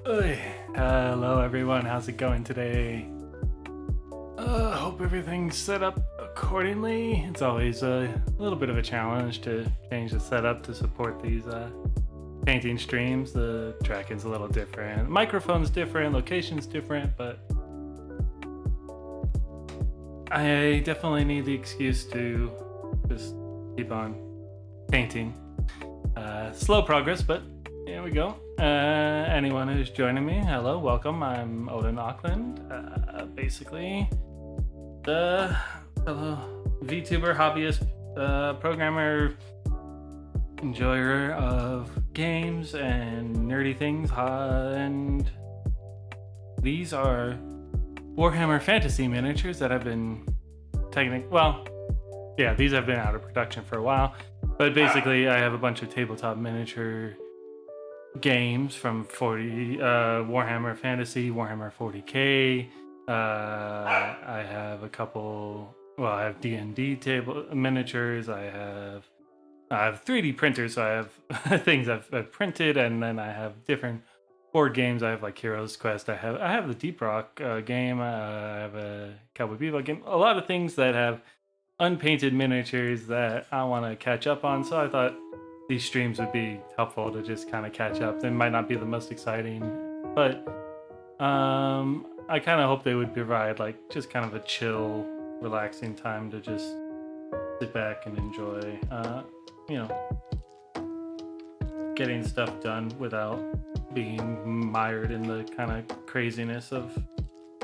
Hey, hello everyone, how's it going today? Hope everything's set up accordingly. It's always a little bit of a challenge to change the setup to support these painting streams. The tracking's a little different, microphone's different, location's different, but I definitely need the excuse to just keep on painting. Slow progress, but here we go. Anyone who's joining me, hello, welcome. I'm Odin Auckland. Basically, the fellow VTuber, hobbyist, programmer, enjoyer of games and nerdy things. And these are Warhammer Fantasy miniatures that have been these have been out of production for a while. But basically, I have a bunch of tabletop miniature games from Warhammer Fantasy, Warhammer 40k. I have a couple. Well, I have D&D table miniatures. I have 3D printers, so I have things I've printed, and then I have different board games. I have like Heroes Quest. I have the Deep Rock game. I have a Cowboy Bebop game. A lot of things that have unpainted miniatures that I want to catch up on. So I thought these streams would be helpful to just kind of catch up. They might not be the most exciting, but I kind of hope they would provide like just kind of a chill, relaxing time to just sit back and enjoy, getting stuff done without being mired in the kind of craziness of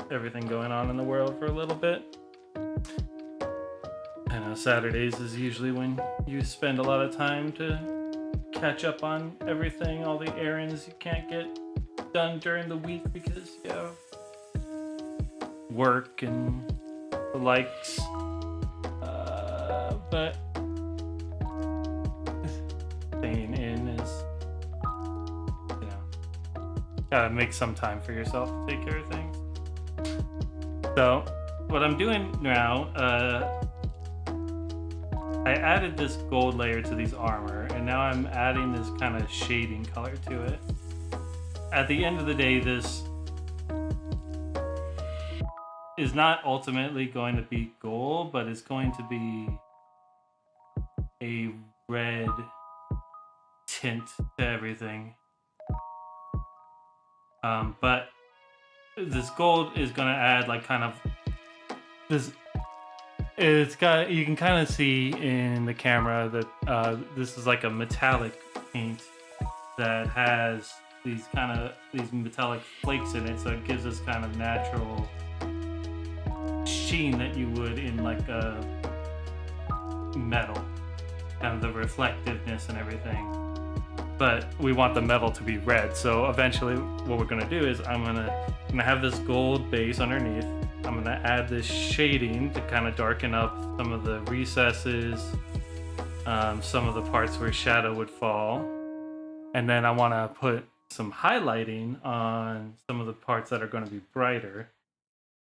everything going on in the world for a little bit. I know Saturdays is usually when you spend a lot of time to catch up on everything, all the errands you can't get done during the week because you have work and the likes. But staying in is, gotta make some time for yourself to take care of things. So, what I'm doing now, I added this gold layer to these armor, and now I'm adding this kind of shading color to it. At the end of the day, this is not ultimately going to be gold, but it's going to be a red tint to everything. But this gold is going to add like kind of this. You can kind of see in the camera that this is like a metallic paint that has these metallic flakes in it, so it gives us kind of natural sheen that you would in like a metal, kind of the reflectiveness and everything. But we want the metal to be red, so eventually what we're going to do is I'm gonna have this gold base underneath. I'm going to add this shading to kind of darken up some of the recesses, some of the parts where shadow would fall. And then I want to put some highlighting on some of the parts that are going to be brighter.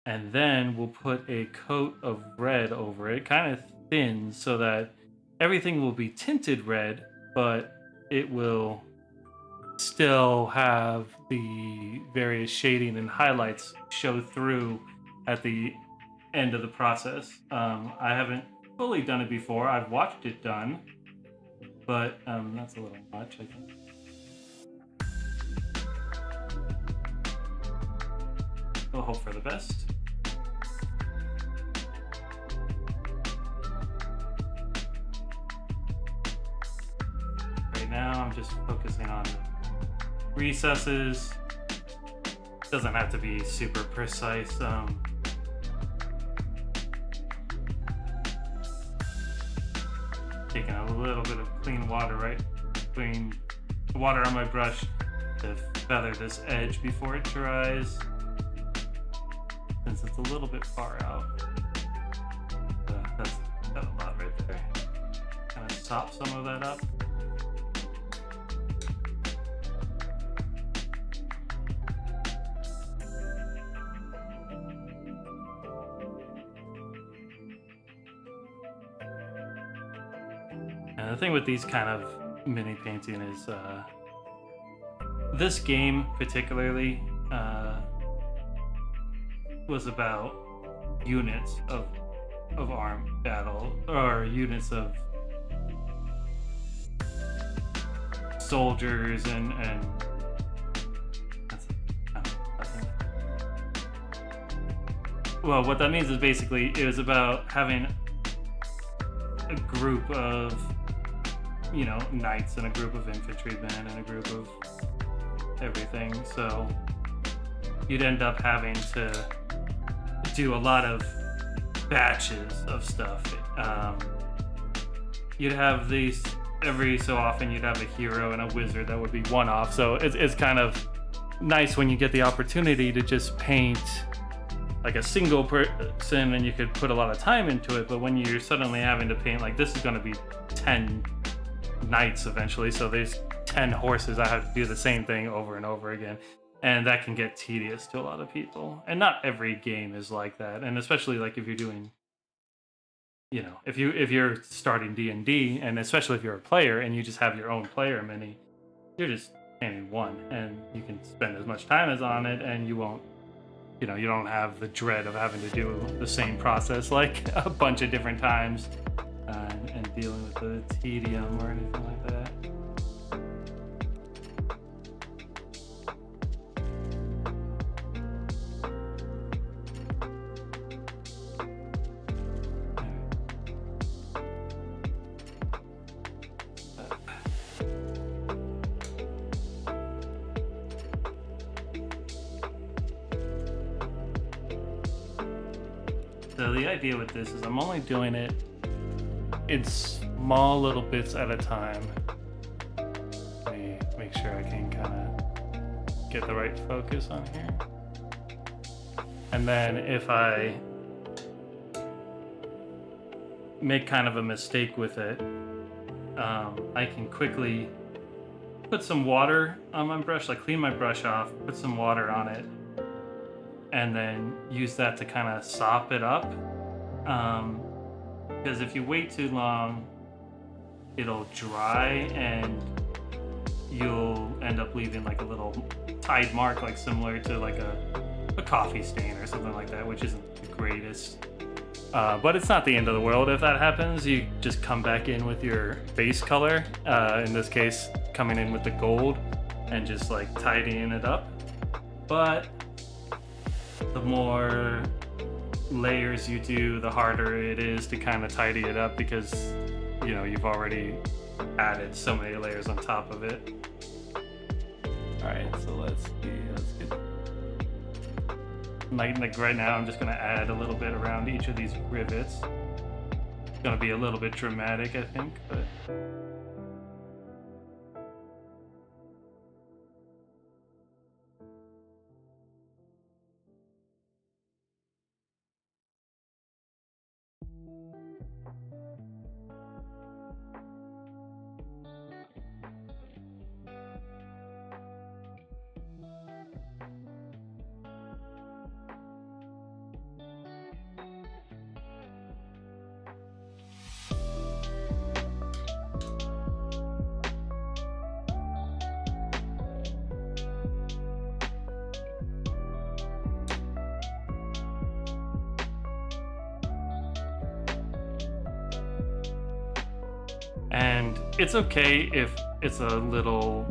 And then we'll put a coat of red over it, kind of thin, so that everything will be tinted red, but it will still have the various shading and highlights show through at the end of the process. I haven't fully done it before. I've watched it done, but that's a little much, I think. We'll hope for the best. Right now, I'm just focusing on the recesses. Doesn't have to be super precise. Taking a little bit of clean water, clean water on my brush to feather this edge before it dries, since it's a little bit far out. That's got a lot right there. Kind of sop some of that up. And the thing with these kind of mini painting is this game particularly was about units of armed battle, or units of soldiers, and that's, well, what that means is basically it was about having a group of, you know, knights and a group of infantrymen and a group of everything. So you'd end up having to do a lot of batches of stuff. You'd have these every so often. You'd have a hero and a wizard that would be one-off. So it's kind of nice when you get the opportunity to just paint like a single person, and you could put a lot of time into it. But when you're suddenly having to paint, like, this is going to be 10 knights eventually, so there's 10 horses. I have to do the same thing over and over again, and that can get tedious to a lot of people. And not every game is like that, and especially like if you're doing, you know, if you're starting D&D, and especially if you're a player and you just have your own player mini, you're just painting one, and you can spend as much time as on it, and you won't, you know, you don't have the dread of having to do the same process like a bunch of different times, and dealing with the tedium or anything like that. So the idea with this is I'm only doing it in small little bits at a time. Let me make sure I can kind of get the right focus on here. And then if I make kind of a mistake with it, I can quickly put some water on my brush, like clean my brush off, put some water on it, and then use that to kind of sop it up. Because if you wait too long, it'll dry and you'll end up leaving like a little tide mark, like similar to like a coffee stain or something like that, which isn't the greatest. But it's not the end of the world if that happens. You just come back in with your base color, in this case coming in with the gold, and just like tidying it up. But the more layers you do, the harder it is to kind of tidy it up, because, you know, you've already added so many layers on top of it. All right, so let's get like right now I'm just gonna add a little bit around each of these rivets. It's gonna be a little bit dramatic, I think, but and it's okay if it's a little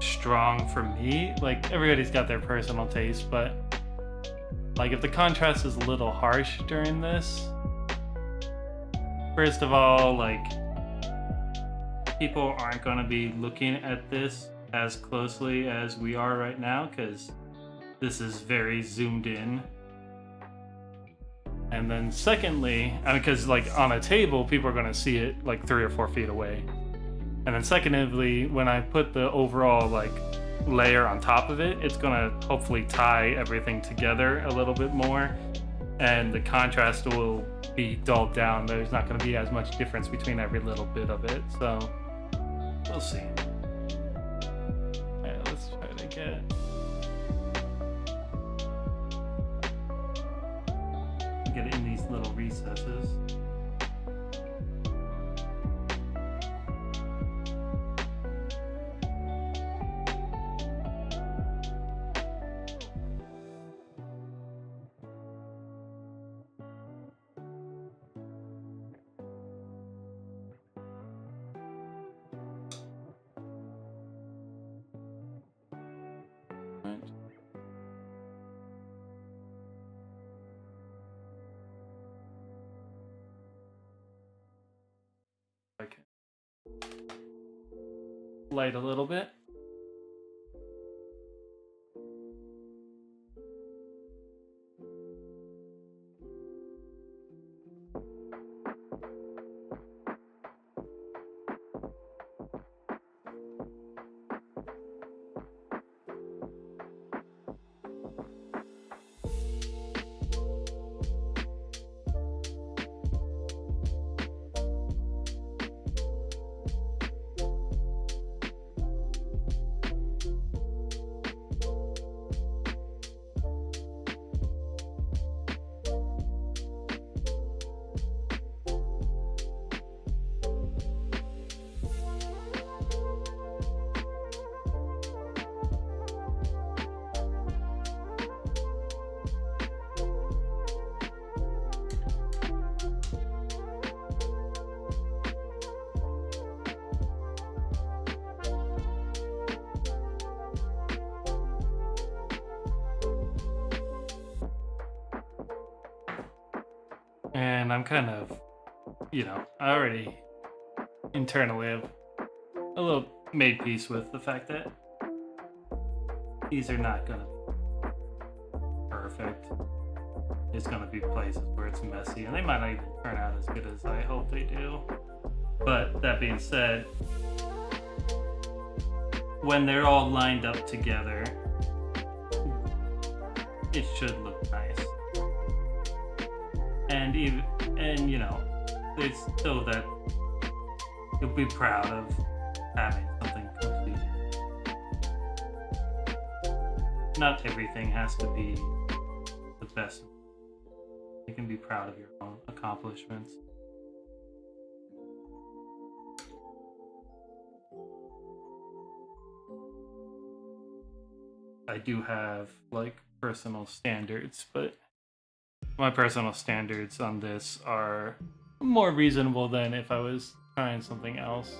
strong for me. Like, everybody's got their personal taste, but like if the contrast is a little harsh during this, first of all, like, people aren't going to be looking at this as closely as we are right now, because this is very zoomed in. And then secondly, I mean, because like on a table, people are going to see it like 3 or 4 feet away. And then secondly, when I put the overall like layer on top of it, it's going to hopefully tie everything together a little bit more, and the contrast will be dulled down. There's not going to be as much difference between every little bit of it. So we'll see. All right, let's try to get it in these little recesses. light a little bit. And I'm kind of, I already internally have a little made peace with the fact that these are not gonna be perfect. There's gonna be places where it's messy, and they might not even turn out as good as I hope they do. But that being said, when they're all lined up together, it should look nice. And it's so that you'll be proud of having something complete. Not everything has to be the best. You can be proud of your own accomplishments. I do have personal standards, but my personal standards on this are more reasonable than if I was trying something else.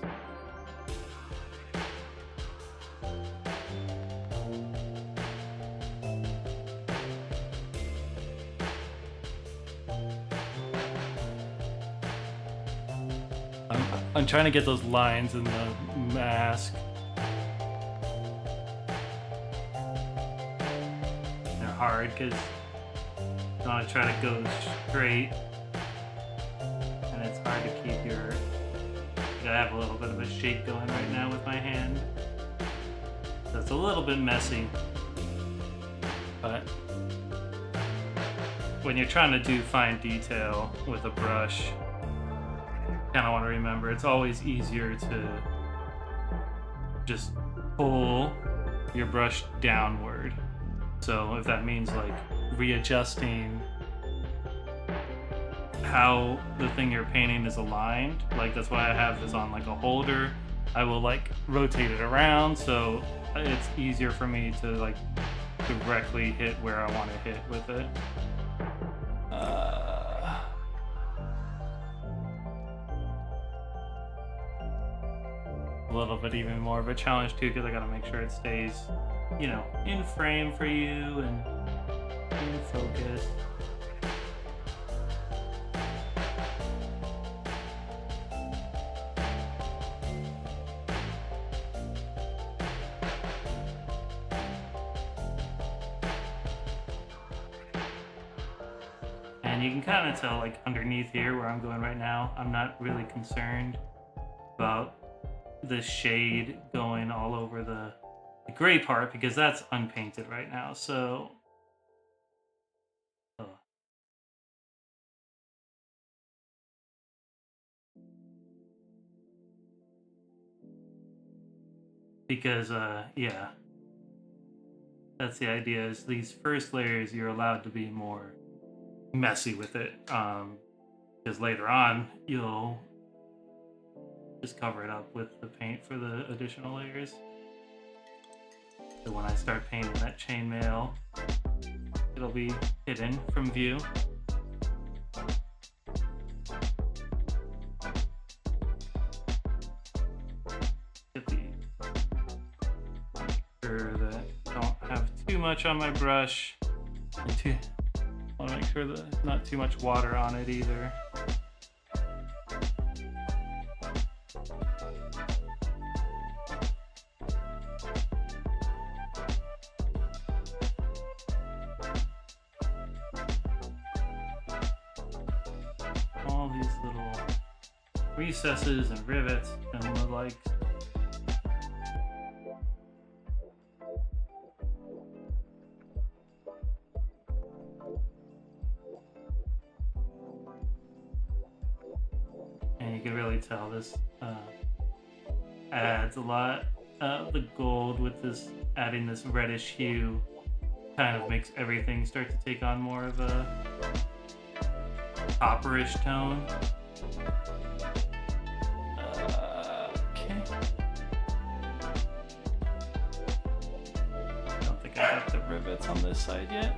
I'm trying to get those lines in the mask. They're hard because you want to try to go straight, and it's hard to keep your. I have a little bit of a shake going right now with my hand, so it's a little bit messy. But when you're trying to do fine detail with a brush, you kind of want to remember it's always easier to just pull your brush downward. So if that means readjusting how the thing you're painting is aligned, that's why I have this on a holder. I will rotate it around so it's easier for me to directly hit where I want to hit with it. A little bit even more of a challenge too, because I gotta make sure it stays in frame for you and in focus. And you can kind of tell underneath here where I'm going right now, I'm not really concerned about the shade going all over the gray part because that's unpainted right now. So because yeah, that's the idea, is these first layers you're allowed to be more messy with it, because later on you'll just cover it up with the paint for the additional layers. So when I start painting that chainmail, it'll be hidden from view. Get the sure that I don't have too much on my brush. I want to make sure that there's not too much water on it either. recesses and rivets and the like. And you can really tell this adds a lot. The gold with this, adding this reddish hue, kind of makes everything start to take on more of a copperish tone. Okay. I don't think I got the rivets on this side yet.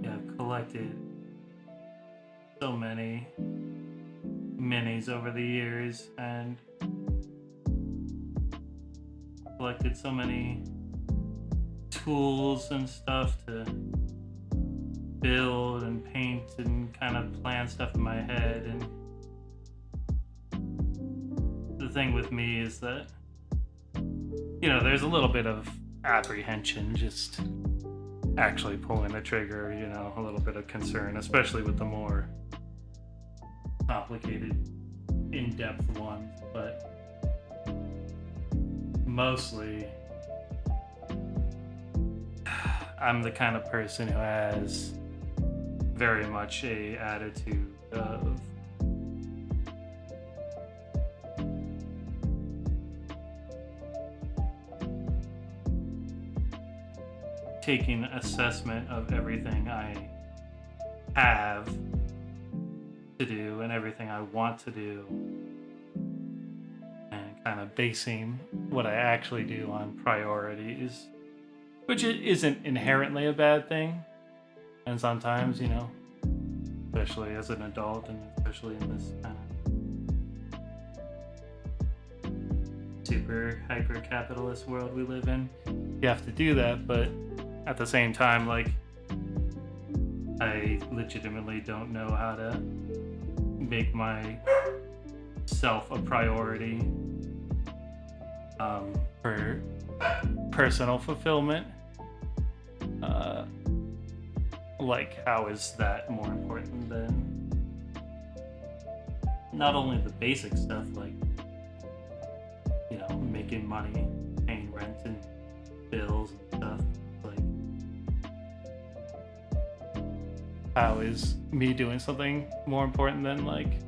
I've collected so many minis over the years and collected so many tools and stuff to build and paint and kind of plan stuff in my head. And the thing with me is that, you know, there's a little bit of apprehension just actually pulling the trigger, you know, a little bit of concern, especially with the more complicated, in-depth ones, but mostly I'm the kind of person who has very much a attitude of taking assessment of everything I have to do and everything I want to do and kind of basing what I actually do on priorities, which isn't inherently a bad thing. And sometimes, you know, especially as an adult and especially in this kind of super hyper-capitalist world we live in, you have to do that. But at the same time, like, I legitimately don't know how to make myself a priority for personal fulfillment. Like, how is that more important than not only the basic stuff, like, you know, making money, paying rent and bills and stuff. How is me doing something more important than, like,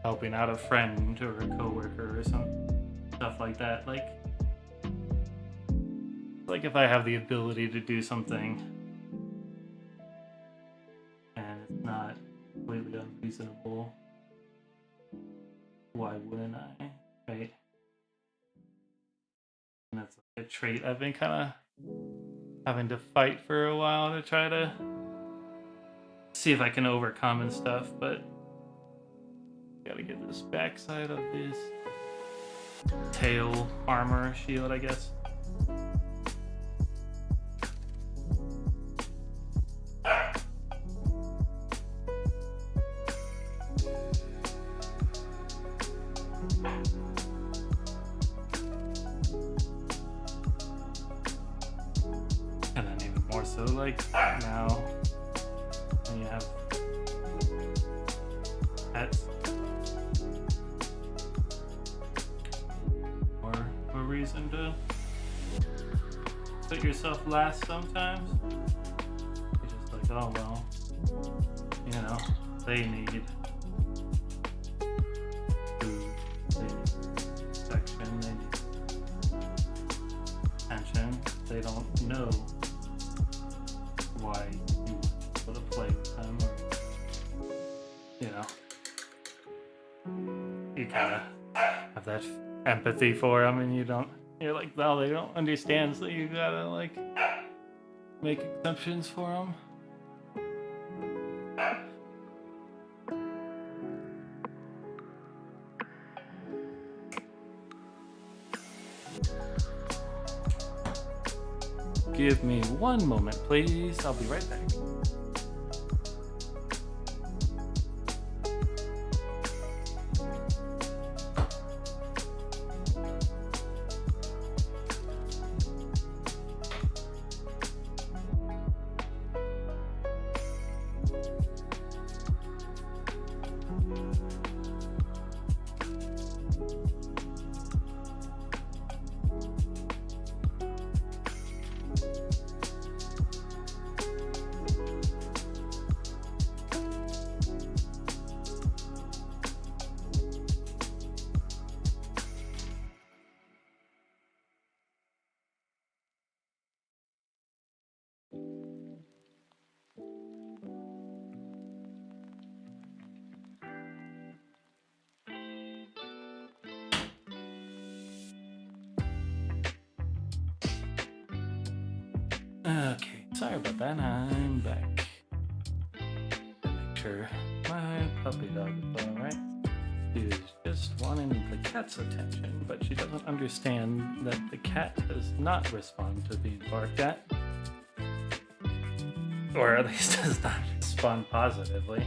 helping out a friend or a coworker or some stuff like that? Like if I have the ability to do something and it's not completely unreasonable, why wouldn't I? Right? And that's like a trait I've been kind of having to fight for a while to try to see if I can overcome and stuff, but gotta get this backside of this tail armor shield, I guess. And then even more so, like, now when you have pets, or a reason to put yourself last sometimes. You're just like, oh well, you know, they need food, they need protection, they need attention. They don't know why you want to play with them, or, you know, you kind of have that empathy for them, and you're like, no, they don't understand, so you gotta like make exceptions for them. Give me one moment, please. I'll be right back. Okay, sorry about that. I'm back. Make sure my puppy dog is alright. She's just wanting the cat's attention, but she doesn't understand that the cat does not respond to being barked at. Or at least does not respond positively.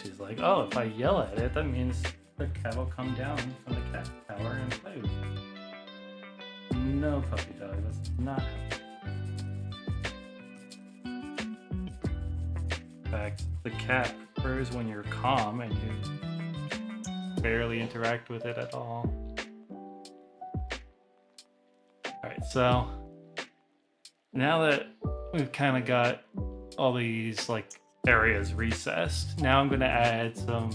She's like, oh, if I yell at it, that means the cat will come down from the cat tower and play with me. No, puppy dog, that's not happening. In fact, the cat prefers when you're calm and you barely interact with it at all. Alright, so now that we've kind of got all these like areas recessed, now I'm going to add some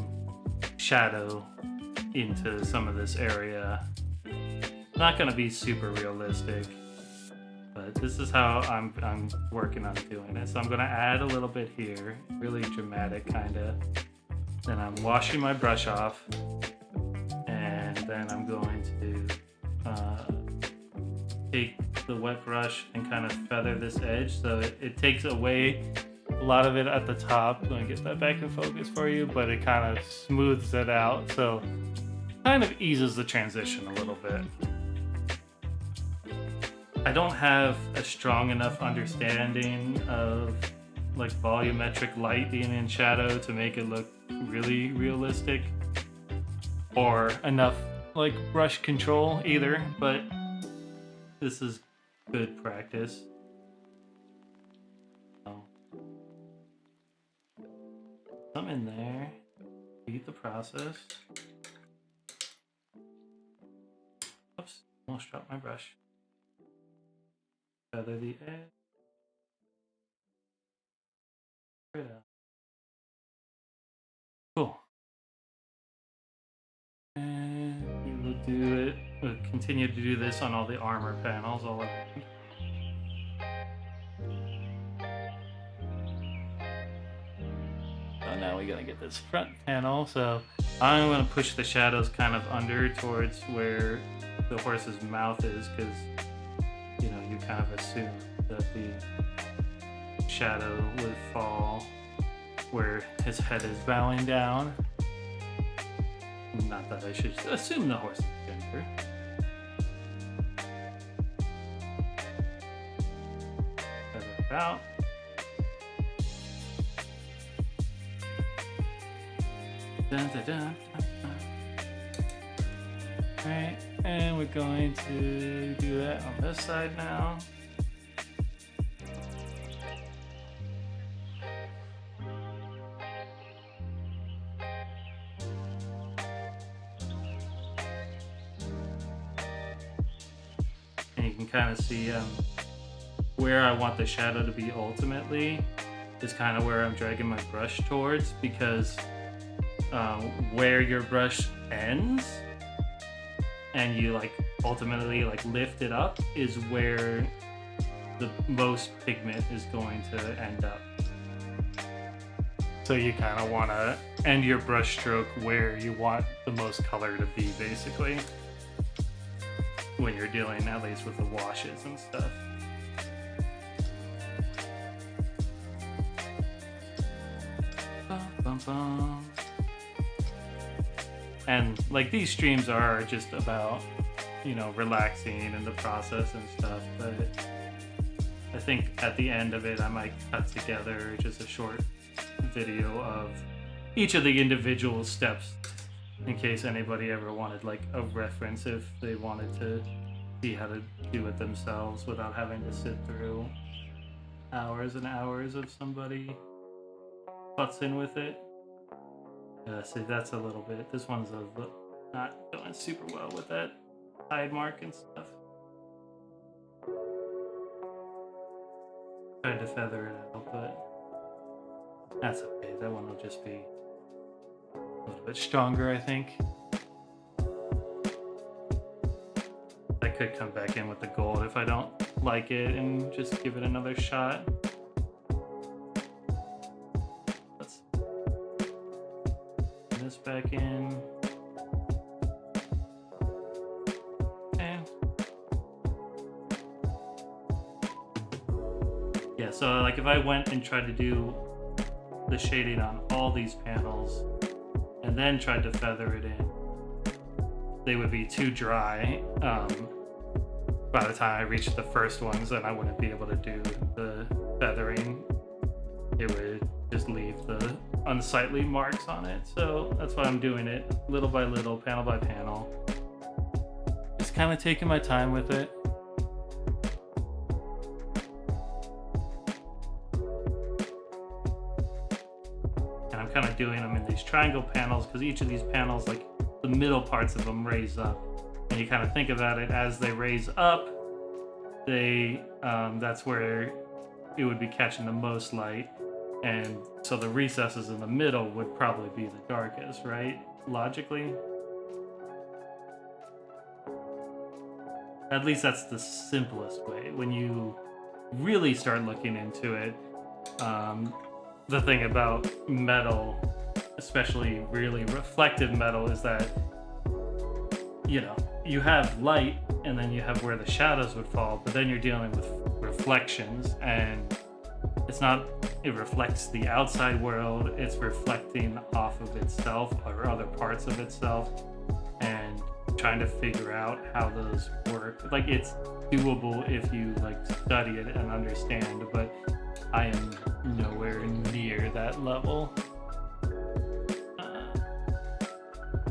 shadow into some of this area. Not going to be super realistic, but this is how I'm working on doing it. So I'm going to add a little bit here, really dramatic kind of. Then I'm washing my brush off, and then I'm going to take the wet brush and kind of feather this edge so it takes away a lot of it at the top. I'm going to get that back in focus for you, but it kind of smooths it out, so kind of eases the transition a little bit. I don't have a strong enough understanding of like volumetric light being in shadow to make it look really realistic, or enough like brush control either, but this is good practice. Some in there, repeat the process. Oops, almost dropped my brush. Feather the edge. Right out. Cool. And we will do it. We'll continue to do this on all the armor panels all around. So now we gotta get this front panel. So I'm gonna push the shadows kind of under towards where the horse's mouth is, because you know, you kind of assume that the shadow would fall where his head is bowing down. Not that I should assume the horse's gender. Feather it out. Dun, dun, dun, dun, dun. Alright, and we're going to do that on this side now. And you can kind of see where I want the shadow to be ultimately is kind of where I'm dragging my brush towards, because where your brush ends and you like ultimately like lift it up is where the most pigment is going to end up. So you kind of want to end your brush stroke where you want the most color to be, basically, when you're dealing at least with the washes and stuff. Bum, bum, bum. And like these streams are just about, you know, relaxing in the process and stuff, but I think at the end of it I might cut together just a short video of each of the individual steps in case anybody ever wanted like a reference if they wanted to see how to do it themselves without having to sit through hours and hours of somebody futzing with it. See, that's a little bit, this one's not going super well with that side mark and stuff. Tried to feather it out, but that's okay. That one will just be a little bit stronger, I think. I could come back in with the gold if I don't like it and just give it another shot. Let's put this back in. Okay. Yeah, so like if I went and tried to do the shading on all these panels and then tried to feather it in, they would be too dry by the time I reached the first ones, and I wouldn't be able to do the feathering. It would just leave the unsightly marks on it. So that's why I'm doing it little by little, panel by panel, just kind of taking my time with it. And I'm kind of doing them in these triangle panels because each of these panels, like the middle parts of them, raise up. And you kind of think about it as they raise up, they that's where it would be catching the most light, and so the recesses in the middle would probably be the darkest, right? Logically. At least that's the simplest way. When you really start looking into it, the thing about metal, especially really reflective metal, is that, you know, you have light and then you have where the shadows would fall, but then you're dealing with reflections, and it's not, it reflects the outside world, it's reflecting off of itself or other parts of itself, and trying to figure out how those work. Like, it's doable if you like study it and understand, but I am nowhere near that level.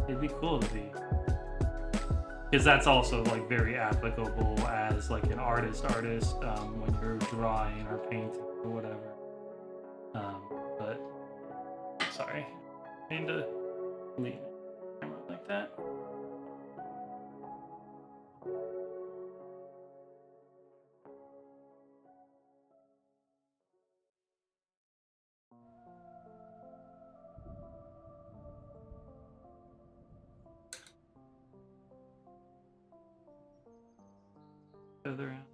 It'd be cool to be, because that's also like very applicable as like an artist when you're drawing or painting or whatever. But sorry, I need to leave the camera like that. Further out.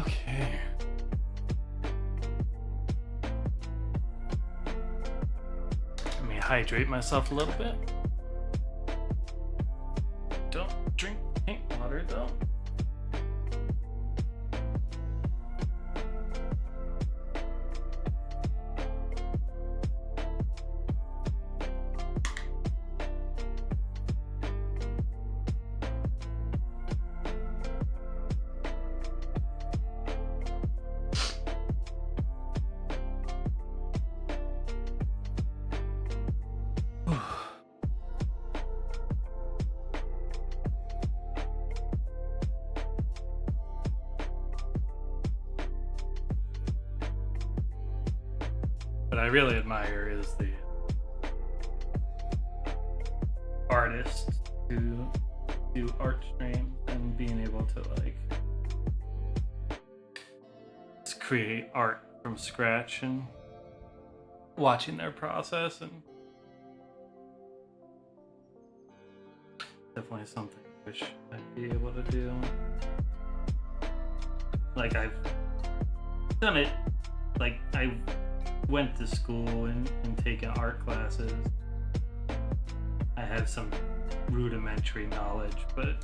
Okay. Let me hydrate myself a little bit. Don't drink paint water though. What I really admire is the artists who do art streams and being able to like just create art from scratch and watching their process, and definitely something wish I'd be able to do. Like, I've done it, like, I went to school and taken art classes. I have some rudimentary knowledge, but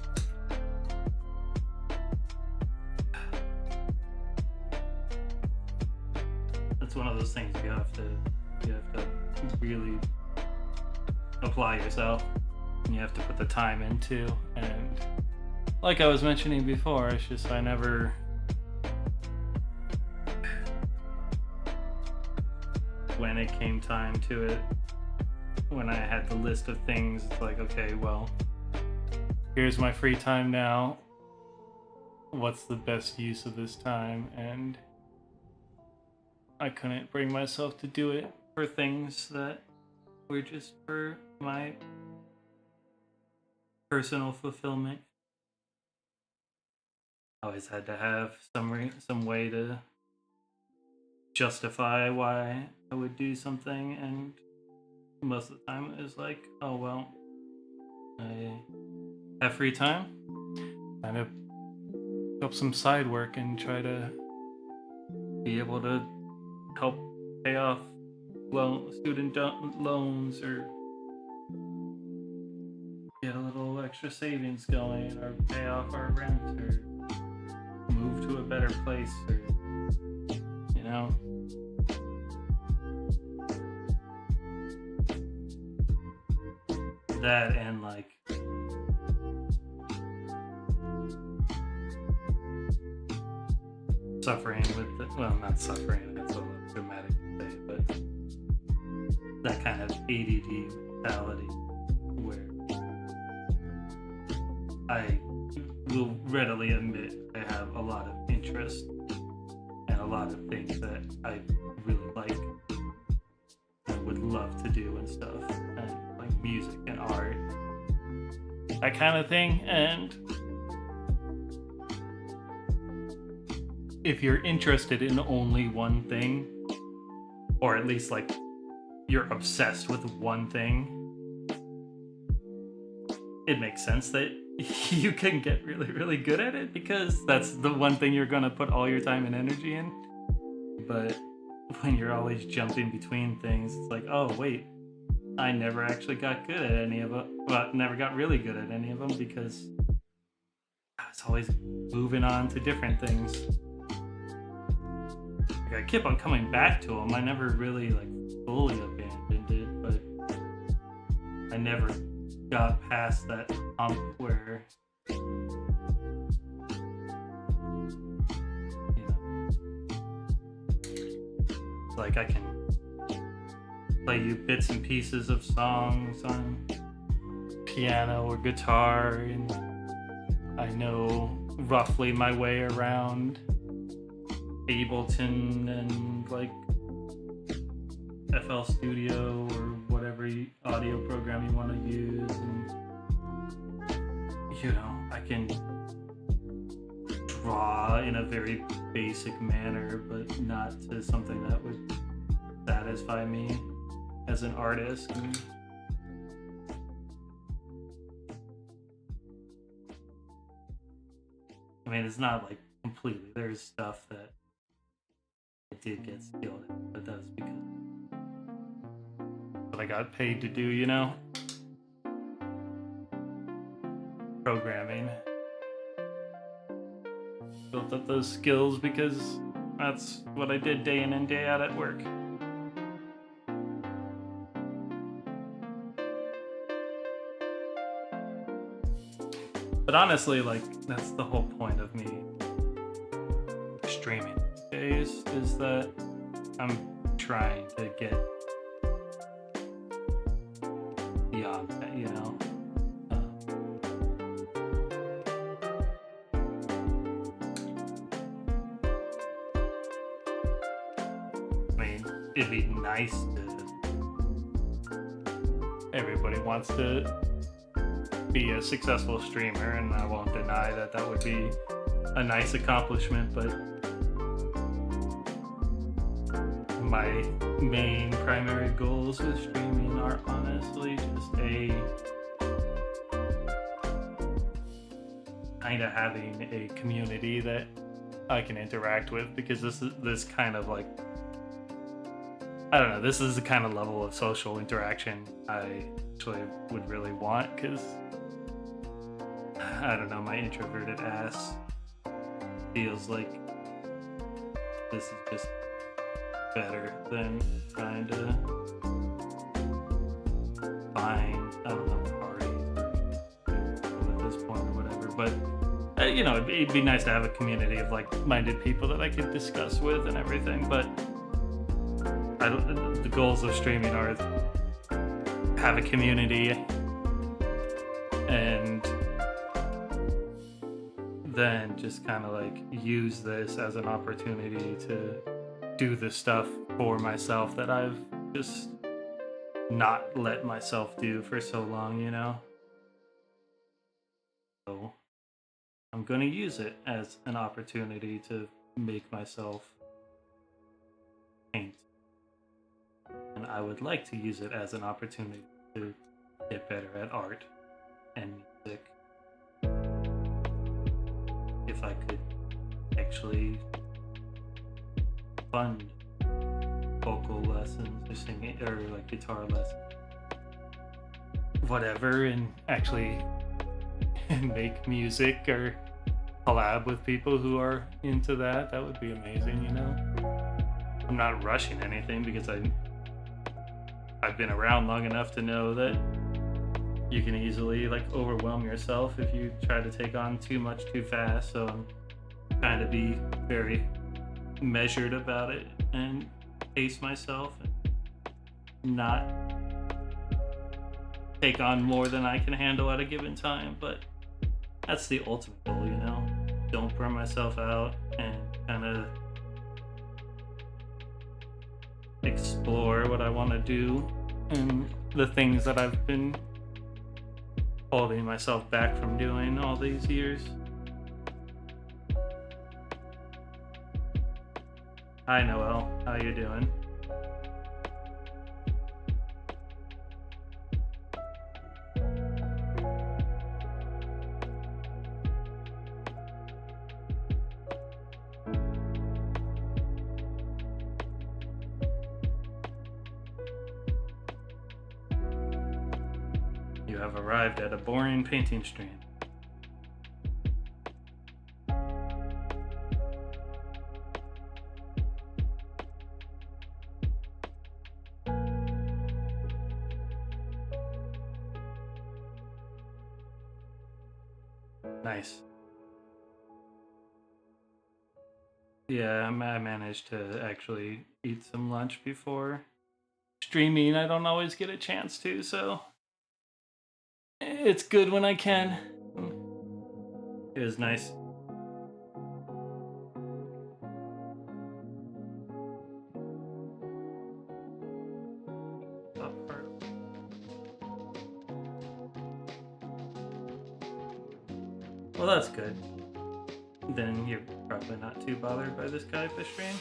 it's one of those things you have to really apply yourself, and you have to put the time into. And like I was mentioning before, it's just I never when it came time to it, when I had the list of things, it's like, okay, well, here's my free time now. What's the best use of this time? And I couldn't bring myself to do it for things that were just for my personal fulfillment. I always had to have some way to justify why I would do something, and most of the time it was like, oh well, I have free time, kind of pick up some side work and try to be able to help pay off student loans, or get a little extra savings going, or pay off our rent, or move to a better place, or you know. That, and like suffering with the, well, not suffering, that's a little dramatic to say, but that kind of ADD mentality where I will readily admit I have a lot of interest and a lot of things that I really like and would love to do and stuff, and like music and art, that kind of thing. And if you're interested in only one thing, or at least like you're obsessed with one thing, it makes sense that you can get really, really good at it, because that's the one thing you're gonna put all your time and energy in. But when you're always jumping between things, it's like, oh wait, I never actually got good at any of them. Well, never got really good at any of them, because I was always moving on to different things. Like, I kept on coming back to them. I never really like fully abandoned it, but I never got past that hump where, you know, like I can play you bits and pieces of songs on piano or guitar, and I know roughly my way around Ableton and like FL Studio or whatever audio program you want to use, and you know, I can draw in a very basic manner, but not to something that would satisfy me as an artist. And I mean, it's not like completely, there's stuff that I did get skilled at, but that's because what I got paid to do, you know? Programming. Built up those skills because that's what I did day in and day out at work. But honestly, like, that's the whole point of me streaming these days, is that I'm trying to get beyond that, you know? I mean, it'd be nice to... Everybody wants to be a successful streamer, and I won't deny that that would be a nice accomplishment, but my main primary goals with streaming are honestly just kind of having a community that I can interact with, because this kind of like, I don't know, this is the kind of level of social interaction I actually would really want, because I don't know, my introverted ass feels like this is just better than trying to find, I don't know, parties at this point or whatever. But it'd be nice to have a community of like-minded people that I could discuss with and everything. But the goals of streaming are have a community and then just kind of like use this as an opportunity to do the stuff for myself that I've just not let myself do for so long, So I'm going to use it as an opportunity to make myself paint. And I would like to use it as an opportunity to get better at art and music. If I could actually fund vocal lessons or singing or like guitar lessons, whatever, and actually make music or collab with people who are into that would be amazing. I'm not rushing anything because I've been around long enough to know that you can easily like overwhelm yourself if you try to take on too much too fast. So I'm trying to be very measured about it and pace myself and not take on more than I can handle at a given time. But that's the ultimate goal, Don't burn myself out and kind of explore what I want to do and the things that I've been holding myself back from doing all these years. Hi Noel, how you doing? You have arrived at a boring painting stream. Nice. Yeah, I managed to actually eat some lunch before streaming. I don't always get a chance to, so it's good when I can. It was nice. Well, that's good. Then you're probably not too bothered by this guy fish stream.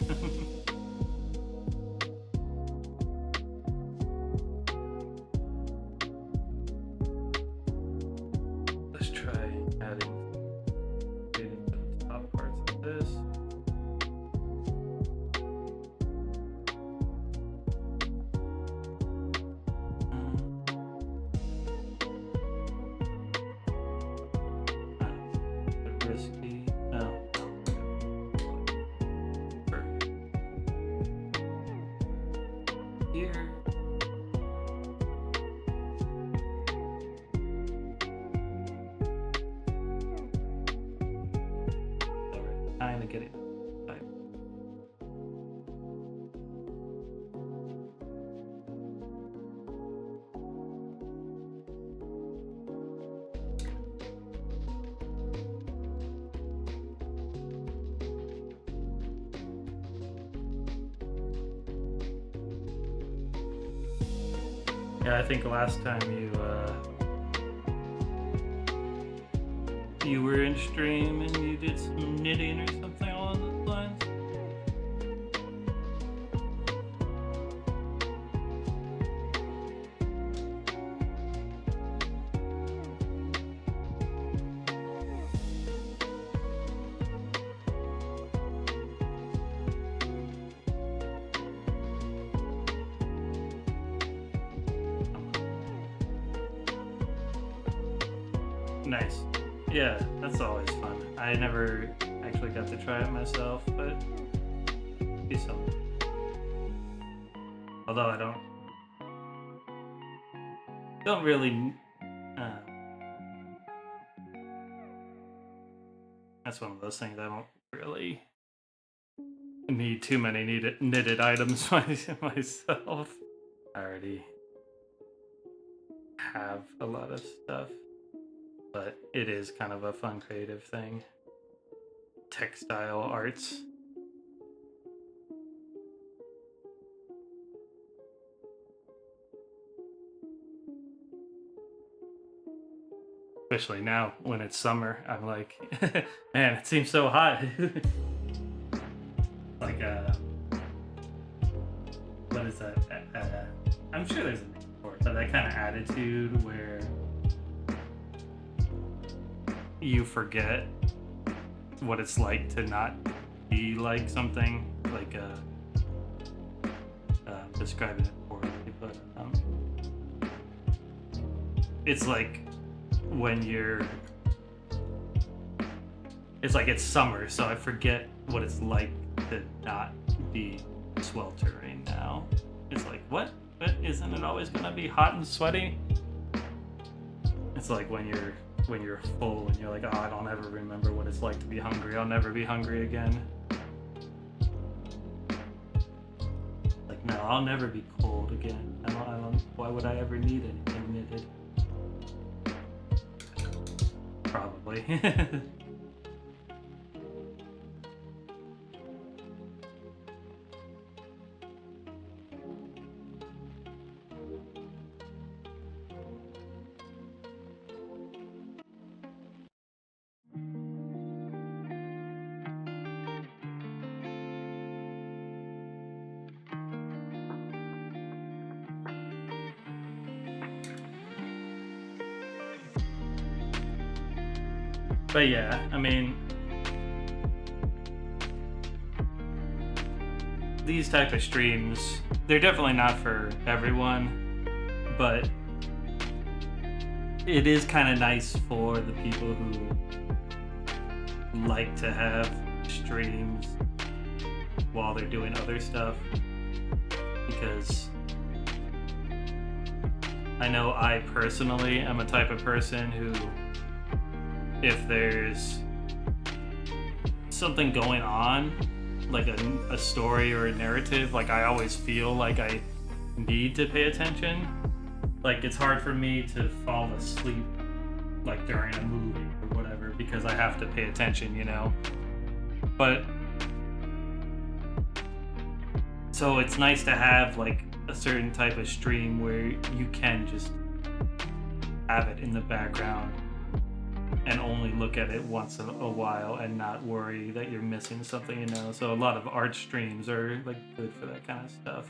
Let's try adding to the top parts of this. Risky. Oh. Perfect. Here. Alright, time to get it. Yeah, I think last time you were in stream and you did some knitting or something along those lines. Nice. Yeah, that's always fun. I never actually got to try it myself, but be something. Although I don't really. Uh, that's one of those things I don't really need too many knitted items myself. I already have a lot of stuff, but it is kind of a fun creative thing. Textile arts. Especially now when it's summer, I'm like, man, it seems so hot. Like, what is that? I'm sure there's a name for it, but that kind of attitude where you forget what it's like to not be like something. Like, describing it poorly, but it's like when it's like it's summer, so I forget what it's like to not be sweltering now. It's like, what? But isn't it always gonna be hot and sweaty? It's like when you're full and you're like, oh, I don't ever remember what it's like to be hungry. I'll never be hungry again. Like, no, I'll never be cold again. I don't. Why would I ever need anything knitted? Probably. But yeah, I mean, these type of streams, they're definitely not for everyone, but it is kind of nice for the people who like to have streams while they're doing other stuff, because I know I personally am a type of person who, if there's something going on, like a story or a narrative, like I always feel like I need to pay attention. Like, it's hard for me to fall asleep like during a movie or whatever because I have to pay attention, you know? But so it's nice to have like a certain type of stream where you can just have it in the background and only look at it once in a while and not worry that you're missing something, you know? So a lot of art streams are like good for that kind of stuff.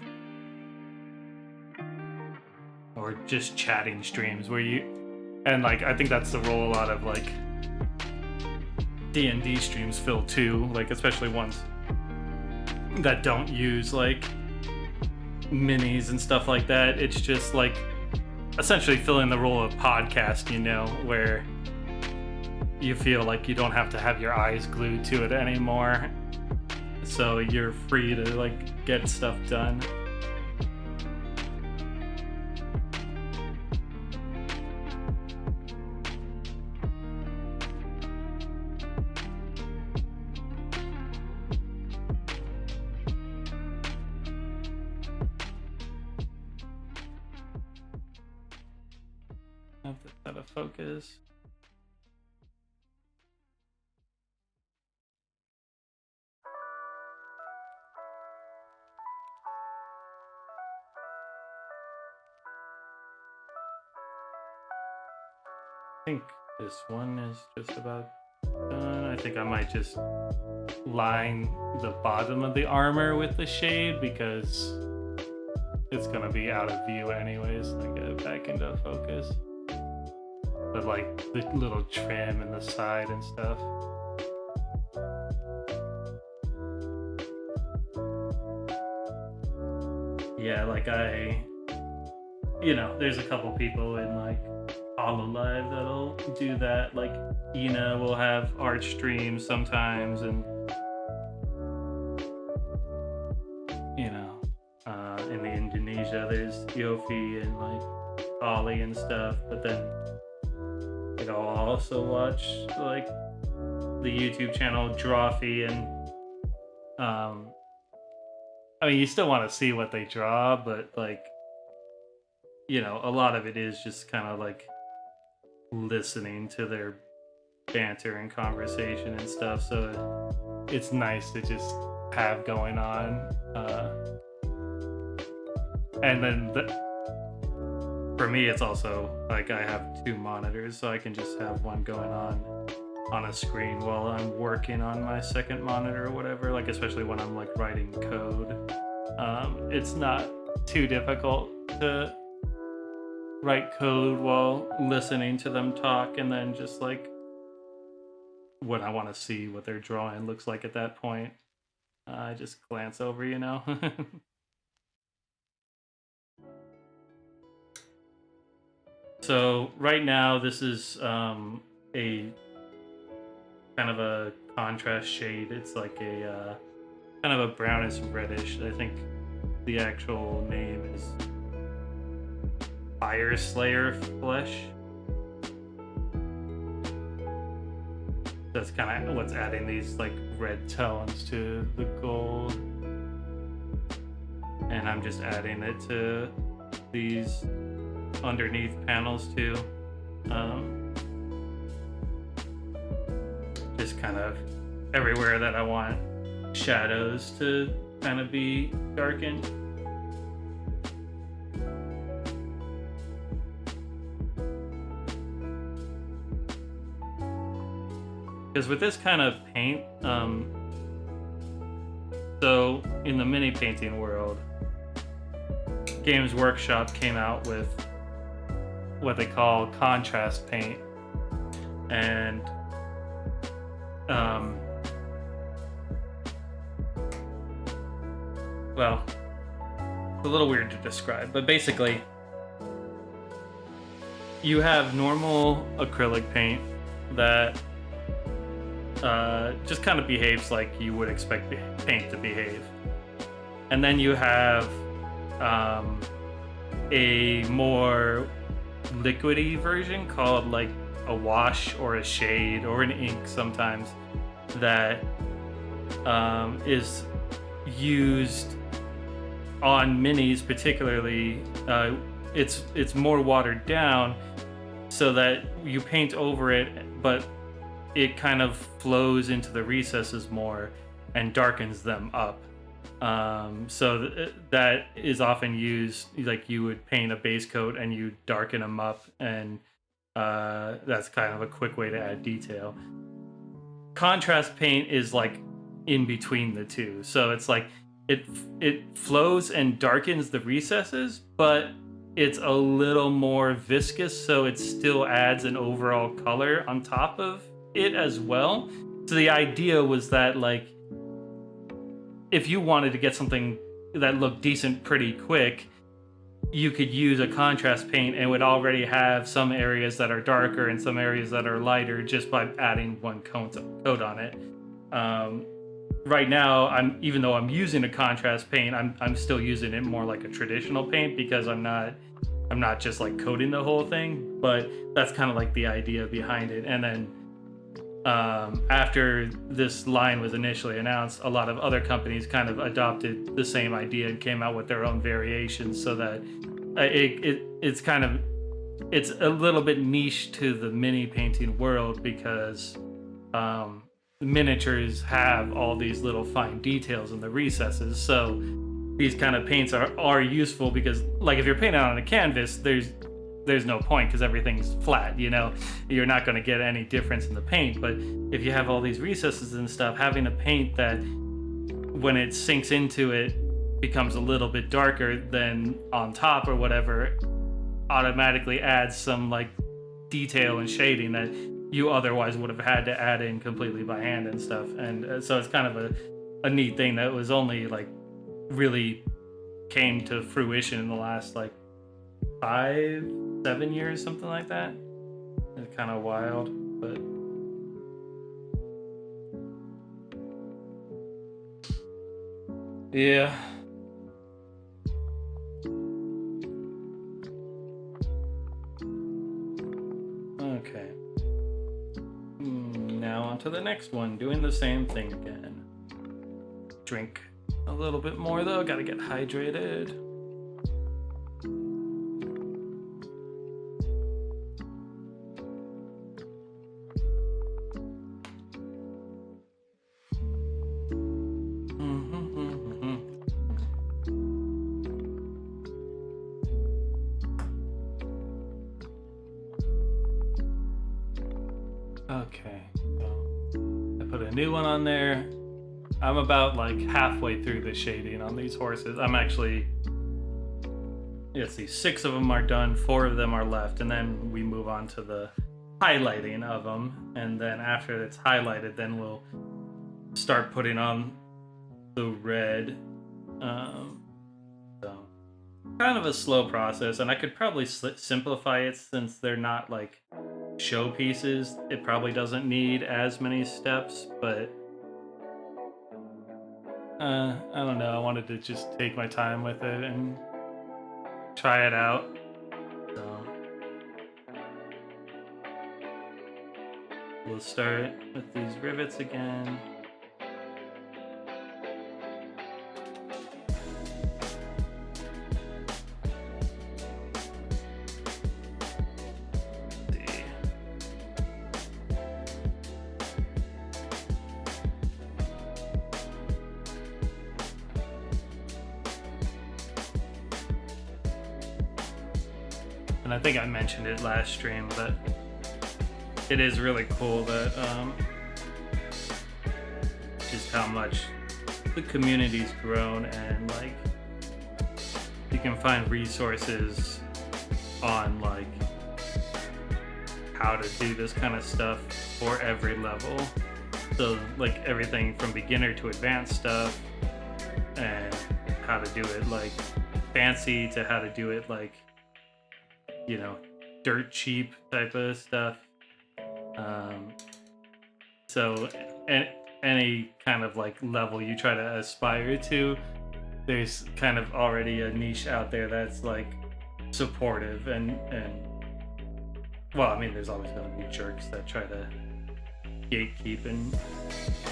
Or just chatting streams where and like, I think that's the role a lot of like D&D streams fill too, like especially ones that don't use like minis and stuff like that. It's just like essentially filling the role of podcast, you know, where you feel like you don't have to have your eyes glued to it anymore, so you're free to like get stuff done. I have to set a focus. I think this one is just about done. I think I might just line the bottom of the armor with the shade because it's gonna be out of view anyways. I get it back into focus. But like the little trim and the side and stuff. Yeah, like you know, there's a couple people in like Hololive that'll do that. Like Ina will have art streams sometimes, and in Indonesia there's Yofi and like Ollie and stuff. But then I'll also watch like the YouTube channel Drawfee, and I mean, you still want to see what they draw, but like, a lot of it is just kind of like listening to their banter and conversation and stuff. So it's nice to just have going on. And then for me, it's also like I have 2 monitors, so I can just have one going on a screen while I'm working on my second monitor or whatever, like especially when I'm like writing code. It's not too difficult to write code while listening to them talk, and then just like when I want to see what their drawing looks like at that point, I just glance over, So right now this is a kind of a contrast shade. It's like a kind of a brownish reddish. I think the actual name is Fire Slayer Flesh. That's kind of what's adding these like red tones to the gold. And I'm just adding it to these underneath panels too. Just kind of everywhere that I want shadows to kind of be darkened. Because with this kind of paint, so in the mini painting world, Games Workshop came out with what they call contrast paint. And well, it's a little weird to describe, but basically you have normal acrylic paint that just kind of behaves like you would expect paint to behave. And then you have a more liquidy version called like a wash or a shade or an ink sometimes that is used on minis particularly. It's more watered down so that you paint over it, but it kind of flows into the recesses more and darkens them up. So that is often used, like you would paint a base coat and you darken them up, and that's kind of a quick way to add detail. Contrast paint is like in between the two. So it's like it flows and darkens the recesses, but it's a little more viscous, so it still adds an overall color on top of it as well. So the idea was that like if you wanted to get something that looked decent pretty quick, you could use a contrast paint and it would already have some areas that are darker and some areas that are lighter just by adding one coat on it. Right now, even though I'm using a contrast paint, I'm still using it more like a traditional paint because I'm not just like coating the whole thing, but that's kind of like the idea behind it. And then after this line was initially announced, a lot of other companies kind of adopted the same idea and came out with their own variations, so that it's a little bit niche to the mini painting world because miniatures have all these little fine details in the recesses. So these kind of paints are useful because, like, if you're painting on a canvas, there's no point because everything's flat, you're not going to get any difference in the paint. But if you have all these recesses and stuff, having a paint that when it sinks into it becomes a little bit darker than on top or whatever automatically adds some like detail and shading that you otherwise would have had to add in completely by hand and stuff. And so it's kind of a neat thing that was only like really came to fruition in the last like 5-7 years, something like that. It's kind of wild, but yeah. Okay. Now on to the next one, doing the same thing again. Drink a little bit more though, gotta get hydrated. Okay, so I put a new one on there. I'm about like halfway through the shading on these horses. I'm actually, let's see, 6 of them are done, 4 of them are left, and then we move on to the highlighting of them. And then after it's highlighted, then we'll start putting on the red. So kind of a slow process, and I could probably simplify it since they're not like showpieces. It probably doesn't need as many steps, but I don't know. I wanted to just take my time with it and try it out. So we'll start with these rivets again. And I think I mentioned it last stream, but it is really cool that just how much the community's grown, and like you can find resources on like how to do this kind of stuff for every level. So like everything from beginner to advanced stuff, and how to do it like fancy to how to do it like, you know, dirt cheap type of stuff. So any kind of like level you try to aspire to, there's kind of already a niche out there that's like supportive and well, I mean, there's always going to be jerks that try to gatekeep and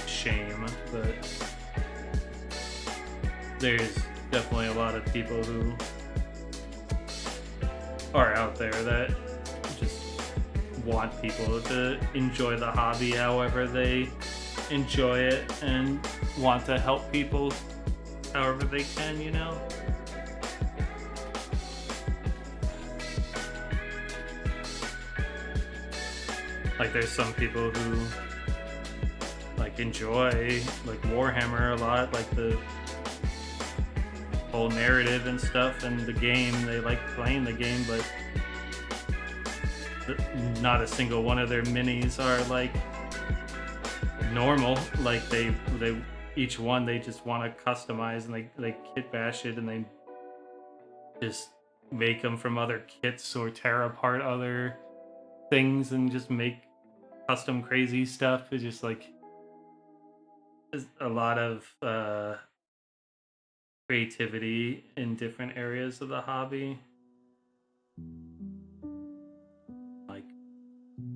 shame, but there's definitely a lot of people who are out there that just want people to enjoy the hobby however they enjoy it, and want to help people however they can, you know? Like there's some people who like enjoy like Warhammer a lot, like the whole narrative and stuff, and the game, they like playing the game, but not a single one of their minis are like normal. Like they each one they just want to customize, and they kit bash it, and they just make them from other kits or tear apart other things and just make custom crazy stuff. It's just like there's a lot of creativity in different areas of the hobby. Like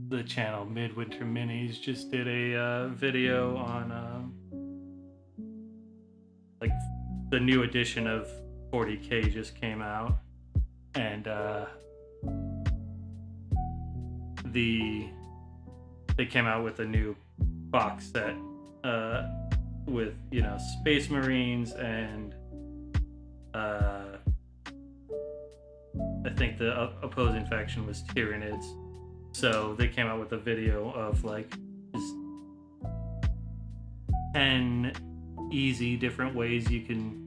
the channel Midwinter Minis just did a video on like the new edition of 40K just came out, and they came out with a new box set with, you know, Space Marines and I think the opposing faction was Tyranids. So they came out with a video of like just 10 easy different ways you can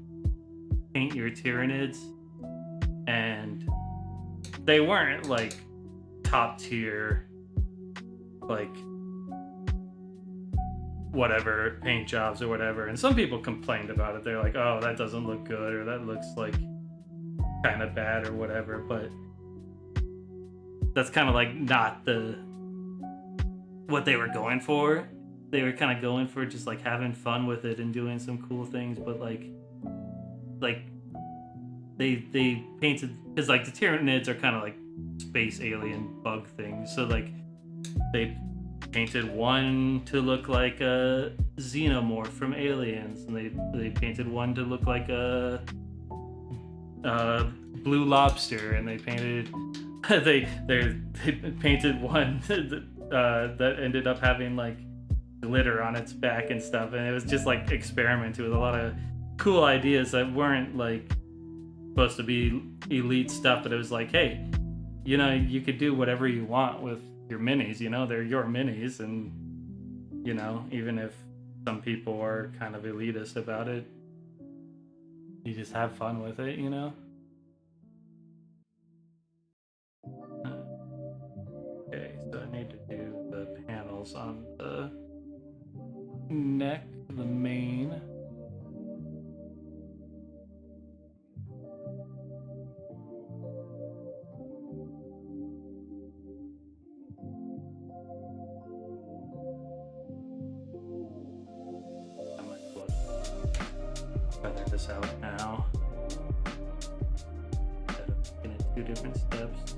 paint your Tyranids, and they weren't like top tier like whatever paint jobs or whatever, and some people complained about it. They're like, oh, that doesn't look good, or that looks like kind of bad or whatever, but that's kind of like not the what they were going for. They were kind of going for just like having fun with it and doing some cool things, but like they painted, because like the Tyranids are kind of like space alien bug things, so like they painted one to look like a xenomorph from Aliens, and they painted one to look like a blue lobster, and they painted they painted one that ended up having like glitter on its back and stuff, and it was just like experimenting with a lot of cool ideas that weren't like supposed to be elite stuff, but it was like, hey, you know, you could do whatever you want with your minis, you know, they're your minis, and you know, even if some people are kind of elitist about it, you just have fun with it, you know. Okay, so I need to do the panels on the neck, the mane. I might as well feather this out now instead of making it 2 different steps.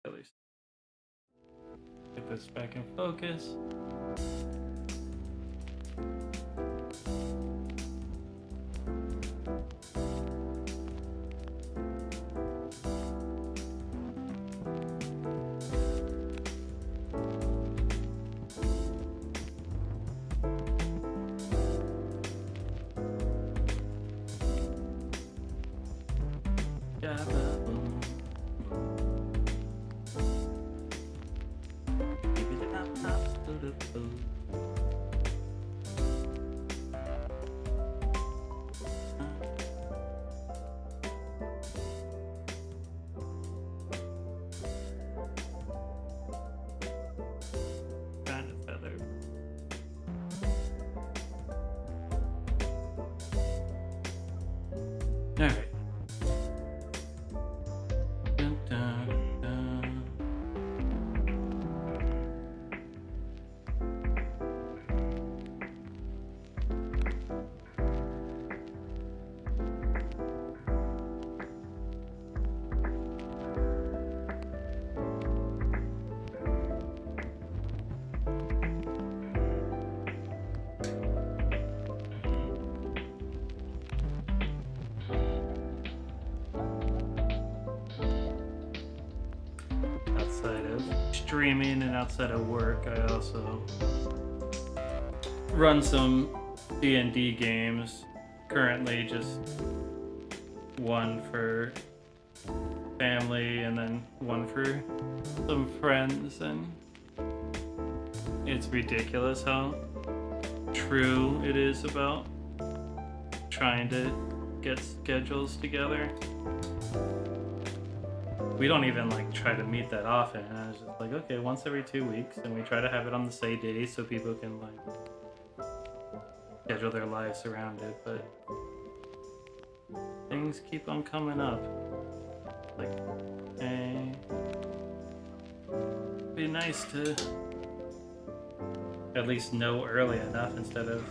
At least get this back in focus. Alright. Dun, dun, dun. streaming and outside of work, I also run some D&D games. Currently, just one for family and then one for some friends, and it's ridiculous how true it is about trying to get schedules together. We don't even like try to meet that often. And I was just like, okay, once every 2 weeks, and we try to have it on the same day so people can like schedule their lives around it. But things keep on coming up. Like, hey, it'd be nice to at least know early enough instead of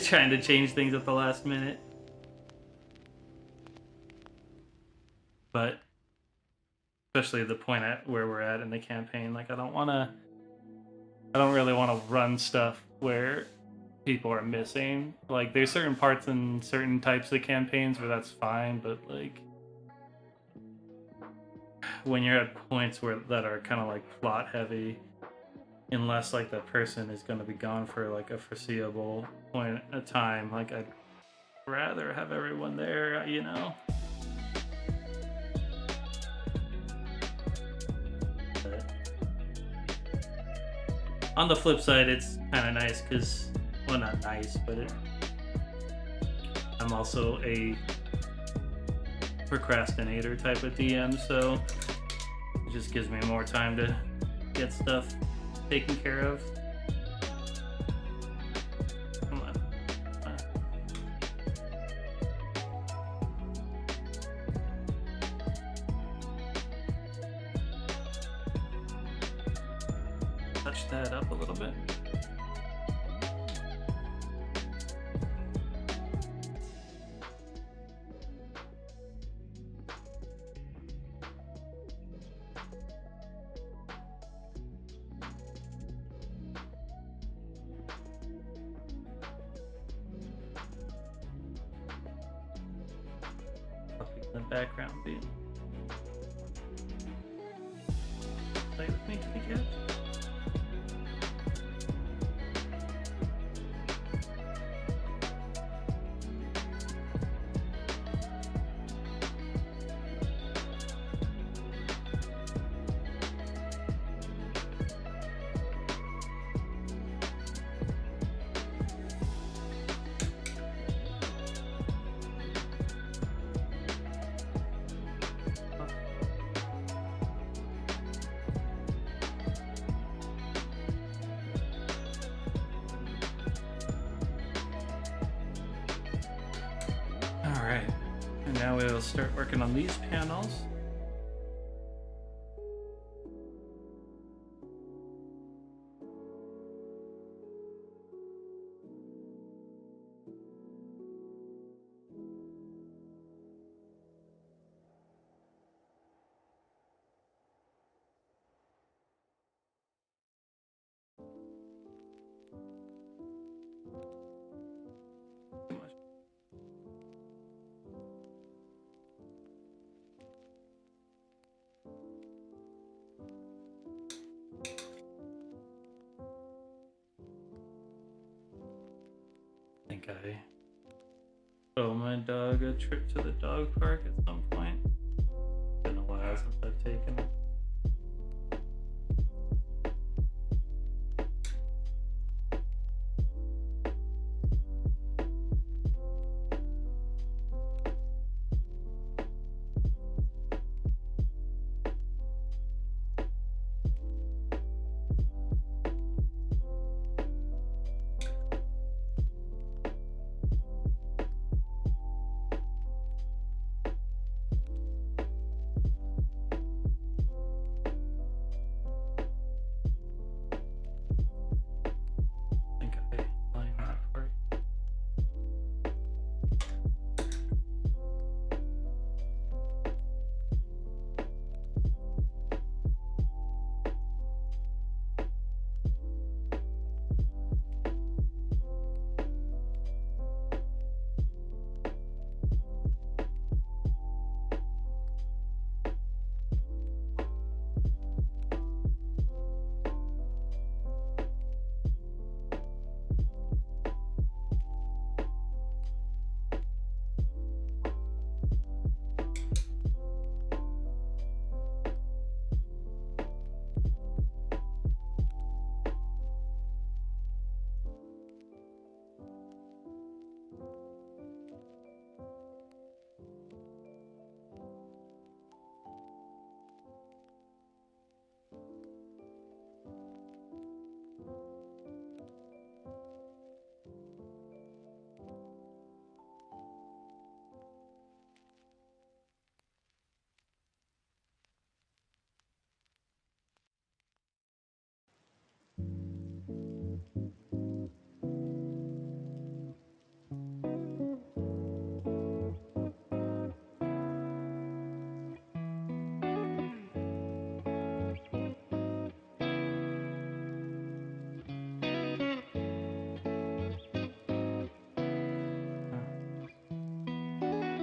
trying to change things at the last minute. But especially the point at where we're at in the campaign, like I don't really want to run stuff where people are missing. Like there's certain parts in certain types of campaigns where that's fine, but like when you're at points where that are kind of like plot heavy, unless like the person is going to be gone for like a foreseeable point of time, like I'd rather have everyone there, you know. On the flip side, it's kind of nice because, well, not nice, but I'm also a procrastinator type of DM, so it just gives me more time to get stuff taken care of. Come on. Touch that up a little bit. The background beat. Play with me, kitty cat. Alright, and now we'll start working on these panels. I think I owe my dog a trip to the dog park at some point. It's been a while since I've taken it.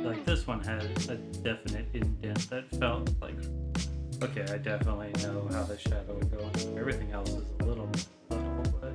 like this one had a definite indent that felt like, okay, I definitely know how the shadow would go. Everything else is a little subtle, but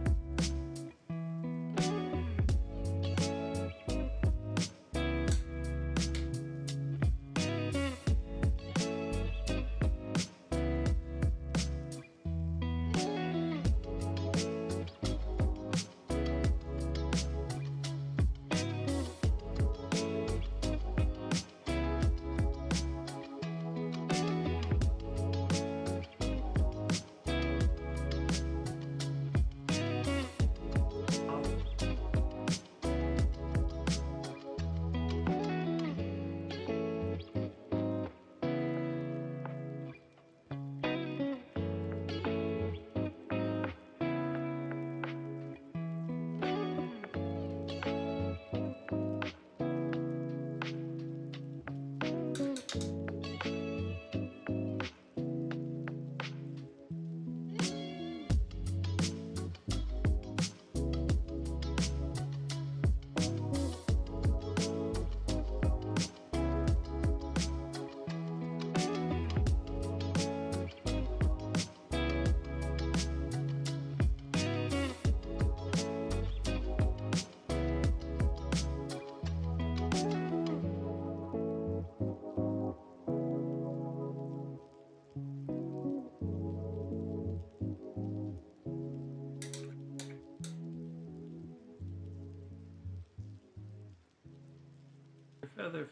feather.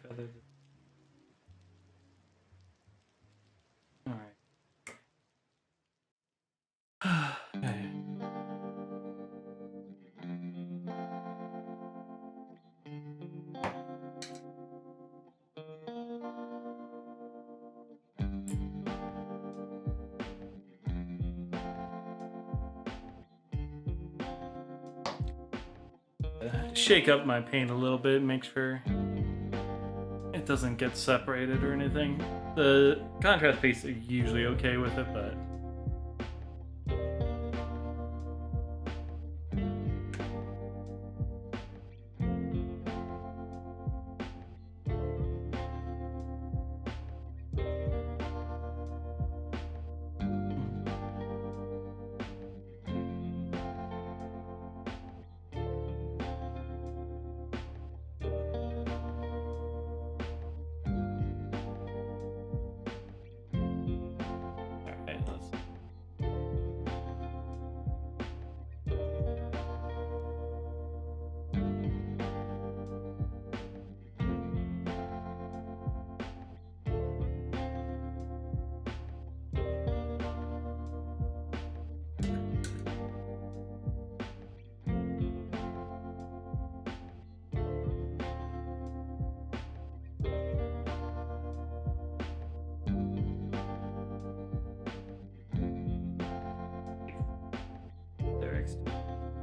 All right. Okay. Shake up my paint a little bit, make sure it doesn't get separated or anything. The contrast paints are usually okay with it, but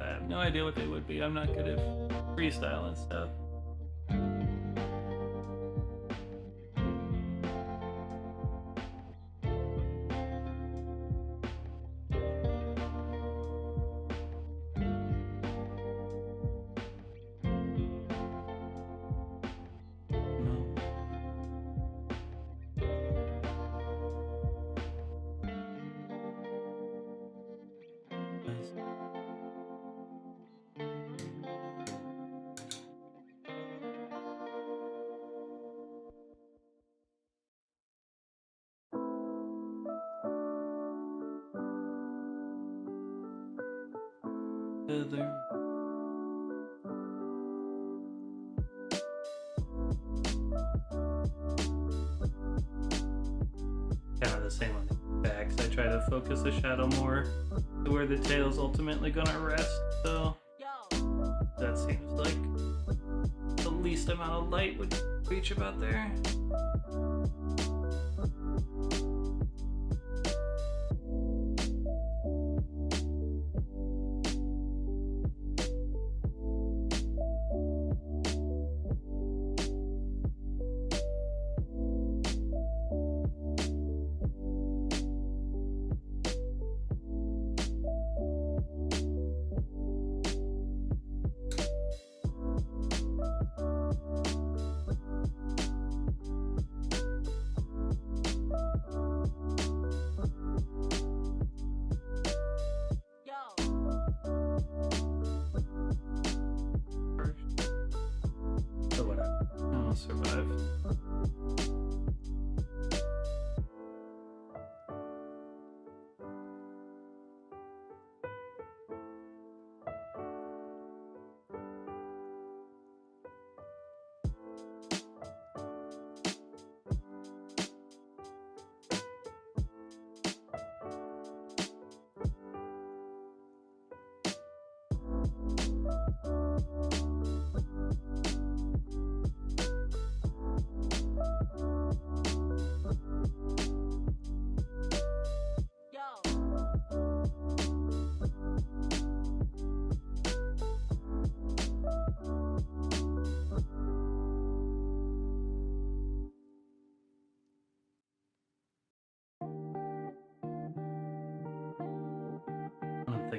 I have no idea what they would be. I'm not good at freestyle and stuff. Feather. Kind of the same on the backs. I try to focus the shadow more to where the tail's ultimately gonna rest, so that seems like the least amount of light would reach about there.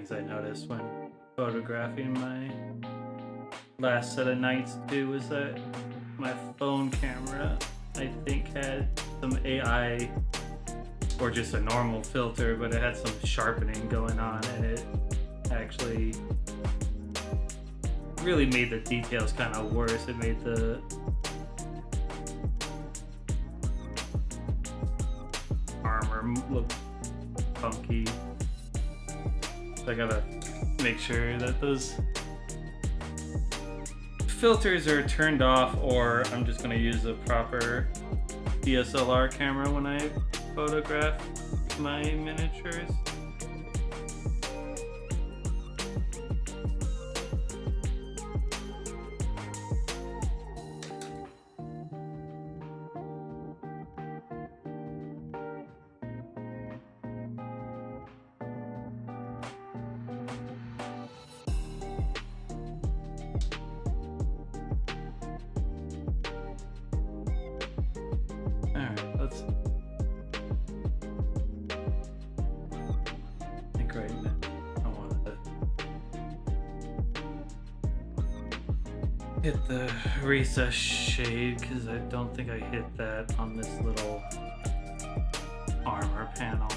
things I noticed when photographing my last set of nights too was that my phone camera, I think, had some AI or just a normal filter, but it had some sharpening going on, and it actually really made the details kind of worse. It made the armor look funky. So I gotta make sure that those filters are turned off, or I'm just gonna use a proper DSLR camera when I photograph my miniatures. Hit the recess shade because I don't think I hit that on this little armor panel.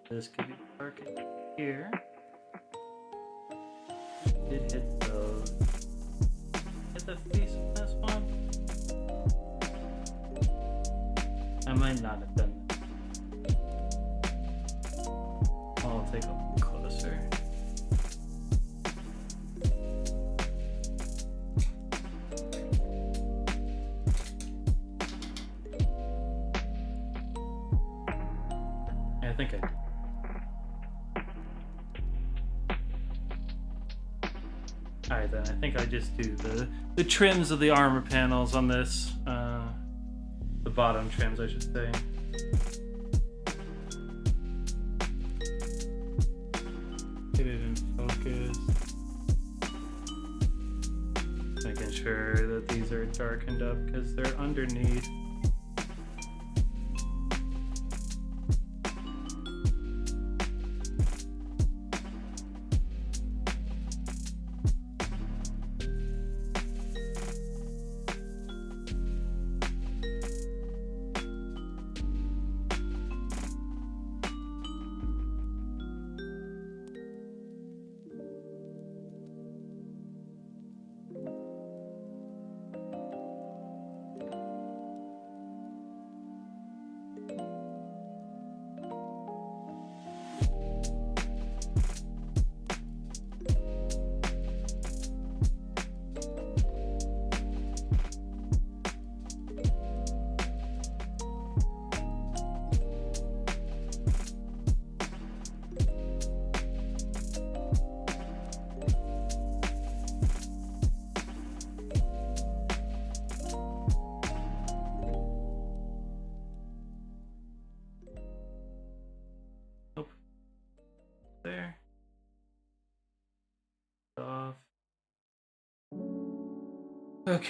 This could be dark in here. Did hit those. Hit the face of this one. I might not have done that. I'll take a look closer. I think I did. Alright then, I think I just do the trims of the armor panels on this, the bottom trims I should say. Get it in focus. Making sure that these are darkened up because they're underneath. There. Off. Okay.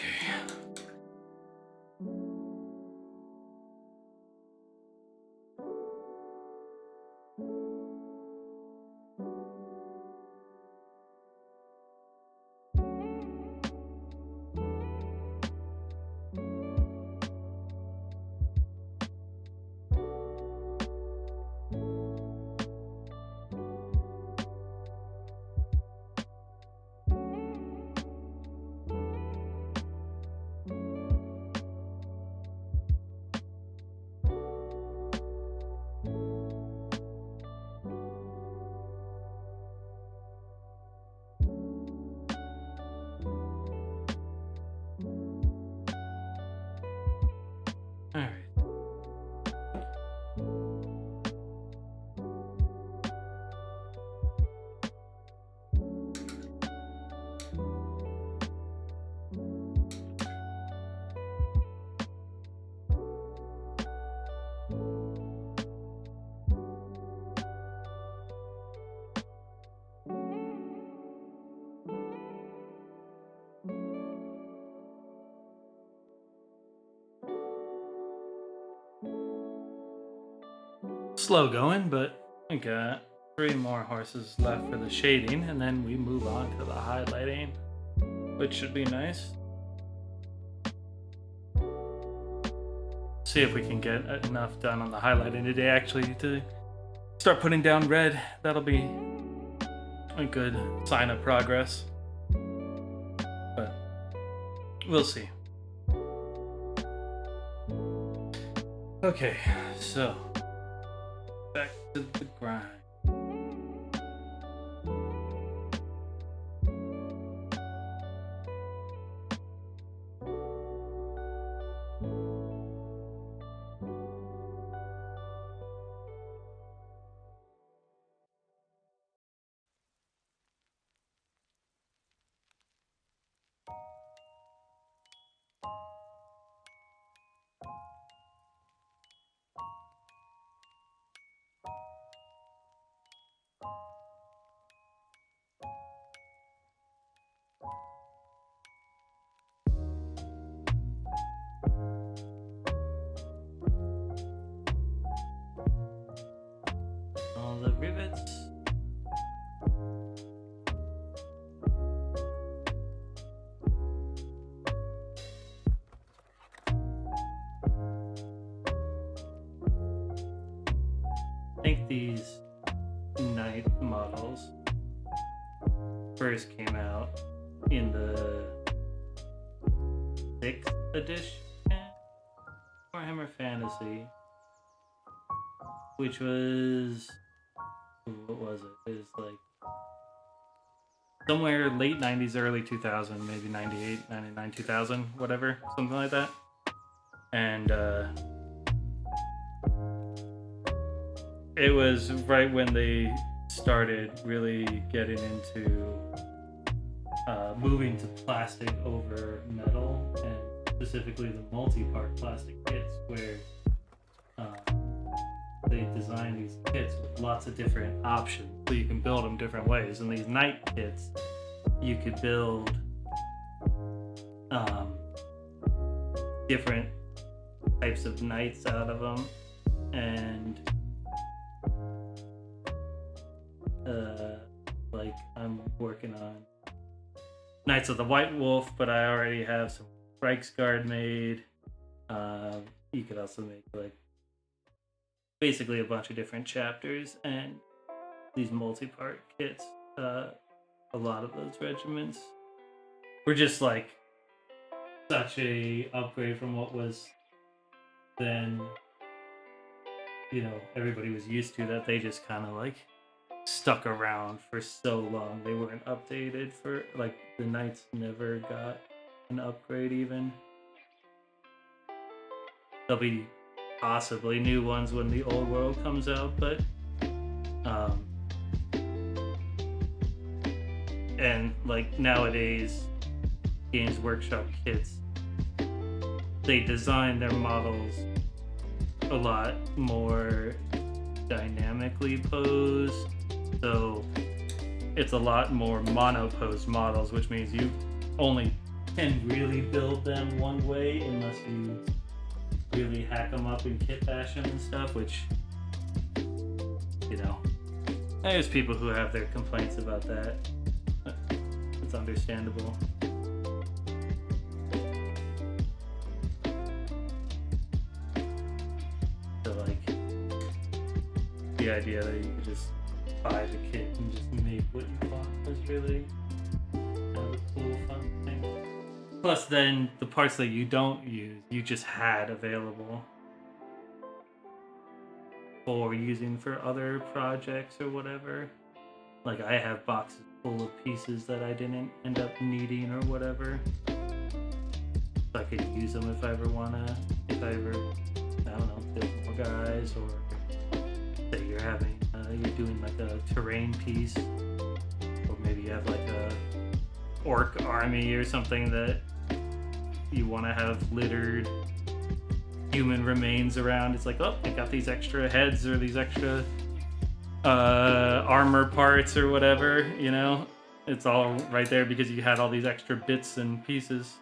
slow going, but we got 3 more horses left for the shading, and then we move on to the highlighting, which should be nice. See if we can get enough done on the highlighting today actually to start putting down red. That'll be a good sign of progress, but we'll see. Okay, so back to the grind. All the rivets. I think these knight models first came out in the 6th edition Warhammer Fantasy, which was, what was it? It was like somewhere late 90s, early 2000, maybe 98, 99, 2000, whatever, something like that. And it was right when they started really getting into moving to plastic over metal, and specifically the multi-part plastic kits, where they design these kits with lots of different options, so you can build them different ways. And these knight kits, you could build different types of knights out of them, and like I'm working on Knights of the White Wolf, but I already have some Reichsguard made. You could also make like basically a bunch of different chapters, and these multi-part kits. A lot of those regiments were just like such a upgrade from what was then, you know, everybody was used to, that they just kind of like stuck around for so long. They weren't updated for, like, the knights never got an upgrade even. There'll be possibly new ones when the old world comes out, but and like nowadays Games Workshop kits, they design their models a lot more dynamically posed, so it's a lot more mono-posed models, which means you only can really build them one way unless you really hack them up in kit fashion and stuff, which, you know, there's people who have their complaints about that. It's understandable. So like, the idea that you could just buy the kit and just make what you want was really kind of a cool, fun thing. Plus then, the parts that you don't use, you just had available for using for other projects or whatever. Like, I have boxes full of pieces that I didn't end up needing or whatever. So I could use them if I ever, I don't know, build more guys, or say you're doing like a terrain piece, or maybe you have like a orc army or something that you want to have littered human remains around. It's like, oh, I got these extra heads or these extra armor parts or whatever, you know? It's all right there because you had all these extra bits and pieces.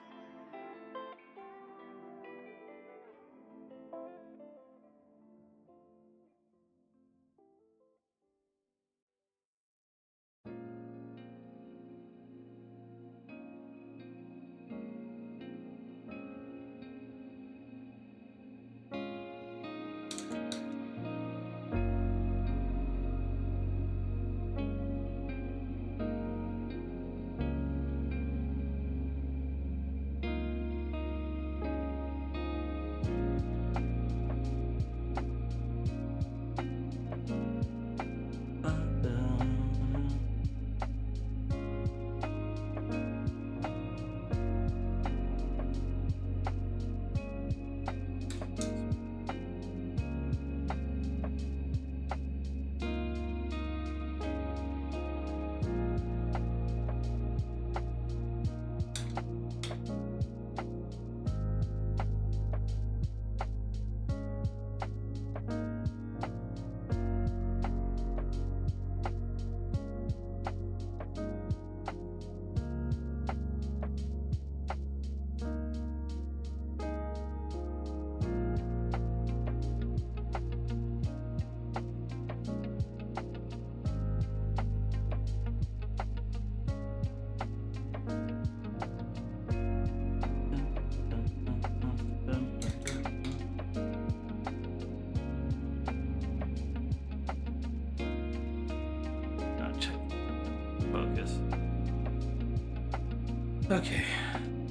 Okay.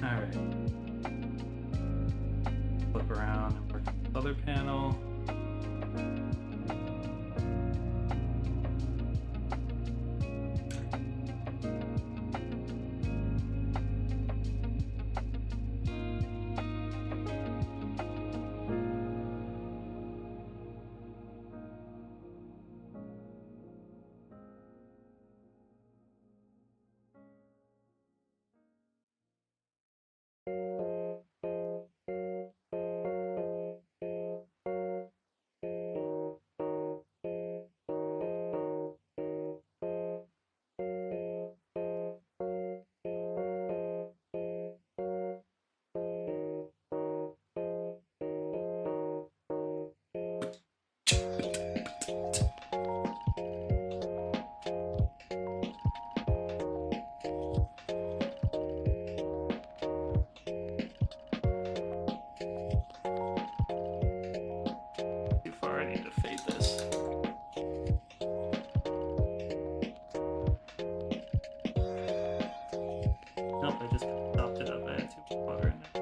All right. Flip around and work on the other panel. Too far, I need to fade this. Nope, I just topped it up. I had too much water in there.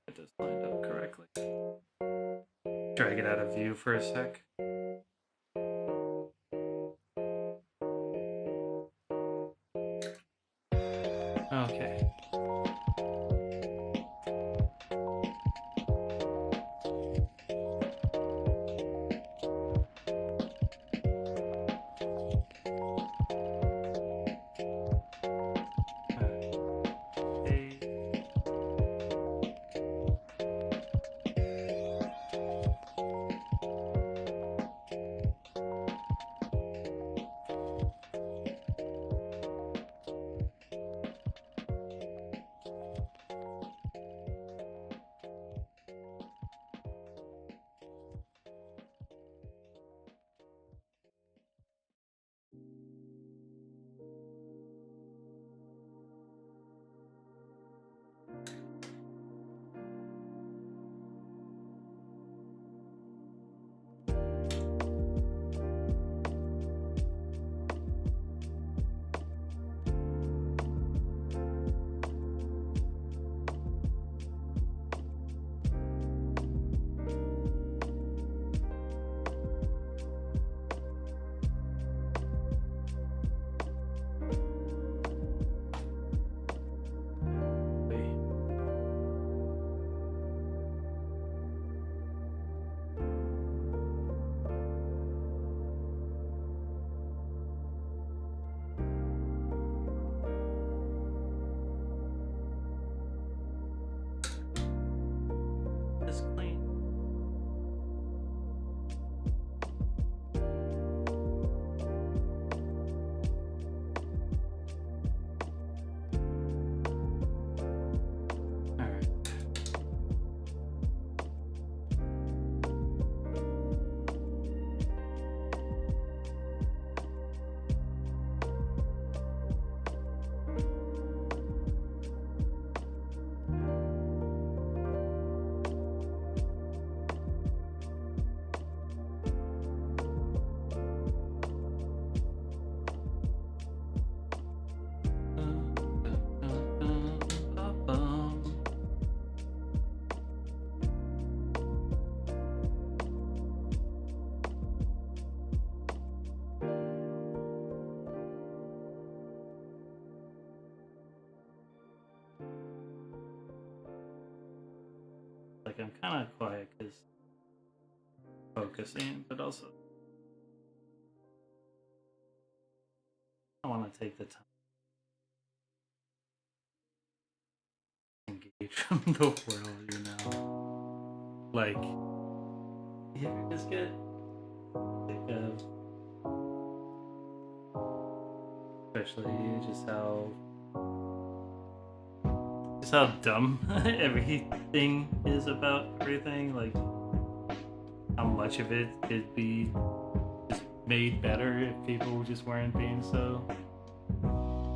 Get this lined up correctly. Drag it out of view for a sec. Okay. This clean. All right. Like I'm kind of quiet because focusing, but also I want to take the time to engage from the world, you know. Like, yeah, it's good. Like, especially just how Just how dumb everything is about everything. Like, how much of it could be just made better if people just weren't being so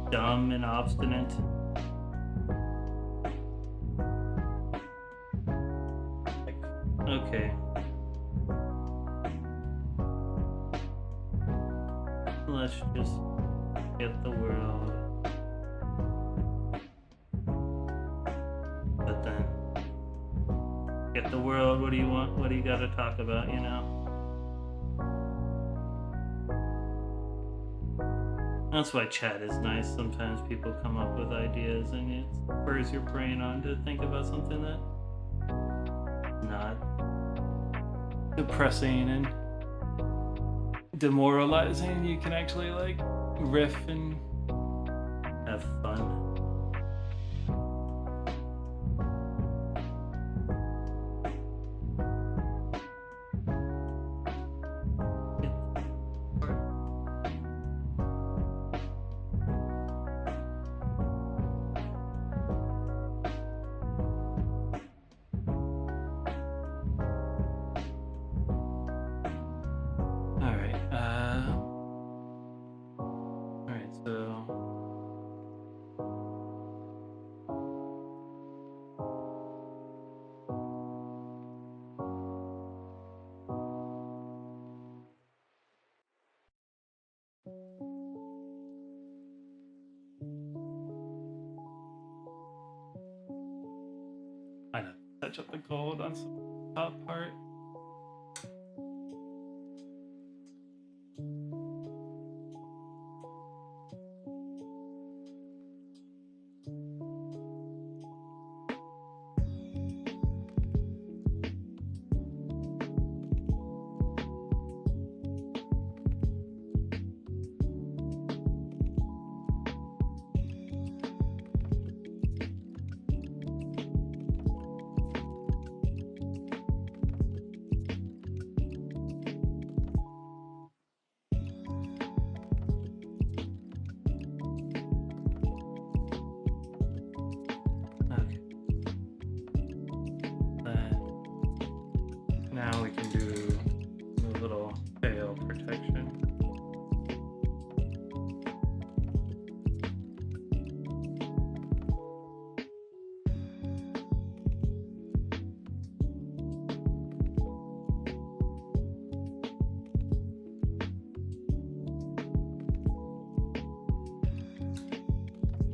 dumb and obstinate. Like, okay. Let's just get the world. But then, get the world, what do you want? What do you got to talk about, you know? That's why chat is nice. Sometimes people come up with ideas and it spurs your brain on to think about something that's not depressing and demoralizing. You can actually like riff and have fun. I know, touch up the gold on some top part. Now we can do a little tail protection.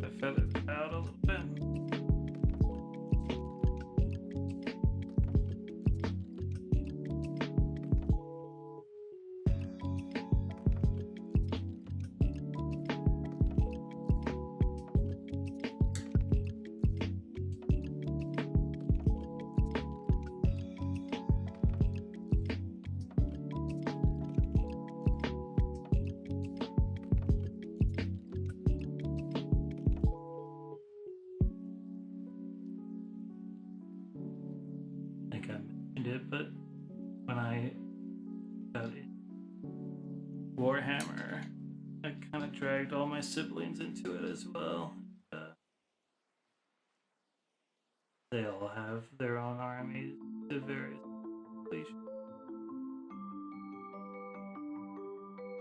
The feathers out a little bit. It, but when I got in Warhammer, I kind of dragged all my siblings into it as well. They all have their own armies to various completions.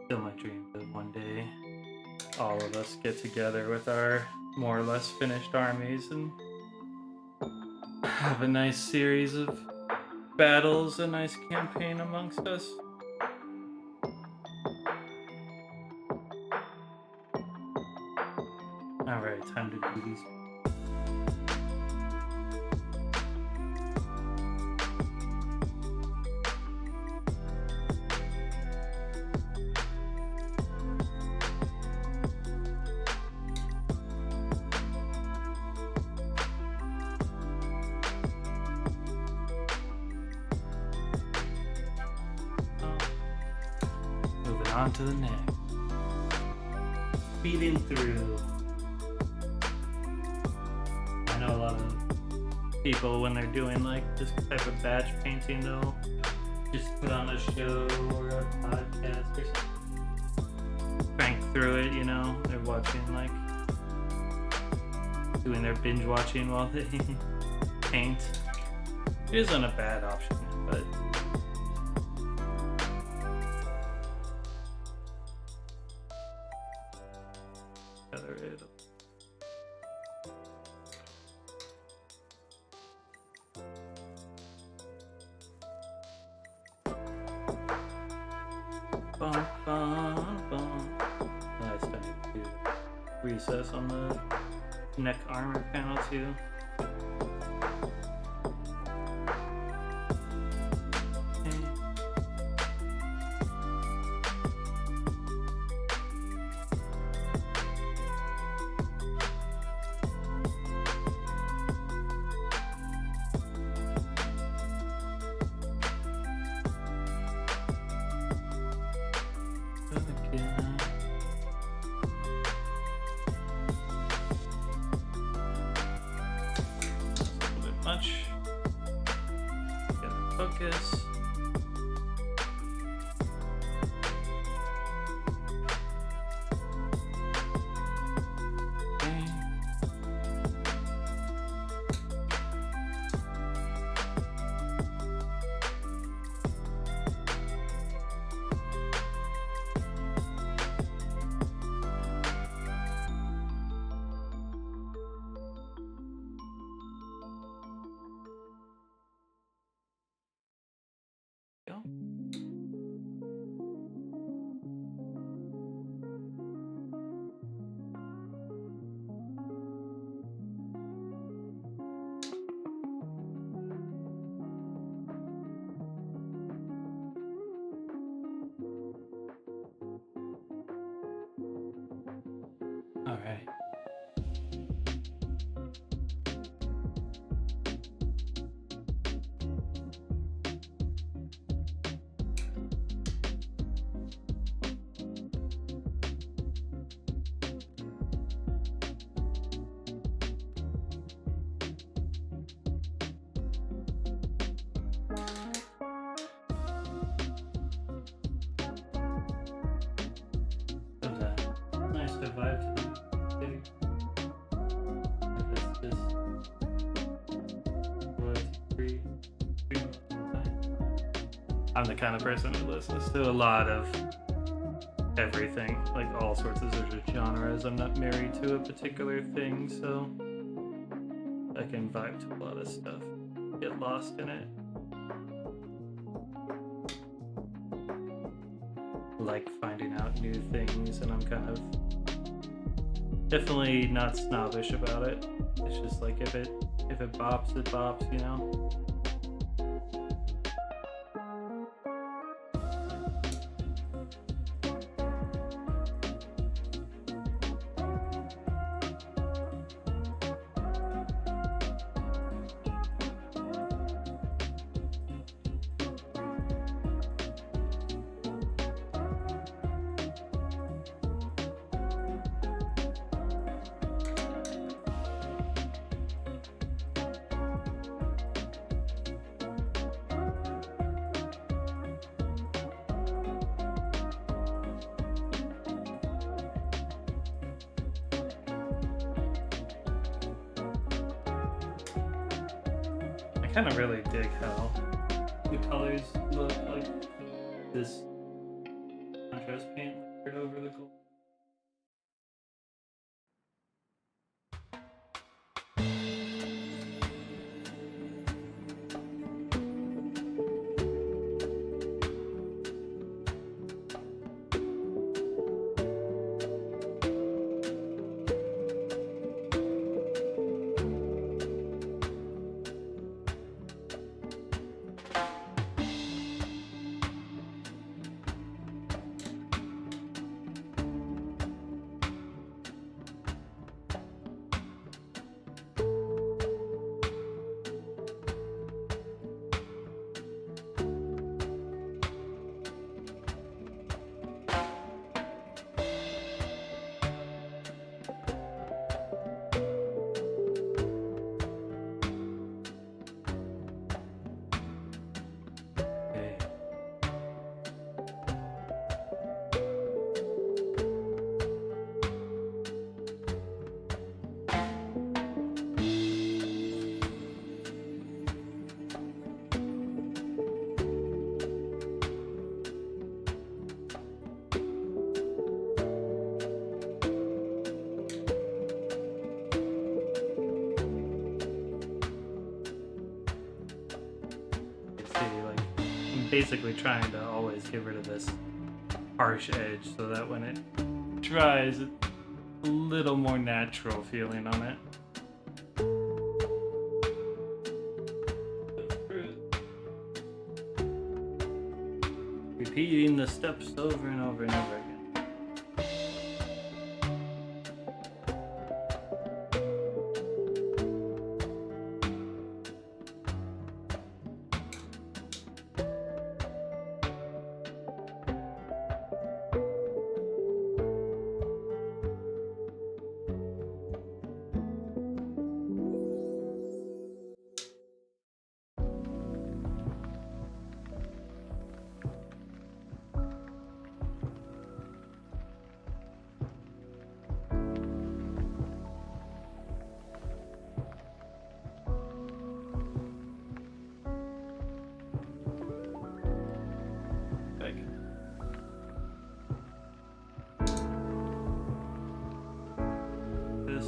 Still my dream that one day all of us get together with our more or less finished armies and have a nice series of battles, a nice campaign amongst us. Alright, time to do these. On to the next. Feeding through. I know a lot of people, when they're doing like this type of batch painting, they'll just put on a show or a podcast or something. Crank through it, you know. They're watching like doing their binge watching while they paint. It isn't a bad option, but feather it. Bum, bum, bum. Nice, I need to recess on the neck armor panel too. Focus. Okay. Go. All right. Nice vibe to the it's just 1, 2, 3. I'm the kind of person who listens to a lot of everything, like all sorts of genres. I'm not married to a particular thing, so I can vibe to a lot of stuff, get lost in it. Like finding out new things, and I'm kind of definitely not snobbish about it. It's just like if it bops, it bops, you know? I kind of really dig how the colors look like this contrast paint layered over the gold. basically trying to always get rid of this harsh edge so that when it dries, it's a little more natural feeling on it. Repeating the steps over and over and over again.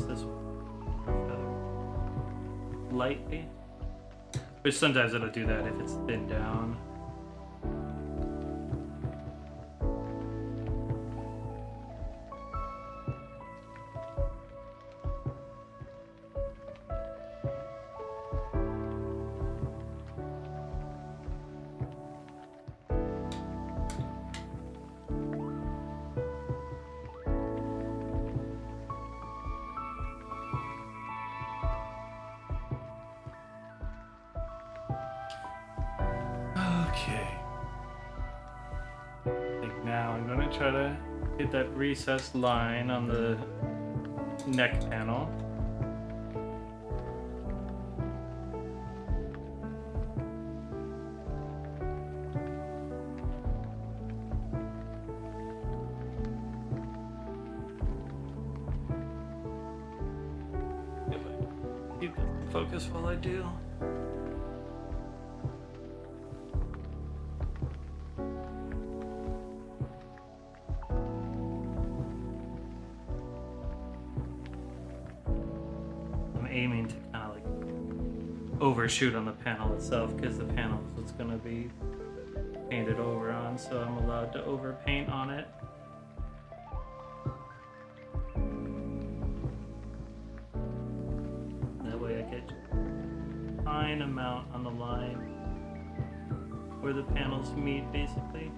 This lightly, which sometimes it'll do that if it's thinned down. Okay. I think now I'm going to try to hit that recessed line on the neck panel. If I keep the focus while I do. Aiming to kind of like overshoot on the panel itself because the panel is what's going to be painted over on, so I'm allowed to overpaint on it. That way I get a fine amount on the line where the panels meet, basically.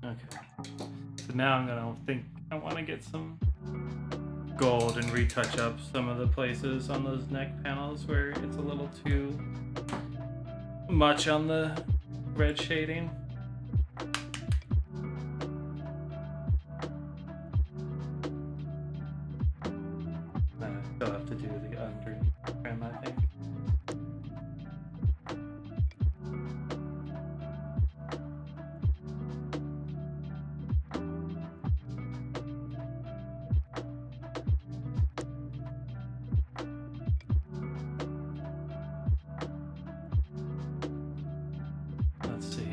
Okay, so now I'm gonna think I want to get some gold and retouch up some of the places on those neck panels where it's a little too much on the red shading. I still have to do the under trim, I think. Let's see.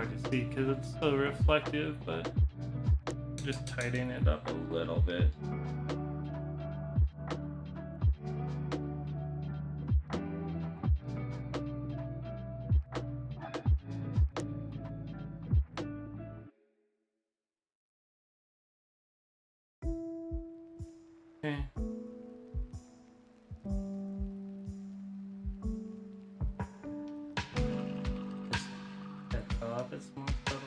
hard to see because it's so reflective, but just tighten it up a little bit. Okay. That top is more subtle.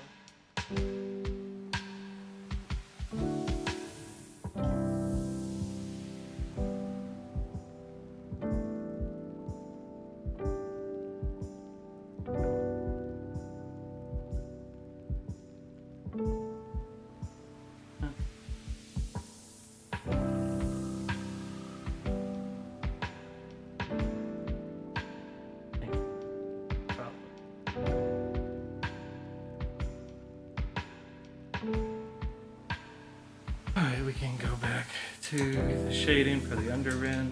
Alright, we can go back to the shading for the underrim.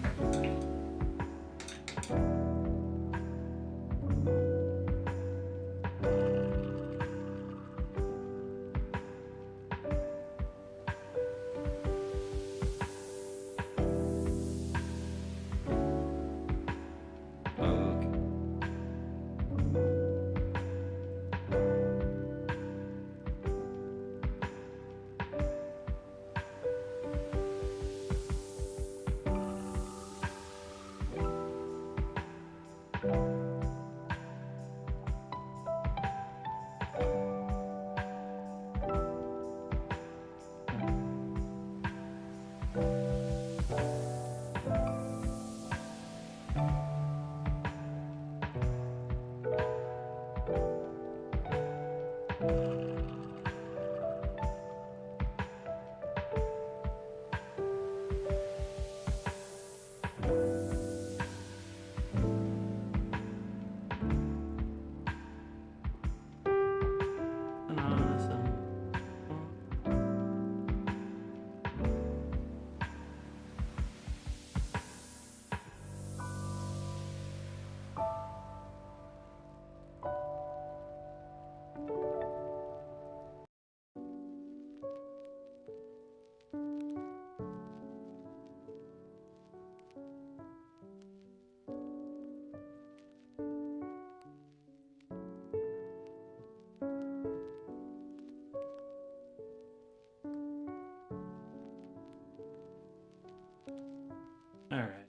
Alright.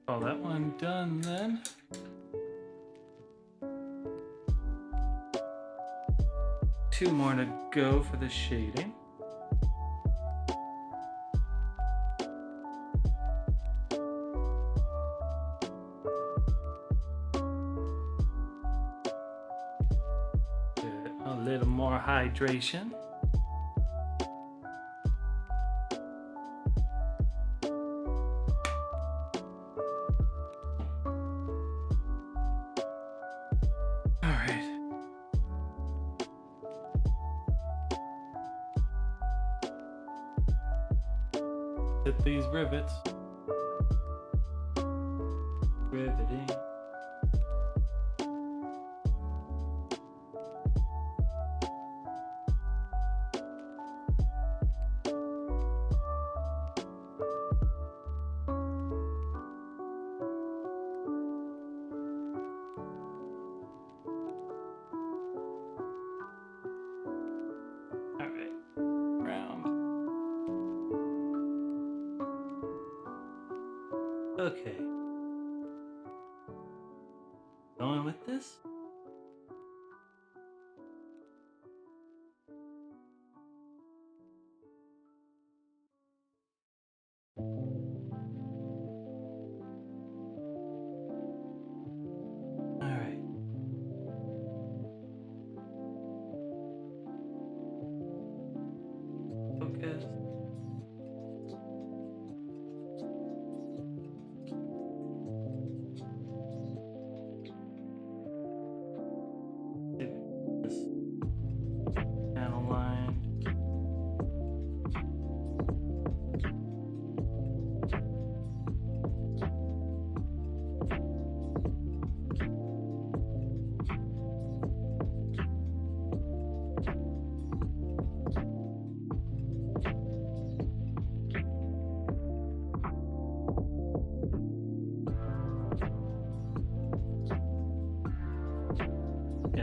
Call that one done then. Two more to go for the shading. Get a little more hydration. Hit these rivets. Riveting. Okay. Going with this? Alright. Focus.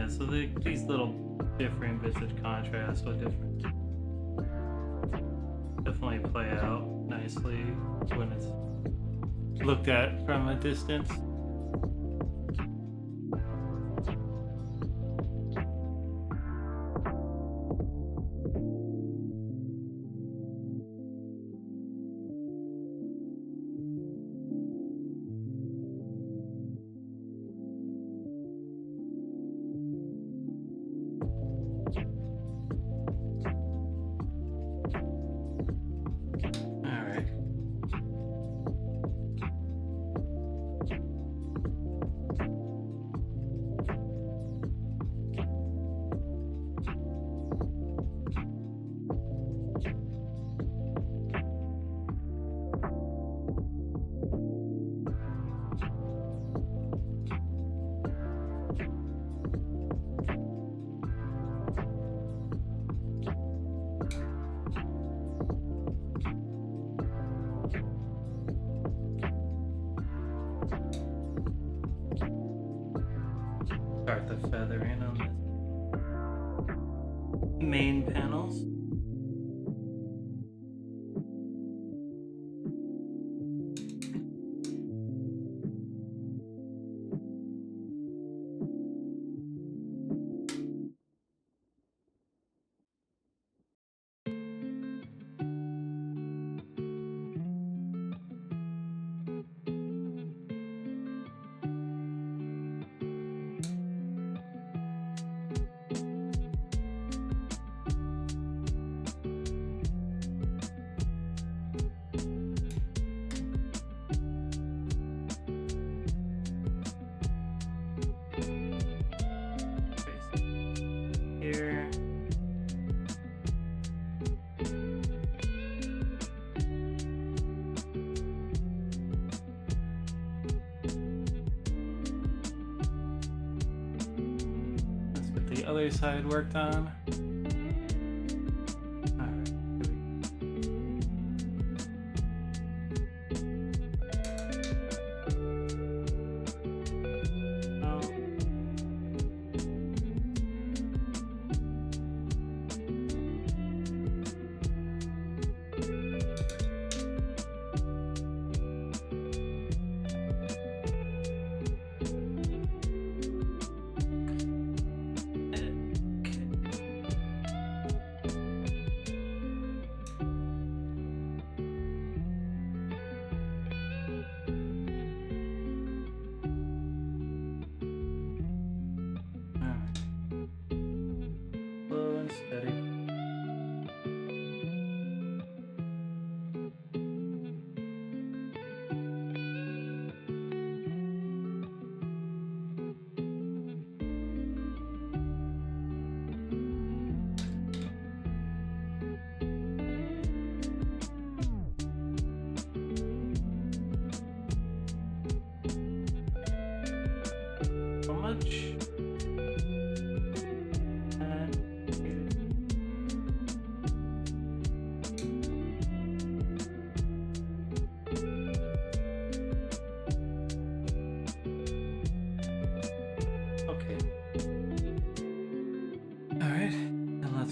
Yeah, so these little differing bits of contrast will definitely play out nicely when it's looked at from a distance. Start the feathering on the main panels. Here. Let's get the other side worked on.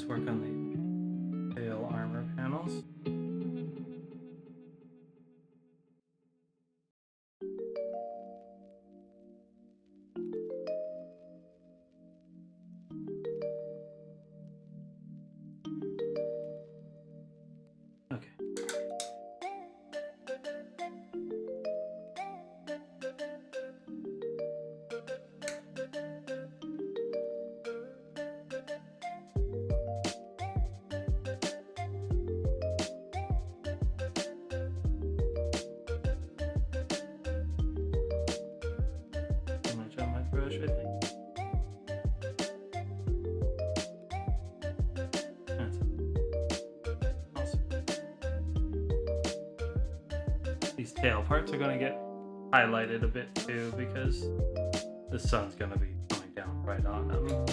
Work on the tail armor panels. Okay. Brush, I think. That's awesome. These tail parts are going to get highlighted a bit too because the sun's going to be coming down right on them.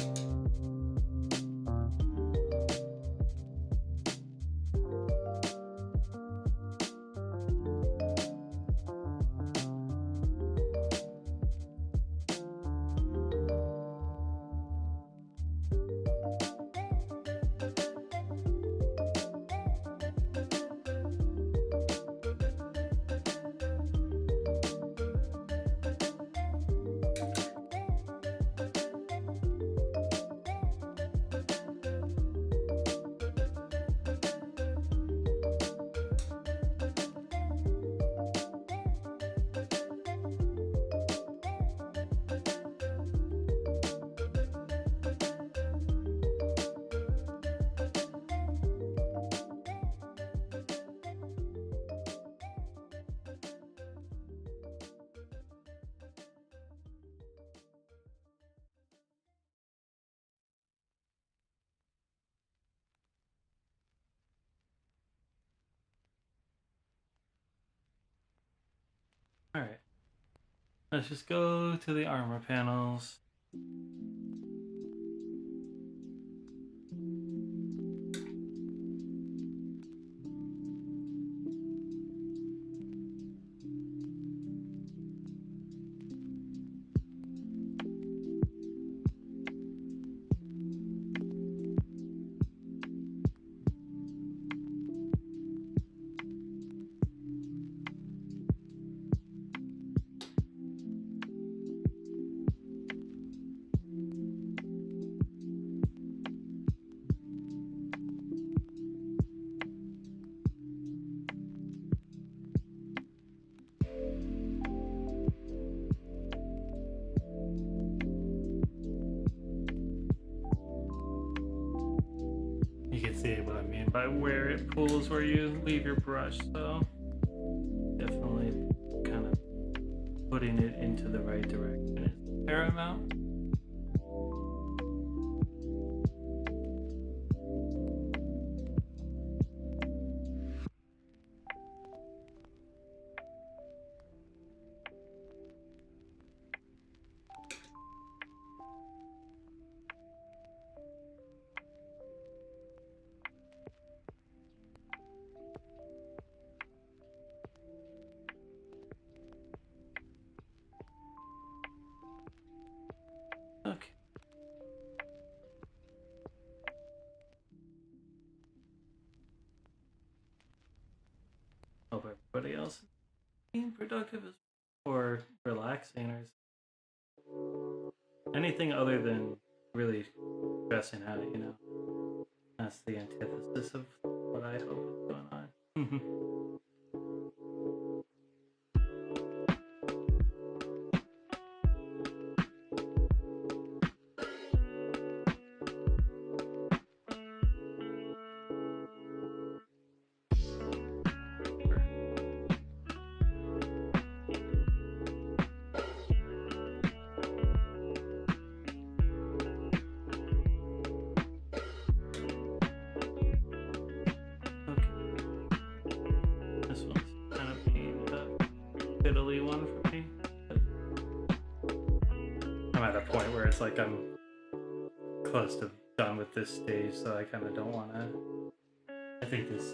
Let's just go to the armor panels. You can see what I mean by where it pulls where you leave your brush, so definitely kind of putting it into the right direction is paramount. Okay. Hope everybody else is being productive or relaxing or anything other than really stressing out, you know. That's the antithesis of what I hope is going on. This one's kind of being a fiddly one for me. I'm at a point where it's like I'm close to done with this stage, so I kind of don't want to. I think this.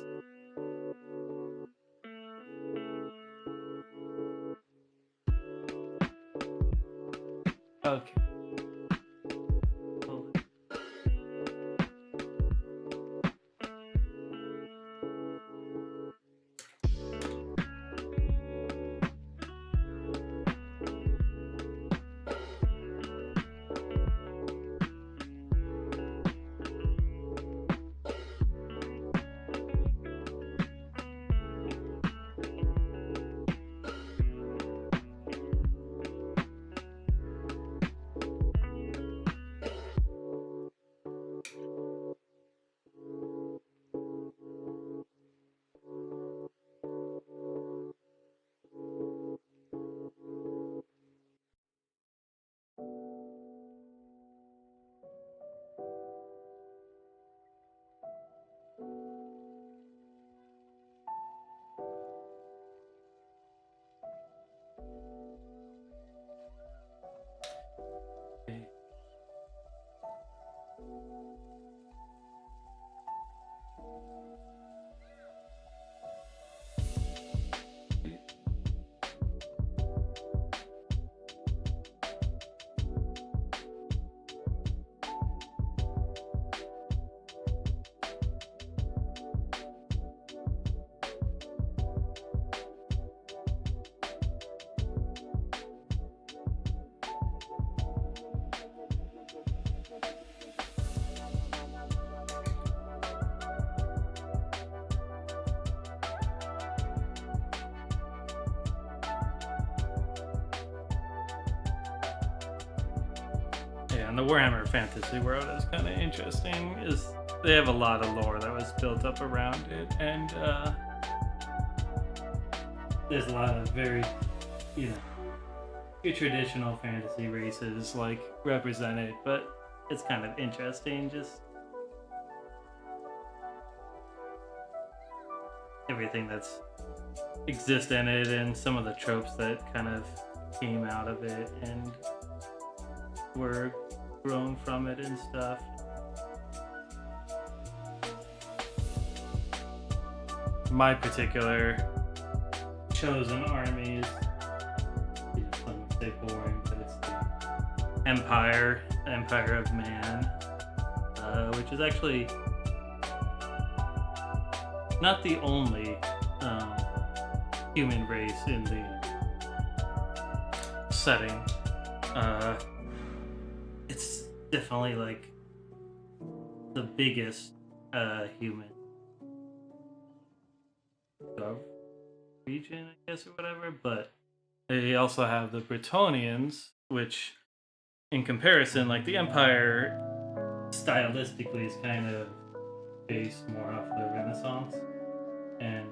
Okay. Yeah, and the Warhammer Fantasy world is kind of interesting. Is they have a lot of lore that was built up around it, and there's a lot of very, you know, your traditional fantasy races like represented, but it's kind of interesting just everything that's exists in it and some of the tropes that kind of came out of it and were grown from it and stuff. My particular chosen army is, some would say boring, but it's the Empire of Man, which is actually not the only human race in the setting. It's definitely like the biggest human region, I guess, or whatever. But they also have the Bretonians, which, in comparison, like the Empire, stylistically is kind of based more off the Renaissance, and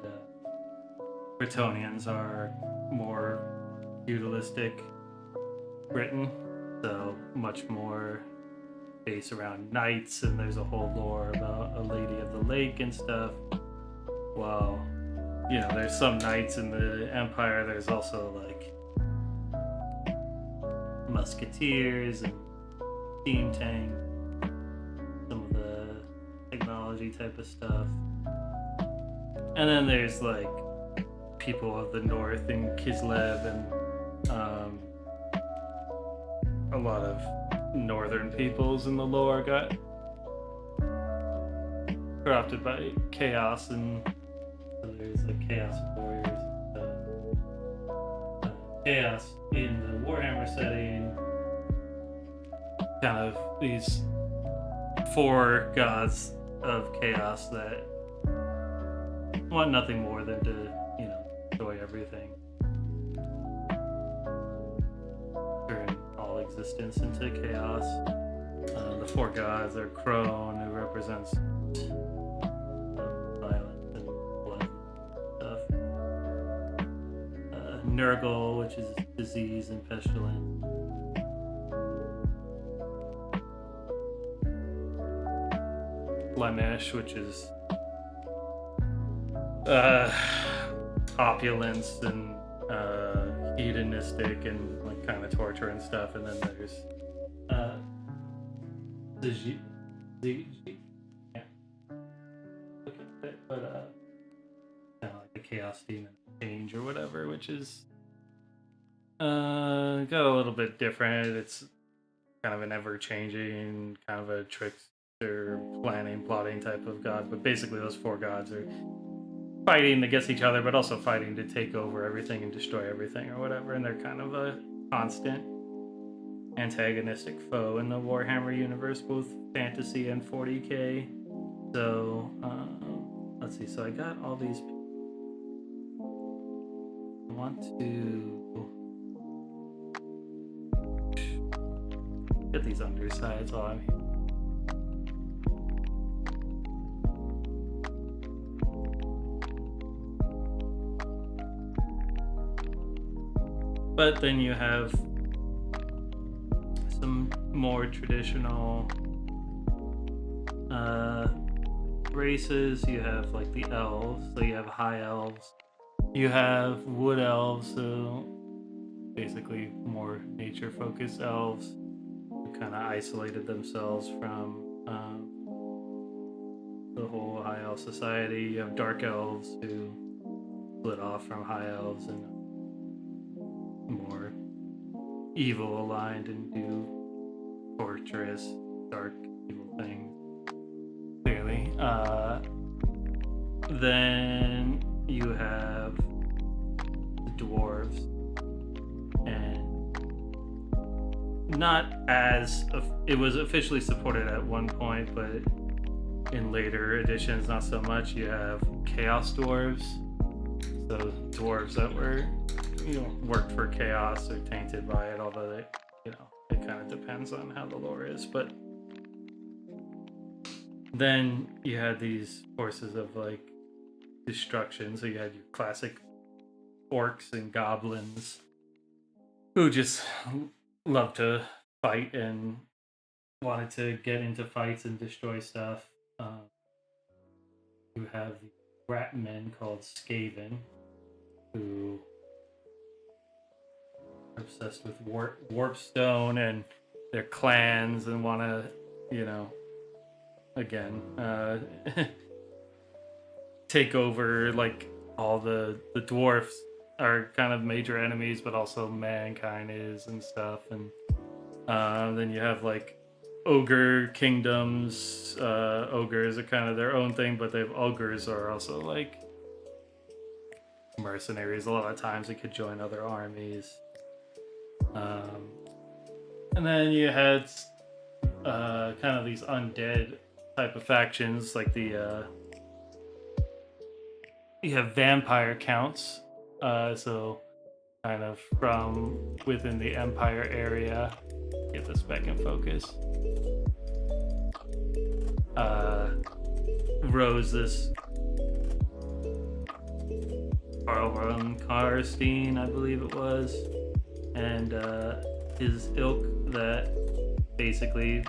Bretonians are more feudalistic Britain, so much more based around knights, and there's a whole lore about a Lady of the Lake and stuff. While, you know, there's some knights in the Empire, there's also like musketeers and steam tank, some of the technology type of stuff. And then there's like people of the north in Kislev, and a lot of northern peoples in the lore got corrupted by chaos, and so there's like chaos warriors and chaos in the Warhammer setting, kind of these 4 gods of chaos that want nothing more than to, you know, destroy everything, turn all existence into chaos. The 4 gods are Crone, who represents violence and blood stuff. Nurgle, which is disease and pestilence. Lanesh, which is opulence and hedonistic and like kind of torture and stuff. And then there's yeah, but kind of like the chaos demon change or whatever, which is got a little bit different. It's kind of an ever-changing, kind of a trickster, plotting type of god. But basically, those 4 gods are fighting against each other, but also fighting to take over everything and destroy everything or whatever. And they're kind of a constant antagonistic foe in the Warhammer universe, both fantasy and 40k. So let's see. So I got all these. I want to get these undersides while I'm here. But then you have some more traditional races. You have like the elves, so you have high elves. You have wood elves, so basically more nature-focused elves who kind of isolated themselves from the whole high elf society. You have dark elves who split off from high elves and more evil aligned and do torturous, dark, evil things. Clearly. Then you have the dwarves, and not as it was officially supported at one point, but in later editions, not so much. You have chaos dwarves, so dwarves that were, you know, worked for chaos or tainted by it, although they, you know, it kind of depends on how the lore is. But then you had these forces of like destruction, so you had your classic orcs and goblins who just loved to fight and wanted to get into fights and destroy stuff. You have the rat men called Skaven, who are obsessed with warpstone and their clans and want to, again, take over. Like all the dwarfs are kind of major enemies, but also mankind is and stuff. And then you have like ogre kingdoms. Ogres are kind of their own thing, but ogres are also like mercenaries. A lot of times they could join other armies. And then you had kind of these undead type of factions, like you have vampire counts. So kind of from within the Empire area. Get this back in focus. Rose this Karl von Karstein, I believe it was, and his ilk that basically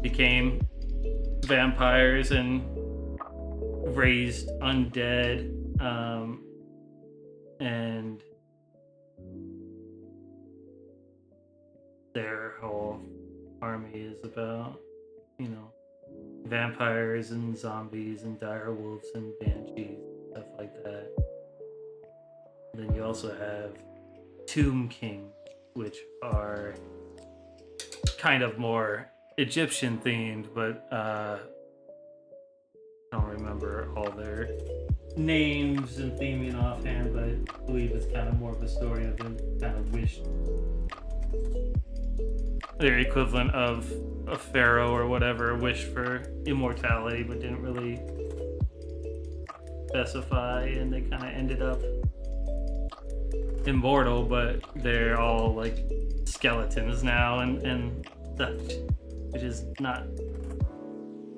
became vampires and raised undead, and their whole army is about, vampires and zombies and dire wolves and banshees, stuff like that. And then you also have Tomb King, which are kind of more Egyptian themed, but I don't remember all their names and theming offhand, but I believe it's kind of more of a story of them kind of wished their equivalent of a pharaoh or whatever wished for immortality but didn't really specify, and they kind of ended up immortal, but they're all like skeletons now and such, which is not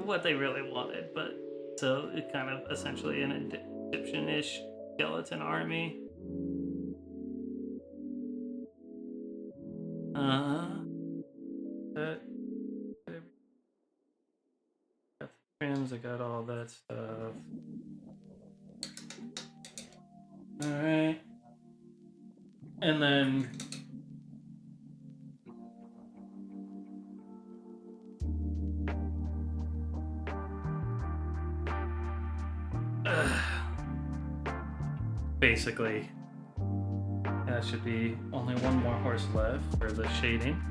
what they really wanted. But so it kind of essentially an Egyptian-ish skeleton army. I got all that stuff. Alright. And then basically that should be only one more horse left for the shading.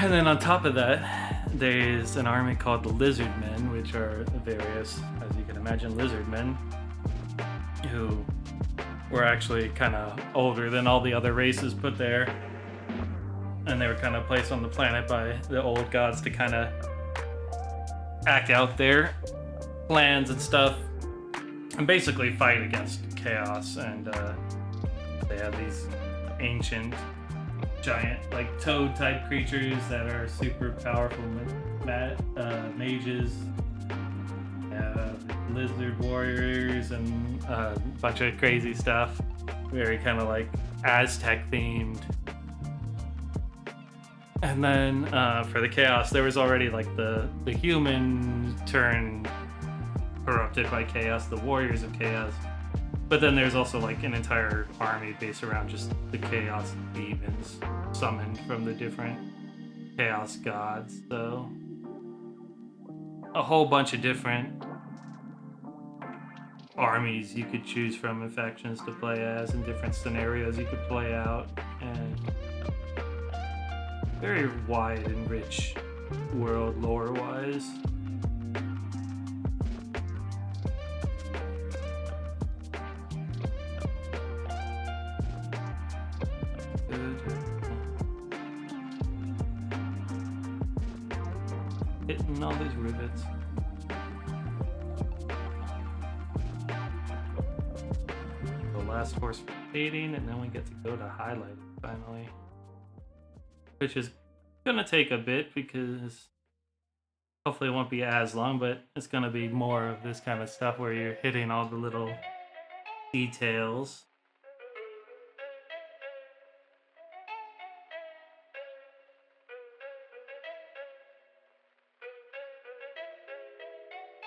And then on top of that, there's an army called the Lizard Men, which are various, as you can imagine, lizard men who were actually kind of older than all the other races put there. And they were kind of placed on the planet by the old gods to kind of act out their plans and stuff and basically fight against chaos. And they have these ancient giant like toad type creatures that are super powerful mages, lizard warriors, and a bunch of crazy stuff, very kind of like Aztec themed. And then for the chaos, there was already like the human turn corrupted by chaos, the warriors of chaos. But then there's also like an entire army based around just the chaos demons summoned from the different chaos gods. So a whole bunch of different armies you could choose from and factions to play as and different scenarios you could play out, and very wide and rich world lore wise. Hitting all these rivets. The last horse fading, and then we get to go to highlighting finally. Which is gonna take a bit because hopefully it won't be as long, but it's gonna be more of this kind of stuff where you're hitting all the little details.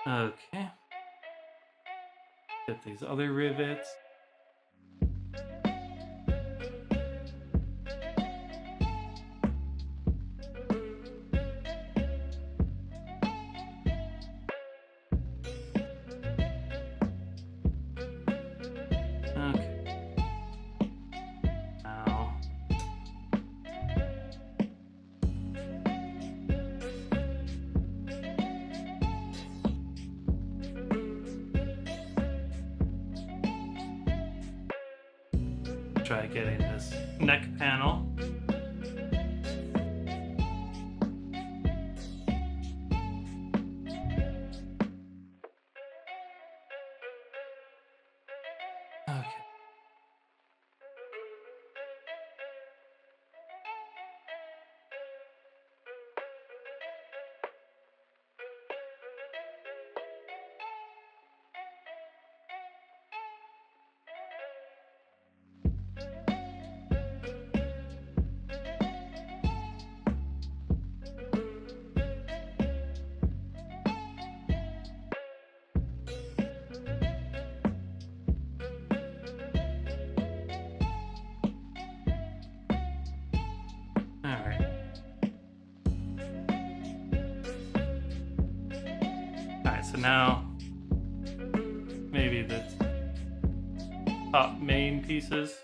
Okay. Get these other rivets. Okay. Now. Try getting this neck panel. Okay. Alright. Alright, so now maybe the top main pieces.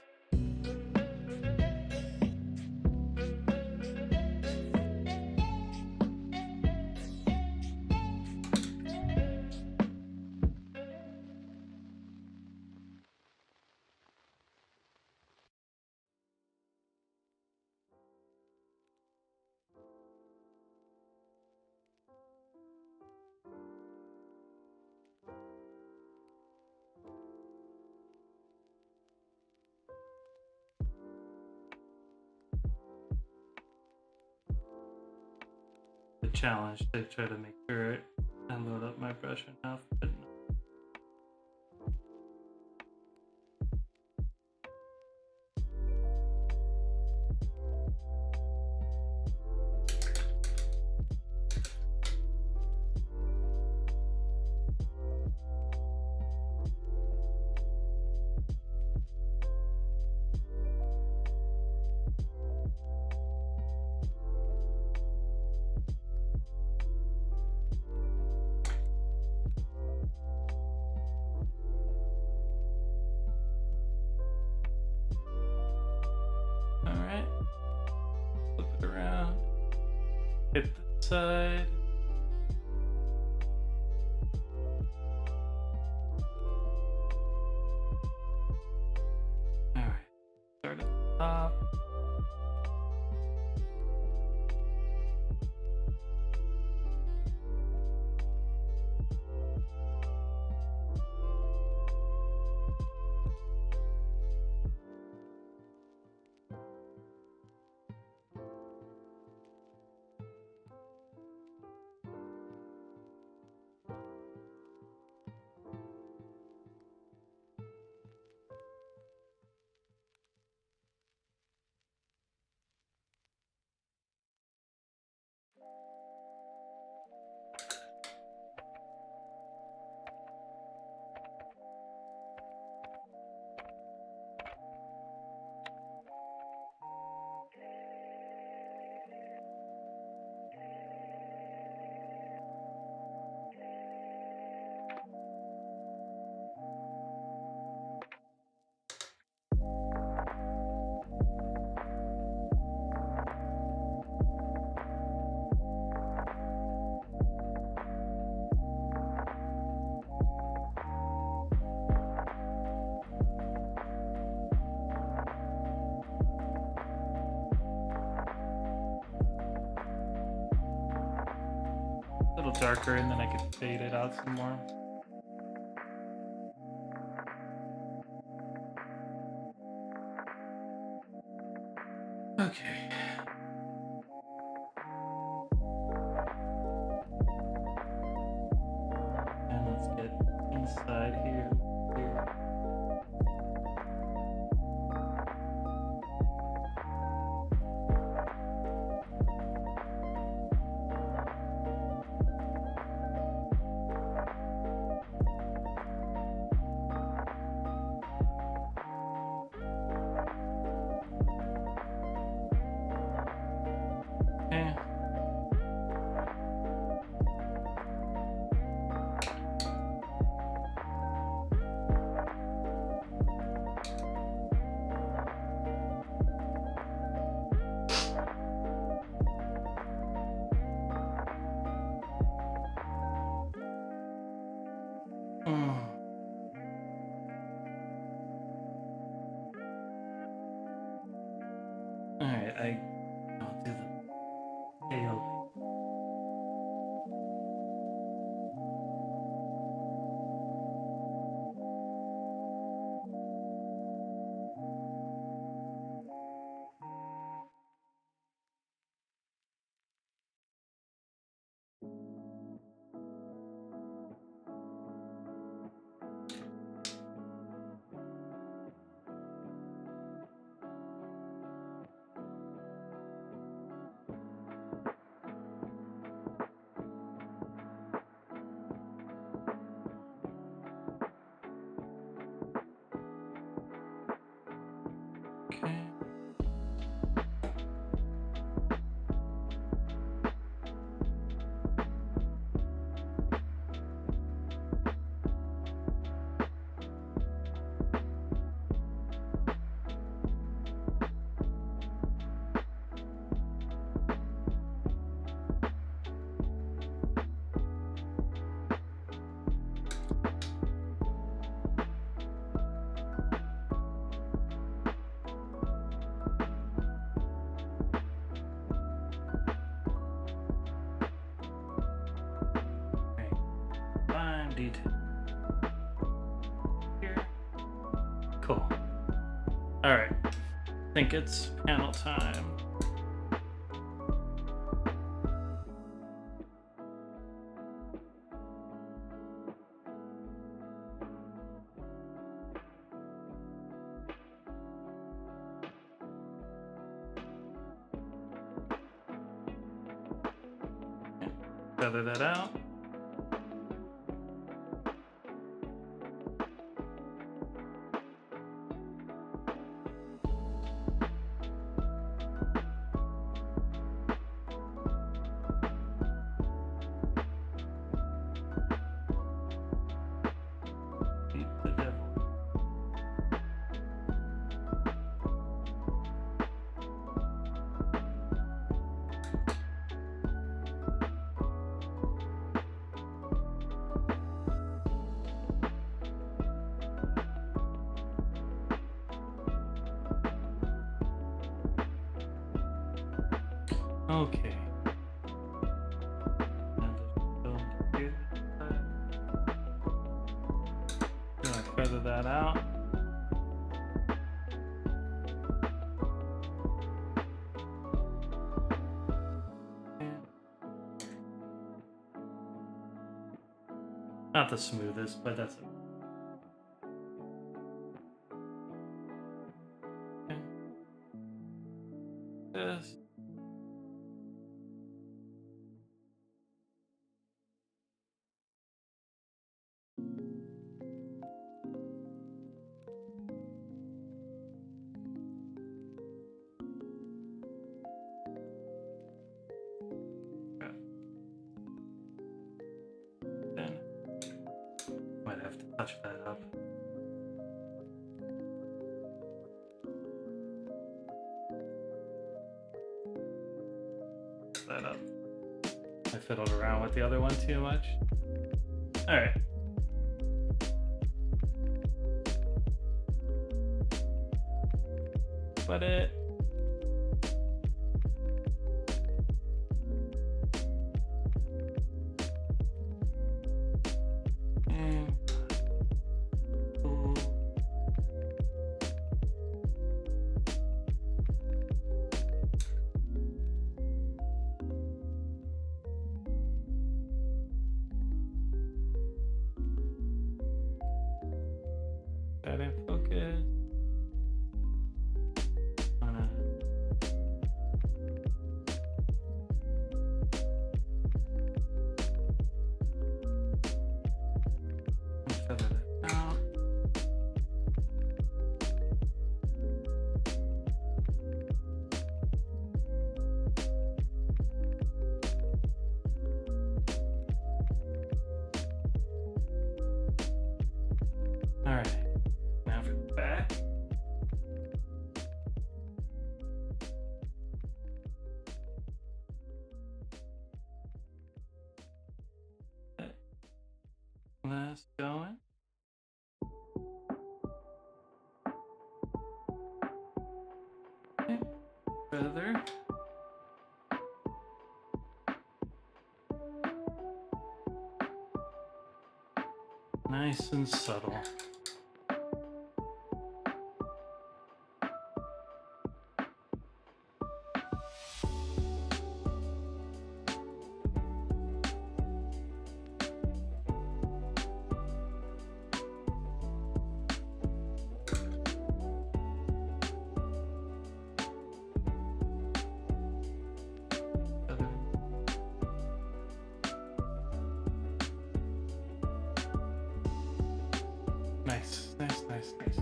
The challenge to try to make sure I load up my brush enough, but alright. Flip it around. Hit the side. Alright. Start at the top. A little darker, and then I could fade it out some more. Okay. And let's get inside here. ready to here. Cool. All right. I think it's panel time. Feather that out. Beat the devil. Okay. Gonna feather that out. Not the smoothest, but that's okay. This. Then might have to touch that up. That up. I fiddled around with the other one too much. All right. But it. That in focus. Feather that out. All right. Now for the back. Last going. Okay. Feather. Nice and subtle. Nice, nice, nice, nice.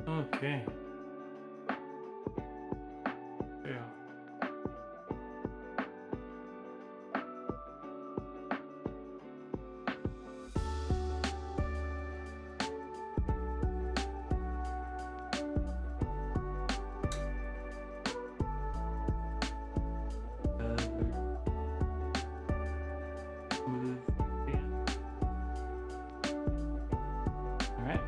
Okay. Yeah. smooth. All right.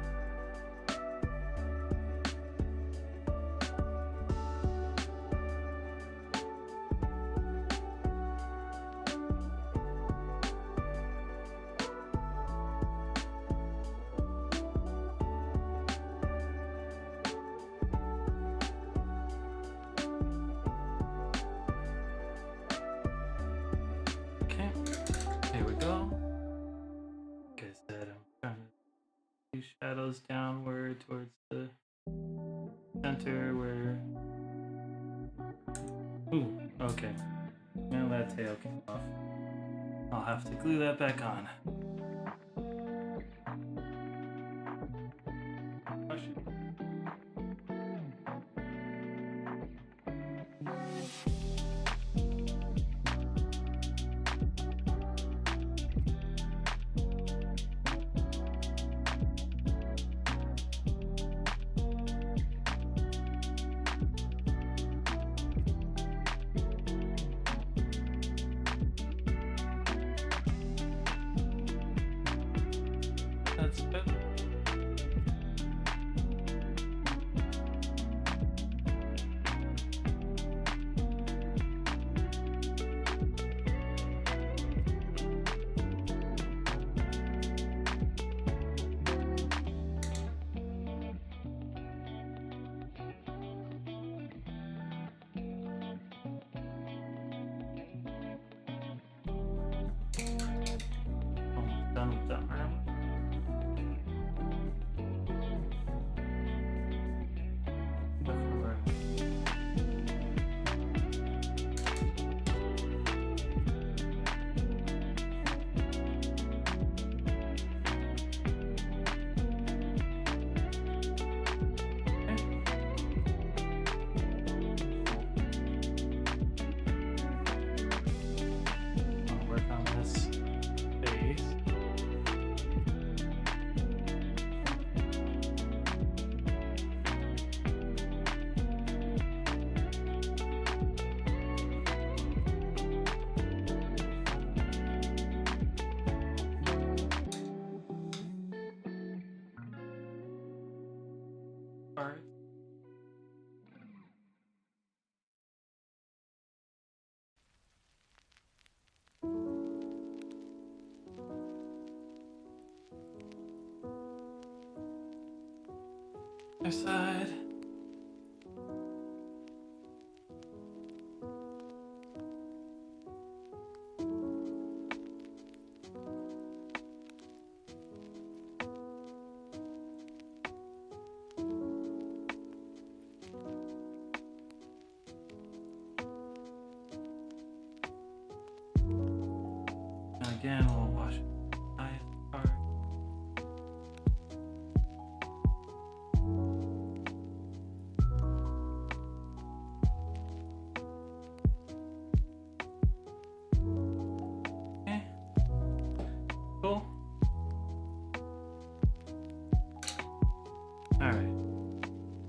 Okay, here we go. Like I said, I'm trying to do shadows downward towards the center where. Ooh, okay. Now that tail came off. I'll have to glue that back on. Push it. That's good. Almost done with that arm. I'll work on this face. Part. Other side. And again, we'll wash the highest part. Okay. Cool. All right.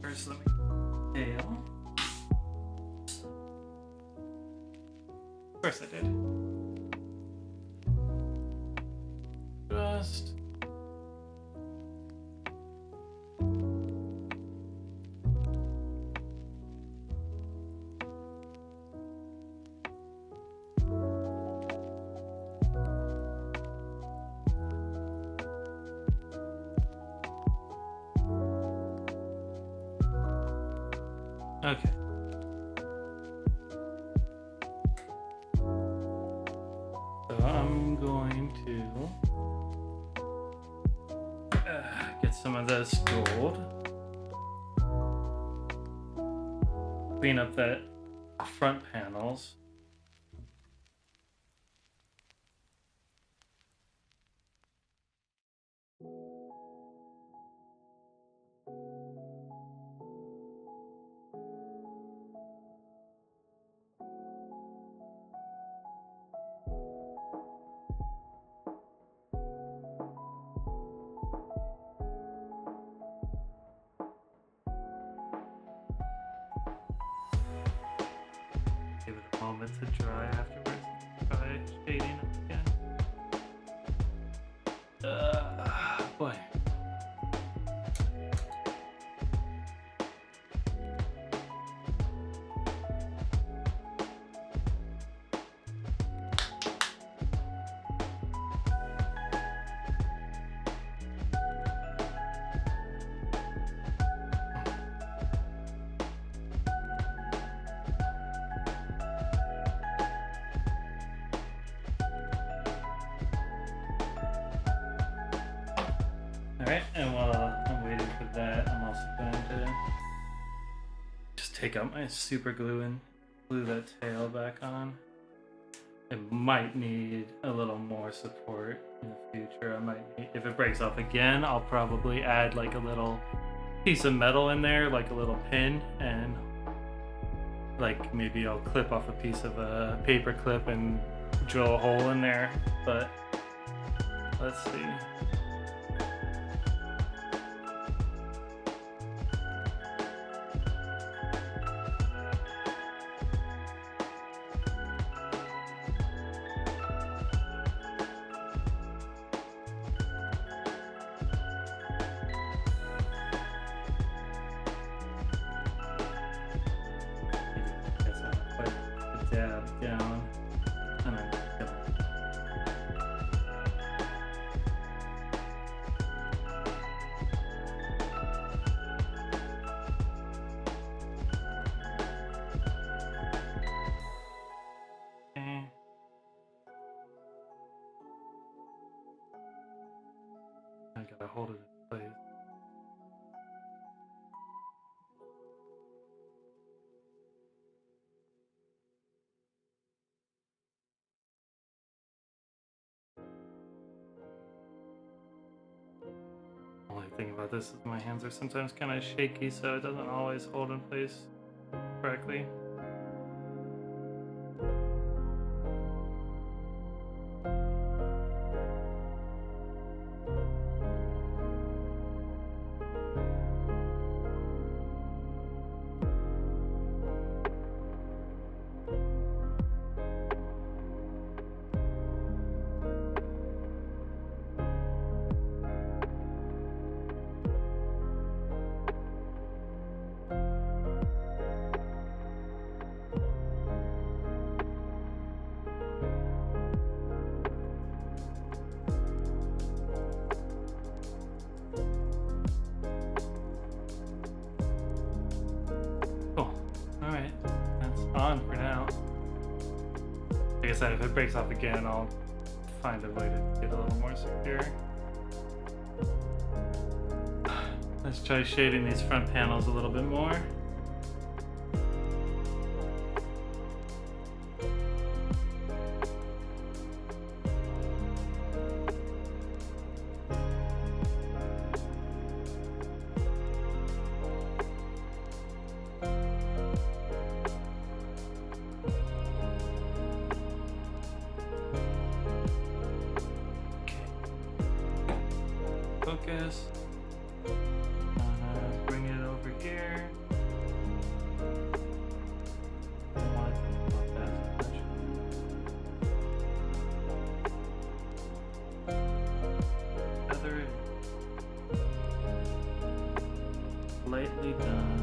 First, let me tail. Of course I did. Just. Okay. So I'm going to get some of this gold. Clean up that front panels. Give it a moment to dry afterwards. Try shading it again. Alright, and while I'm waiting for that, I'm also going to just take out my super glue and glue that tail back on. It might need a little more support in the future. I might need, if it breaks off again, I'll probably add like a little piece of metal in there, like a little pin, and like maybe I'll clip off a piece of a paper clip and drill a hole in there. But let's see. Dab down, and I'm gonna okay. I gotta hold it in place. Only thing about this is my hands are sometimes kind of shaky, so it doesn't always hold in place correctly. Alright, that's on for now. Like I said, if it breaks off again, I'll find a way to get a little more secure. Let's try shading these front panels a little bit more. Focus. Bring it over here. Don't want it to go that much. Feather it. Lightly done.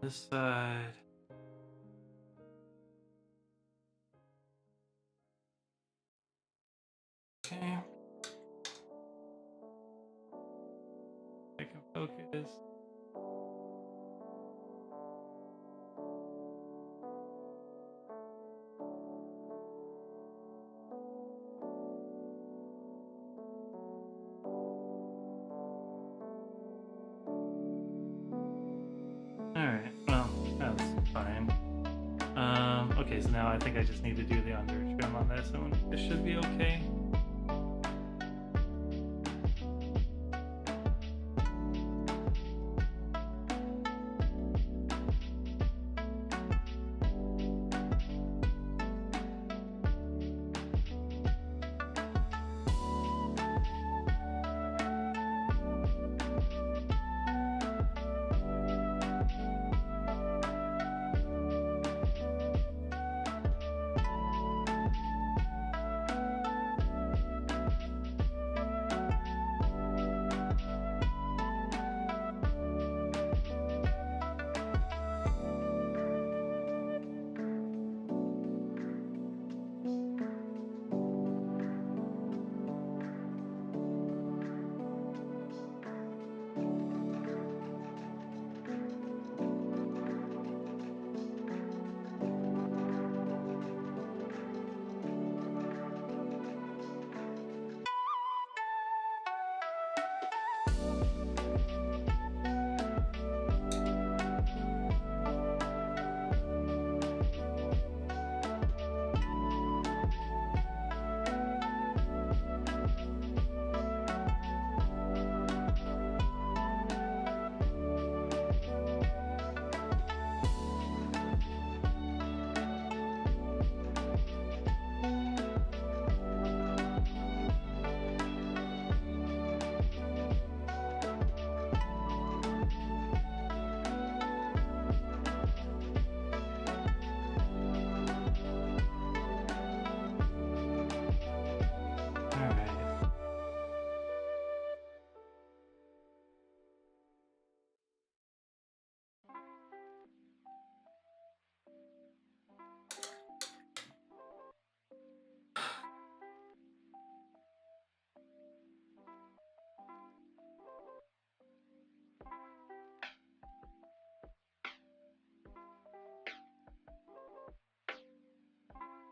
This side. Okay. I can focus. Alright, well, that's fine. Okay, so now I think I just need to do the under trim on this, and it should be okay.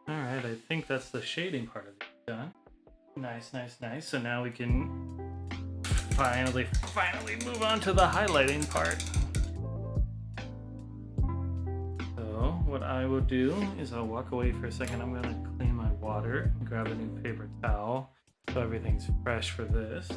All right, I think that's the shading part of it done. Nice, nice, nice. So now we can finally move on to the highlighting part. So what I will do is I'll walk away for a second. I'm gonna clean my water, grab a new paper towel, so everything's fresh for this.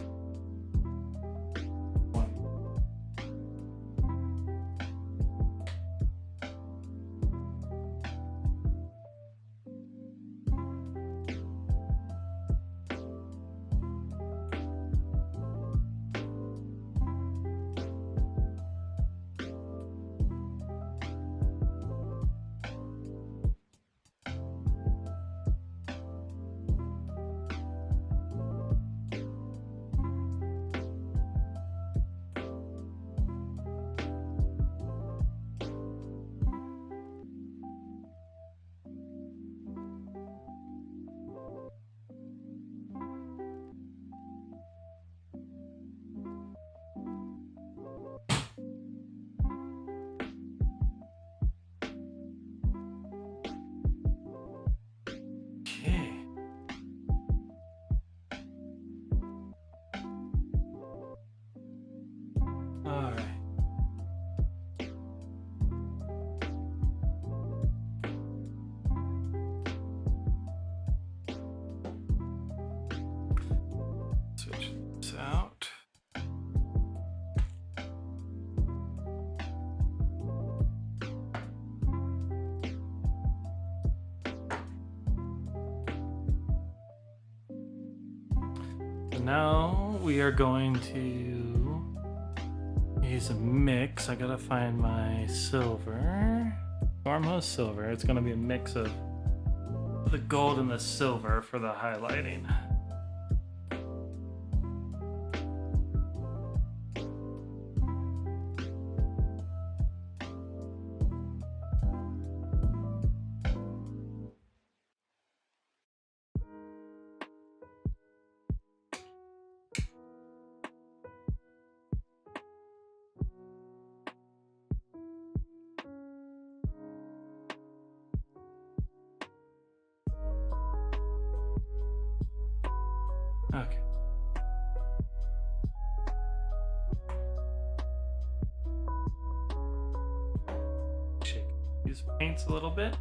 Now we are going to use a mix. I gotta find my silver. Farmhouse silver. It's gonna be a mix of the gold and the silver for the highlighting. Okay. Shake these paints a little bit.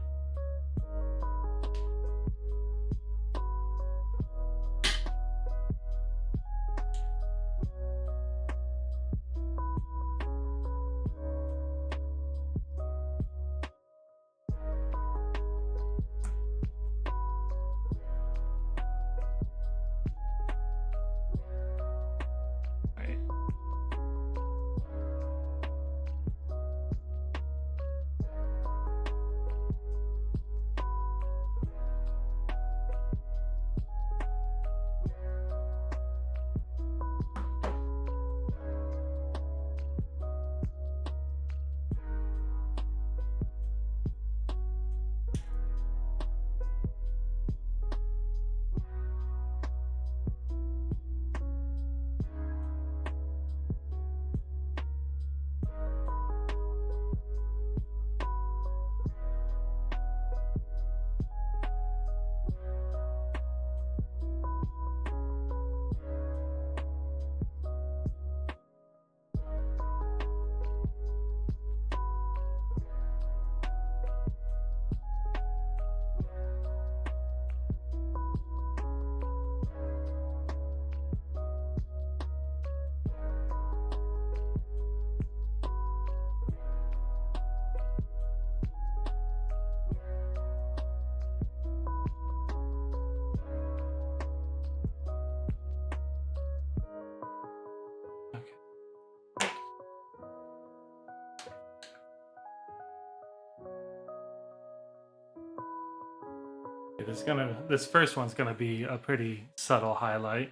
This first one's gonna be a pretty subtle highlight.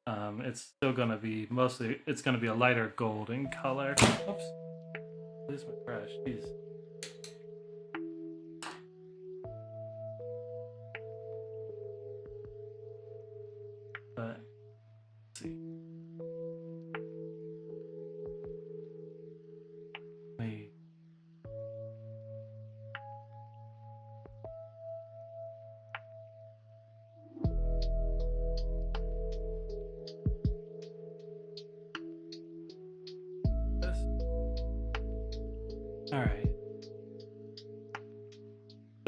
It's still gonna be it's gonna be a lighter golden color. Oops, lose my brush. Jeez. But let's see. Wait.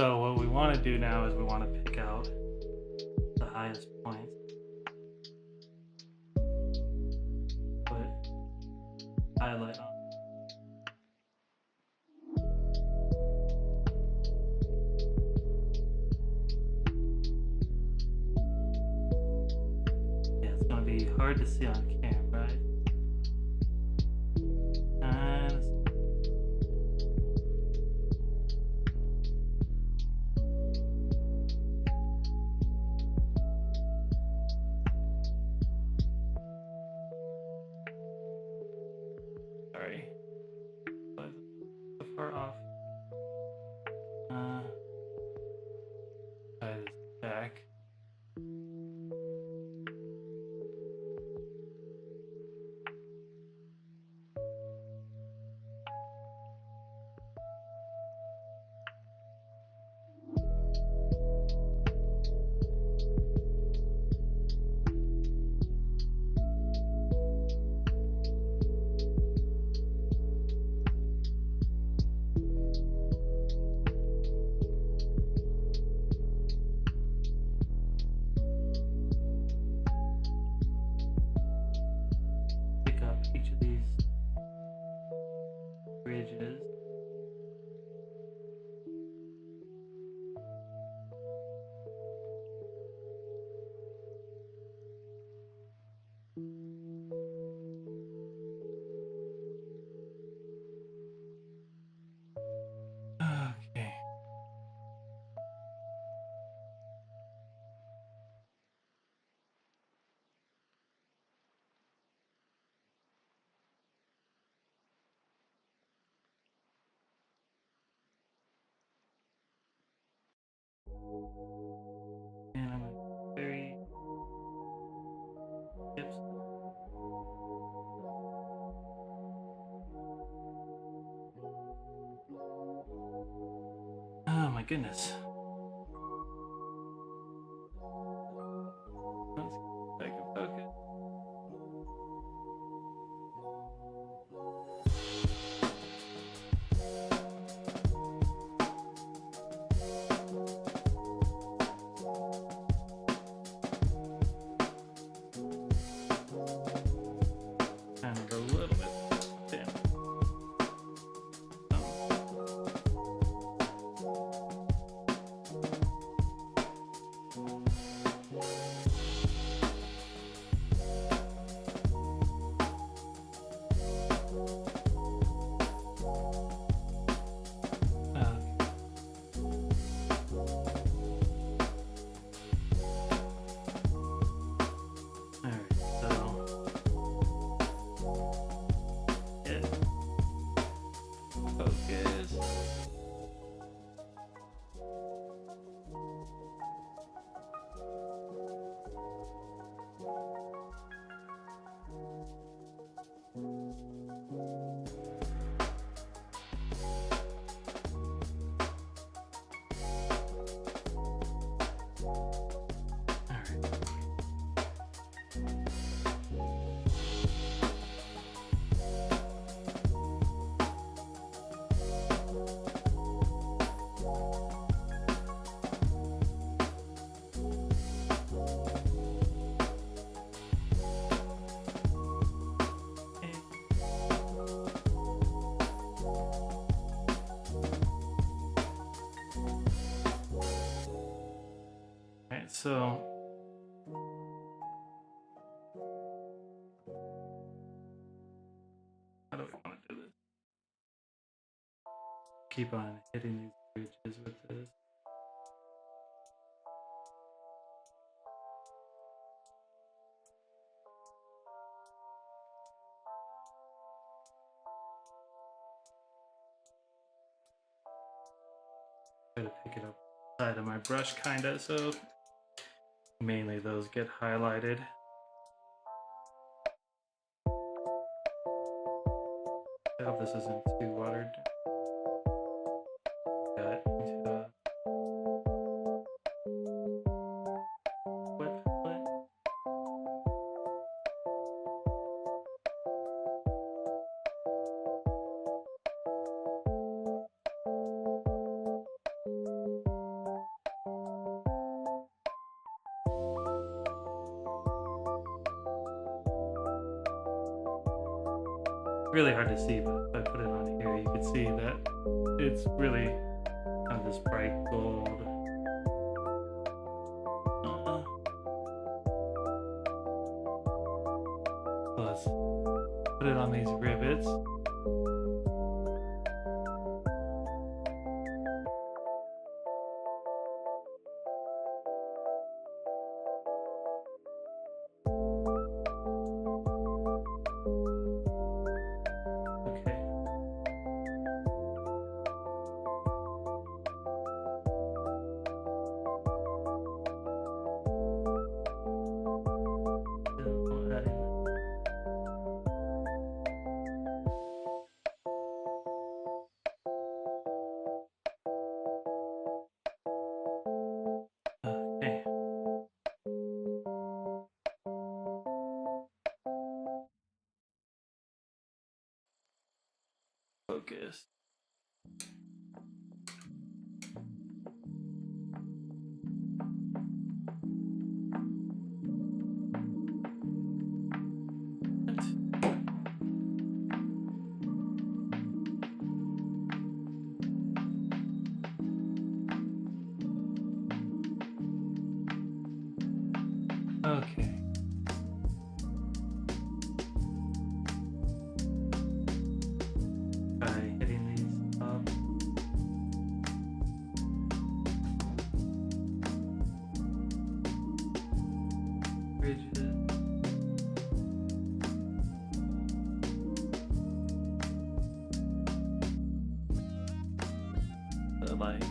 So what we want to do now is we want to pick out the highest points. Put highlight on. Yeah, it's going to be hard to see on camera, right? Sorry, but so far off. Try this back. Pick up each of these bridges. Okay. And I'm very tips. Oh my goodness. Let's get back in focus. Kind of a little bit thin. Alright, so yeah. Focus. Alright, so how do we want to do this? Keep on hitting these bridges with this. Try to pick it up side of my brush kinda, so mainly those get highlighted. I hope this isn't too watered. Got it into a wet palette. really hard to see, but if I put it on here, you can see that it's really kind of this bright gold. Let's put it on these rivets. Okay. Okay. Focus. Okay. Try hitting these up. Bridges. The light.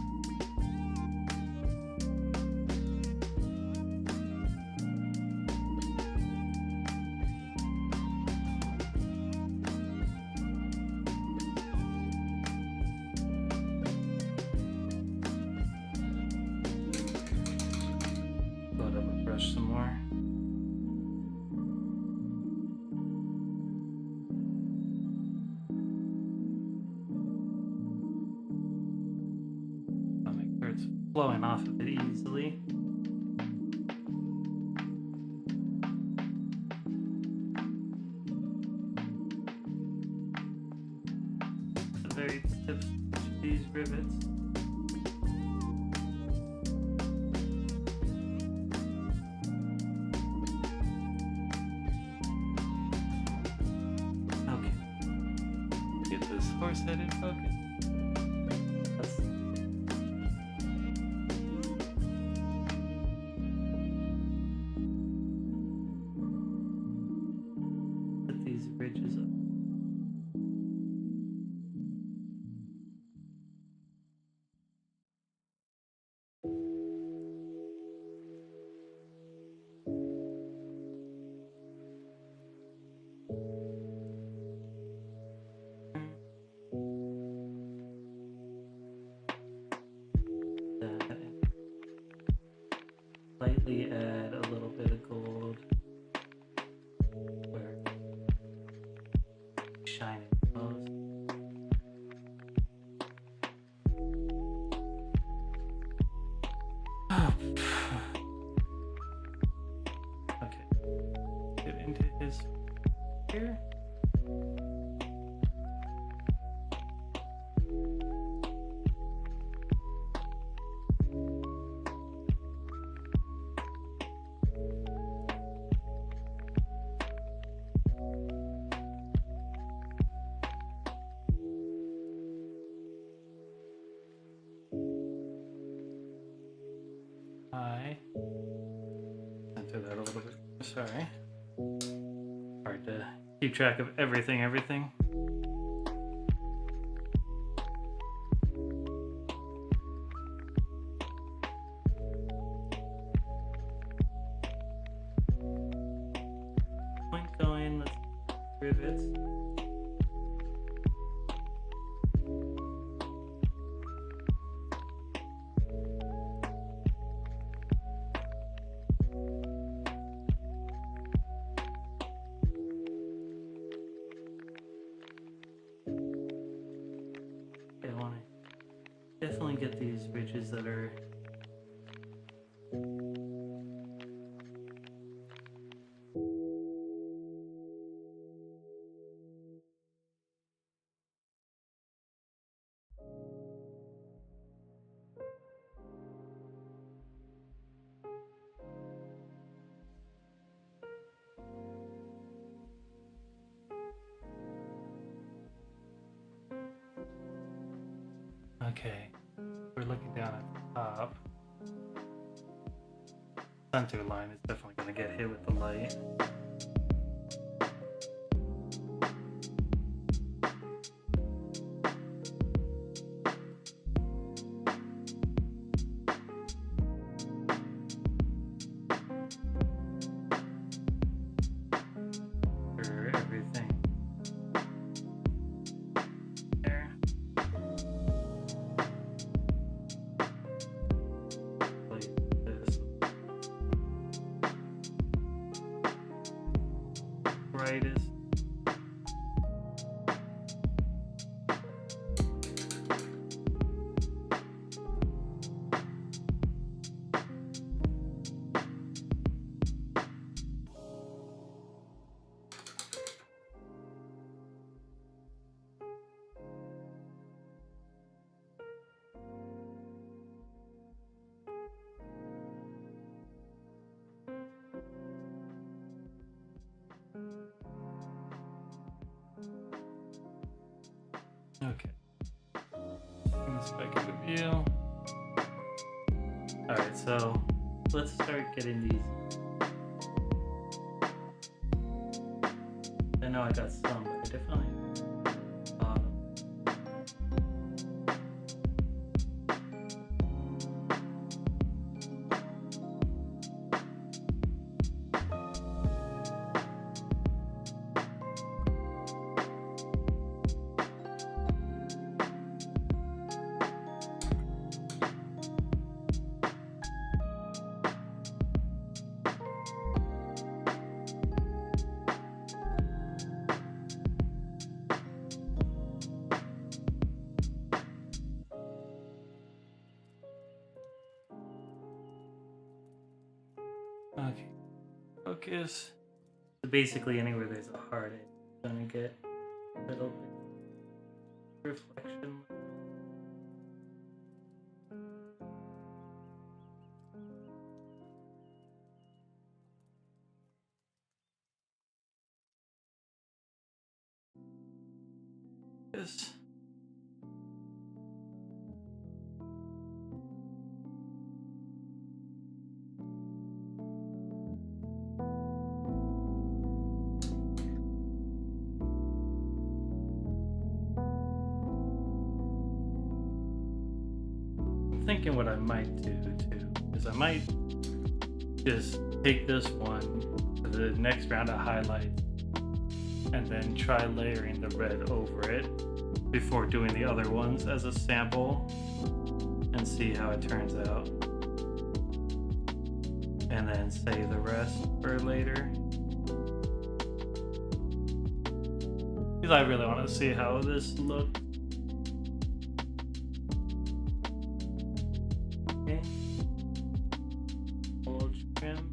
Load up a brush some more. I'll make sure it's flowing off of it easily. The very tips of these rivets. Okay. Get this horse head in focus. Put these ridges up. Lightly add a little bit of gold where it's shining most. Okay, get into his here. I center that a little bit. Sorry. Hard to keep track of everything. Point going, let's rivets. I want to definitely get these ridges that are Okay, we're looking down at the top. Center line is definitely going to get hit with the light. For everything there. Like this. Brightest. Okay. Let's back up the view. Alright, so let's start getting these. I know I got some, but I definitely okay. Focus. So basically, anywhere there's a heart, it's gonna get a little bit reflection. This. I'm thinking what I might do too is I might just take this one to the next round of highlights and then try layering the red over it before doing the other ones as a sample and see how it turns out. And then save the rest for later. Because I really want to see how this looks. Okay. Full trim.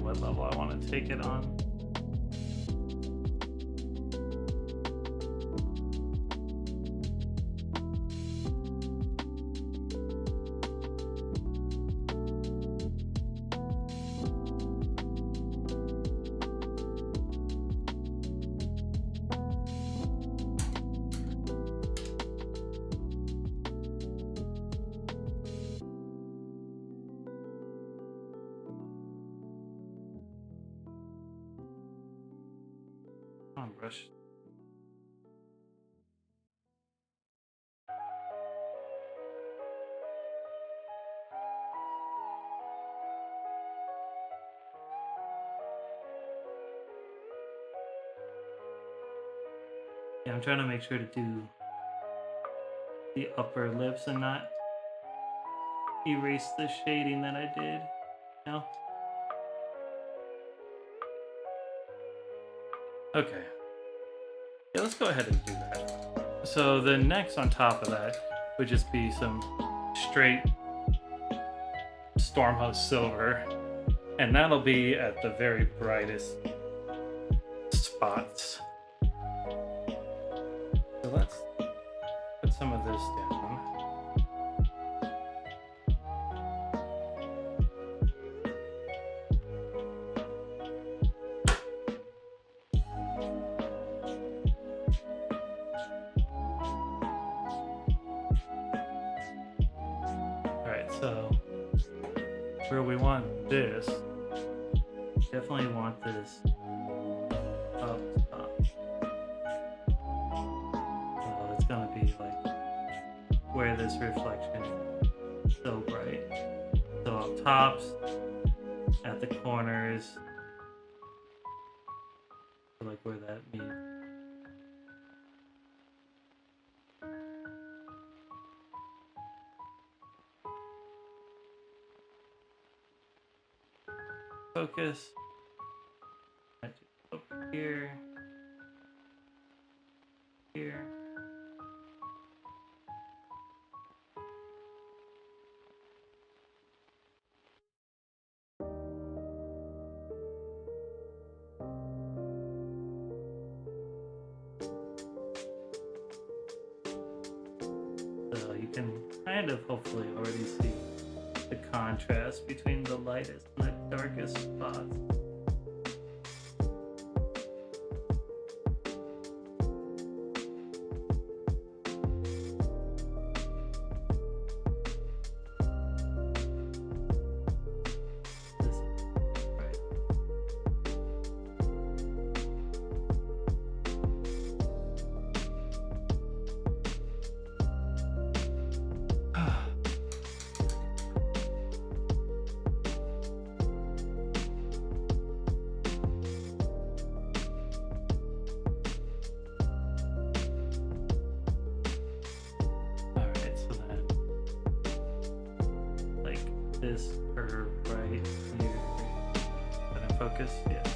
What level I want to take it on. Come on, brush. Yeah, I'm trying to make sure to do the upper lips and not erase the shading that I did. No? Okay. Yeah, let's go ahead and do that. So then next on top of that would just be some straight Stormhost silver, and that'll be at the very brightest spots. So let's put some of this down. Alright, so where we want this, definitely want this up top. So it's gonna be like where this reflection is so bright. So up tops, at the corners, like where that meets. Focus. Up here. Here. So you can kind of hopefully already see the contrast between the lightest and the darkest spots. This curve right here. Put in focus, yeah.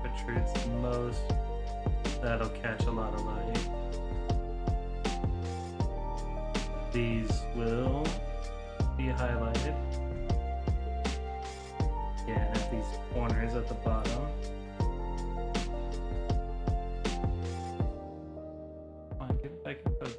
Protrudes the most. That'll catch a lot of light. These will be highlighted. Yeah, at these corners at the bottom. Come on, get back in focus.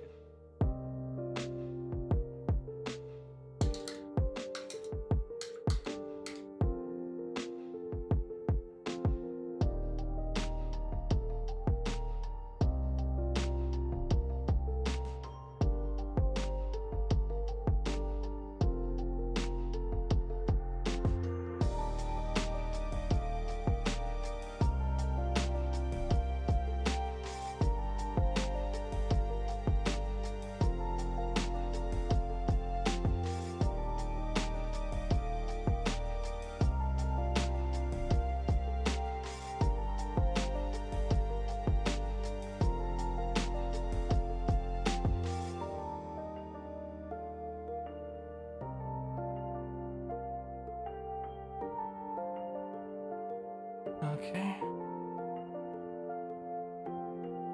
Okay.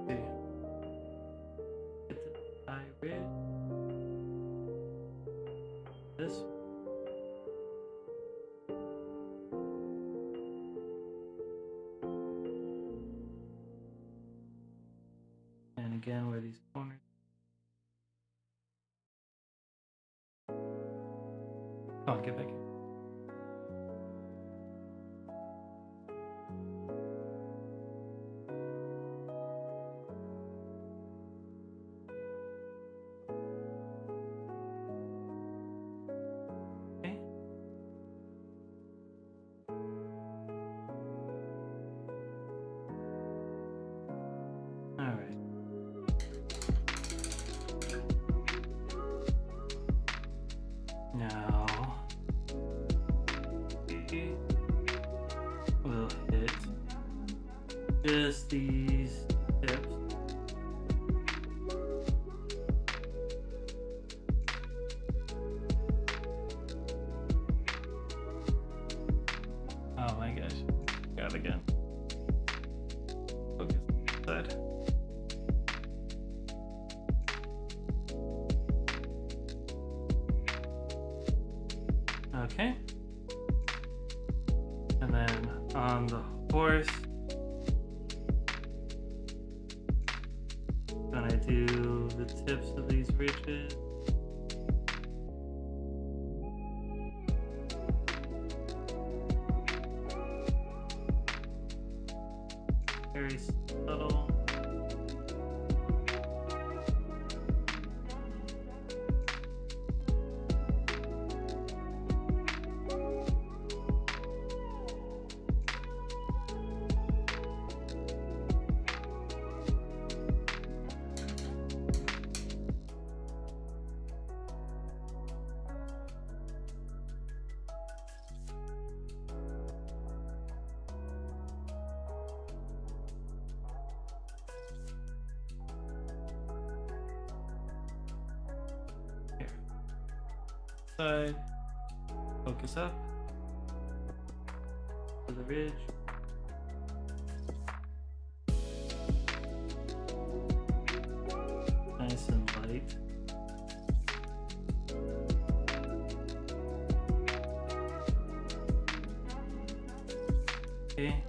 See. Get the iris. This. And again, where these corners. Come on, get back in. Now we'll hit just these tips. Oh my gosh, got it again. side. Okay. And then on the horse, gonna do the tips of these ridges. Very subtle. Here. Side. Focus up. To the ridge. Nice and light. Okay.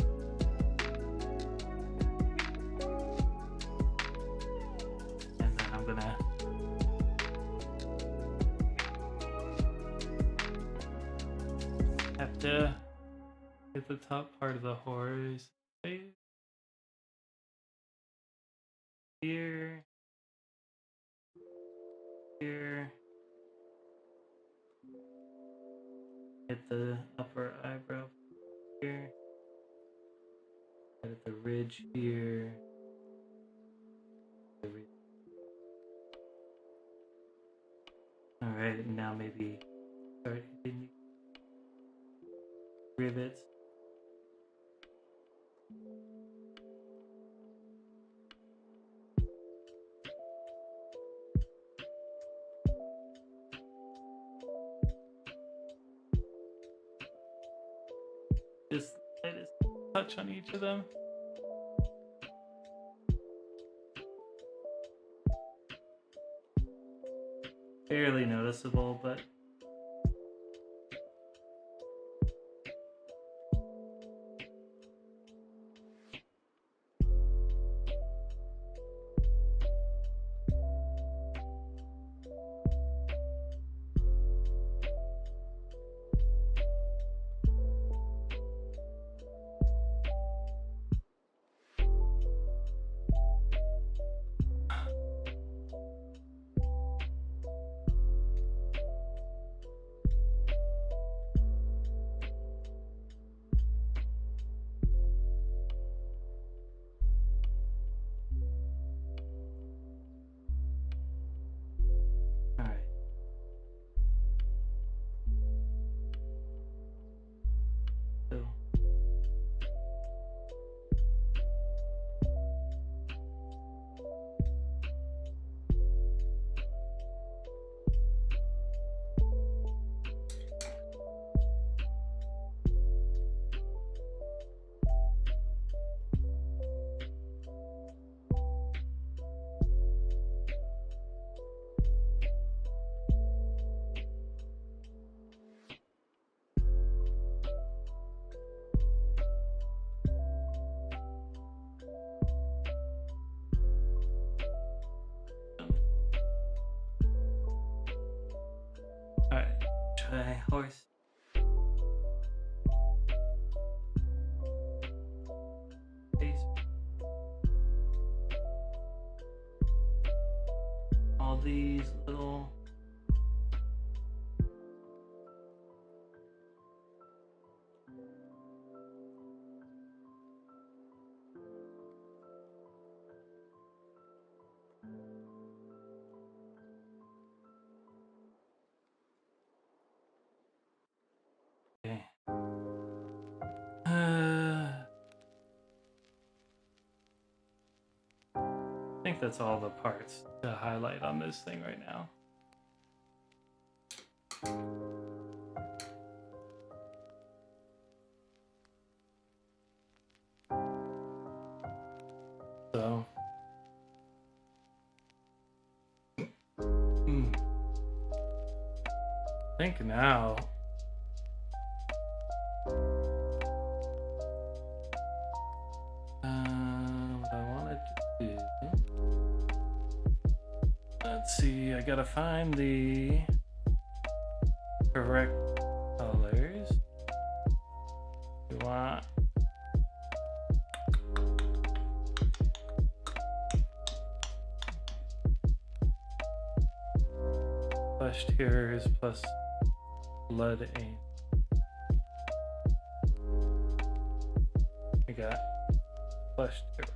And then I'm gonna have to hit the top part of the horse. Here. Here. Hit the upper eyebrow here. Hit the ridge here. The ridge. Alright, now maybe start hitting the rivets. Just touch on each of them. Barely noticeable, but alright. So alright, try horse. Face. All these little okay. I think that's all the parts to highlight on this thing right now. So I think now what I wanted to do, let's see, I gotta find the correct colors. We want flesh tears plus blood aim. We got flesh tears.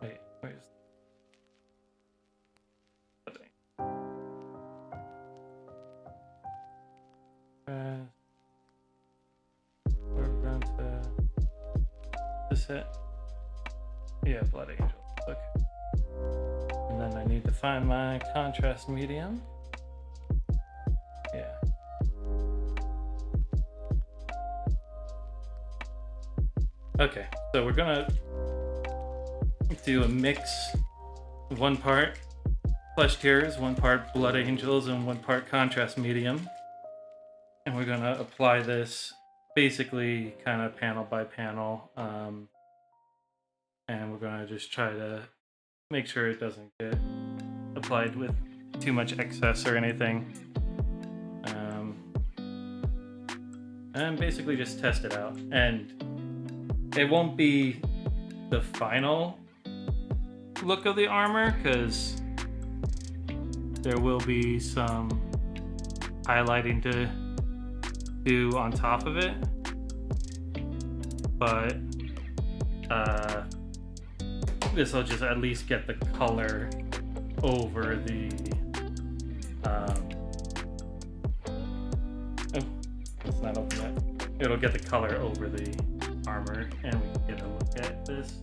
Wait, where's blood aim? We're going to this it. Yeah, blood angel. Okay. And then I need to find my contrast medium. Yeah. Okay, so we're gonna do a mix, 1 part flesh tears, 1 part blood angels, and 1 part contrast medium. And we're gonna apply this basically kind of panel by panel. And we're gonna just try to make sure it doesn't get applied with too much excess or anything. And basically just test it out. And it won't be the final look of the armor, because there will be some highlighting to do on top of it. But this will just at least get the color over the oh, it's not open yet. It'll get the color over the armor, and we can get a look at this.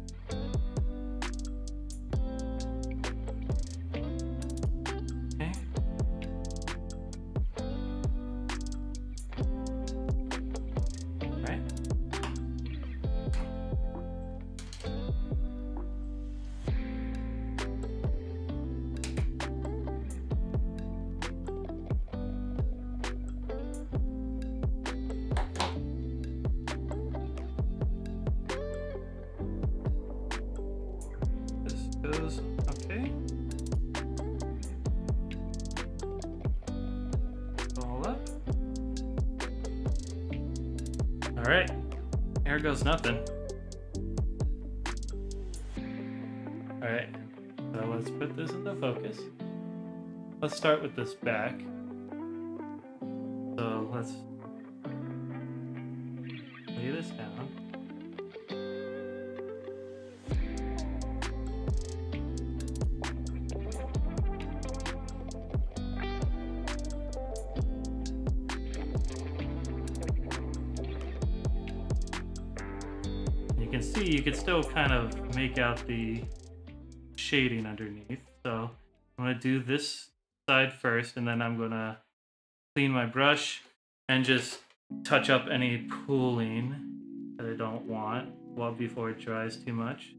Okay. All right. Goes okay. All up. All right. There goes nothing. All right. So let's put this into focus. Let's start with this back. So let's lay this down. You can see you can still kind of make out the shading underneath. So I'm going to do this side first, and then I'm going to clean my brush and just touch up any pooling that I don't want before it dries too much.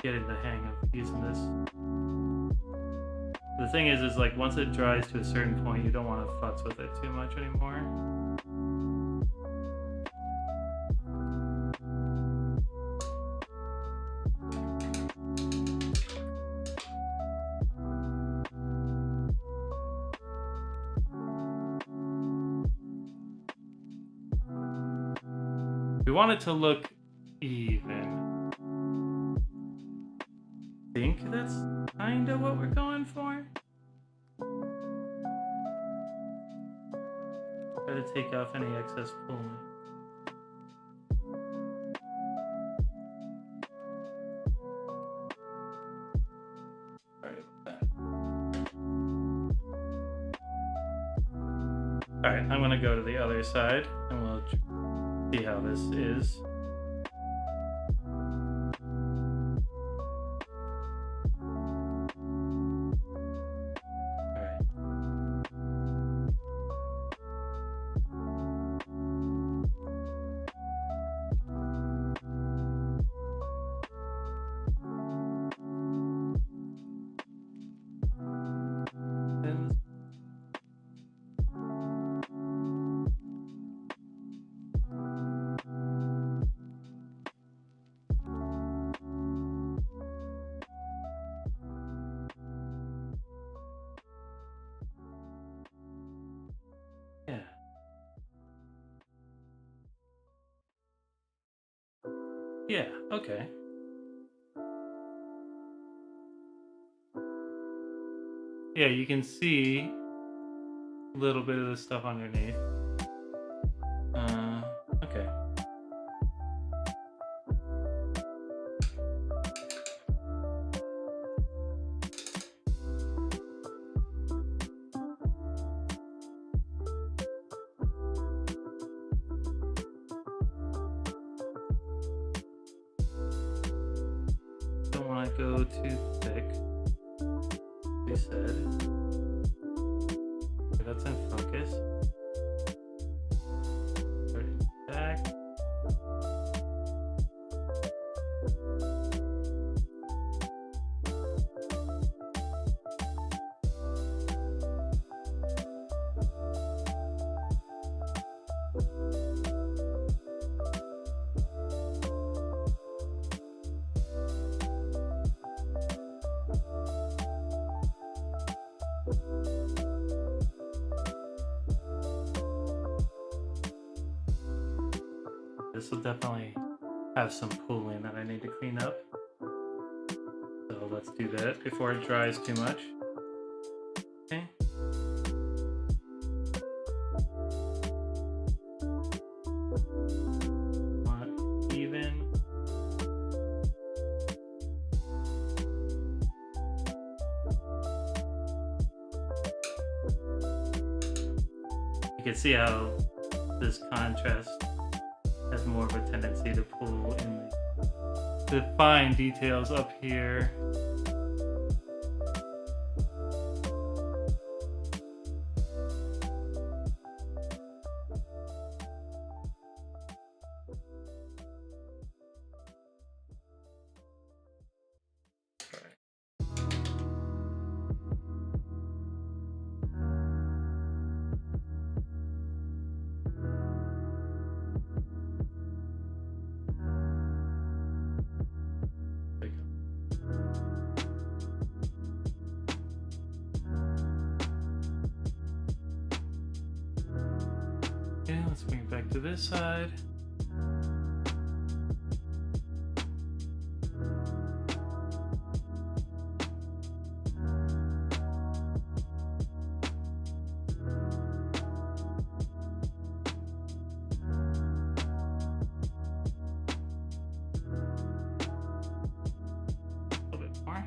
Getting the hang of using this. The thing is like once it dries to a certain point, you don't want to futz with it too much anymore. We want it to look even. I think that's kind of what we're going for. Try to take off any excess pulling. Alright, I'm gonna go to the other side and we'll see how this is. Alright. Yeah. Yeah, okay. Yeah, you can see a little bit of the stuff underneath. Okay. Don't want to go too thick. We said. Okay, that's in focus. Put it back. This will definitely have some pooling that I need to clean up. So let's do that before it dries too much. Okay. Want even. You can see how this contrast has more of a tendency to pull in the fine details up here. Okay, let's bring it back to this side. A little bit more.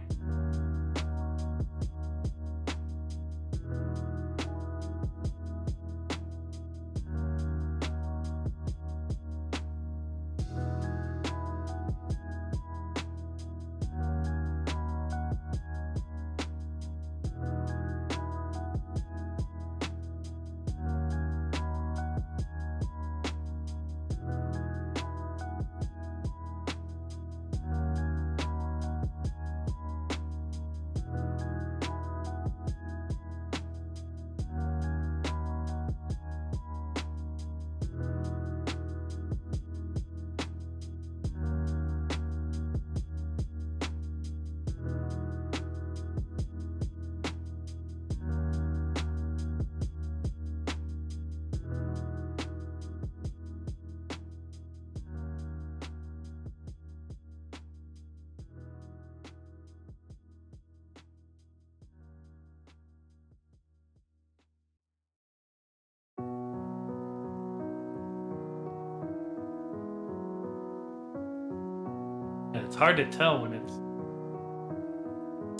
And it's hard to tell when it's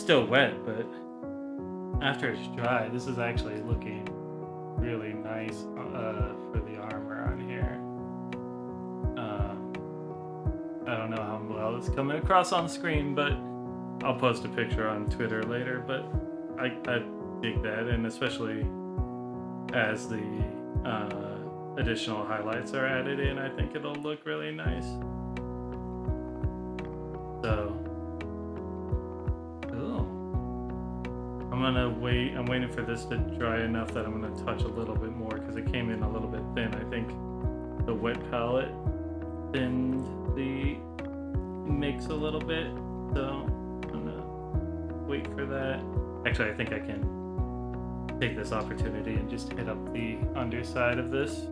still wet, but after it's dry, this is actually looking really nice for the armor on here. I don't know how well it's coming across on screen, but I'll post a picture on Twitter later. But I dig that, and especially as the additional highlights are added in, I think it'll look really nice. So, cool. I'm waiting for this to dry enough that I'm gonna touch a little bit more because it came in a little bit thin. I think the wet palette thinned the mix a little bit, so I'm gonna wait for that. Actually, I think I can take this opportunity and just hit up the underside of this.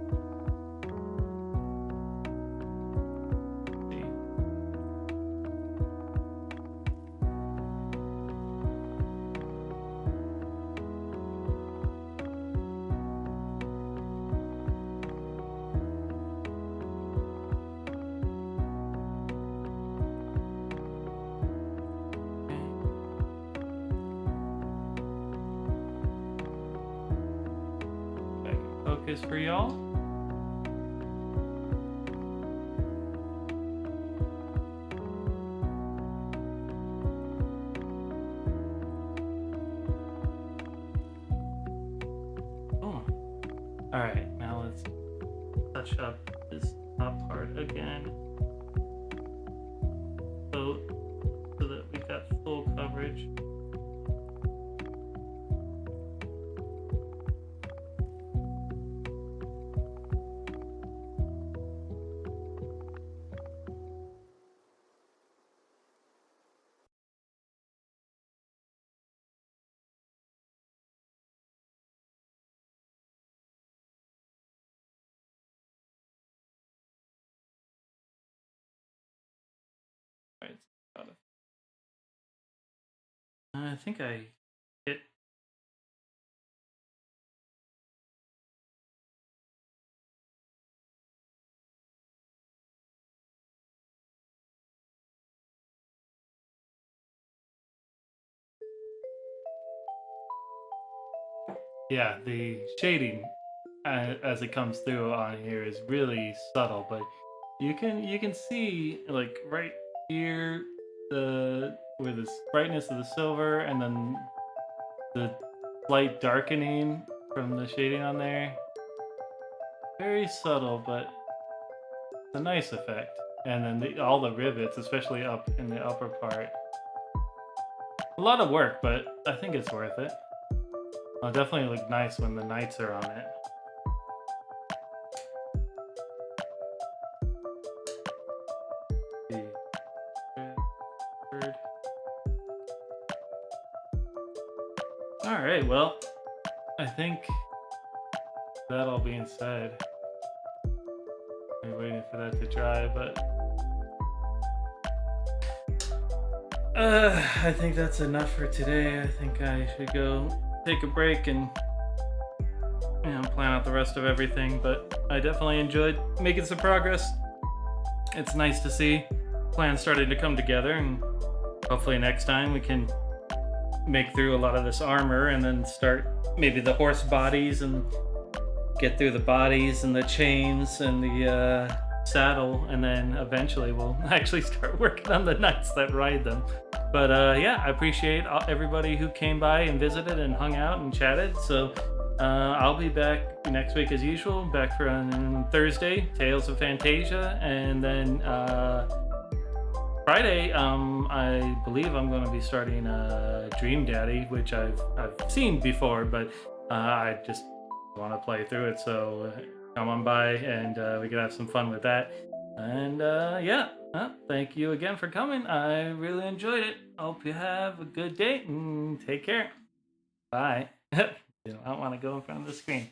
Focus for y'all. Oh. All right, now let's touch up this top part again. So that we got full coverage. I think I hit. Yeah, the shading as it comes through on here is really subtle, but you can see like right here where the brightness of the silver and then the slight darkening from the shading on there. Very subtle, but it's a nice effect. And then all the rivets, especially up in the upper part. A lot of work, but I think it's worth it. It'll definitely look nice when the knights are on it. Alright, well, I think that all being said, I'm waiting for that to dry, but I think that's enough for today. I think I should go take a break and plan out the rest of everything, but I definitely enjoyed making some progress. It's nice to see plans starting to come together, and hopefully next time we can make through a lot of this armor and then start maybe the horse bodies and get through the bodies and the chains and the saddle, and then eventually we'll actually start working on the knights that ride them. But yeah, I appreciate everybody who came by and visited and hung out and chatted. So I'll be back next week as usual, back for on Thursday, Tales of Fantasia, and then Friday, I believe I'm going to be starting Dream Daddy, which I've seen before, but I just want to play through it. So come on by and we can have some fun with that. And yeah, thank you again for coming. I really enjoyed it. Hope you have a good day and take care. Bye. You don't want to go in front of the screen.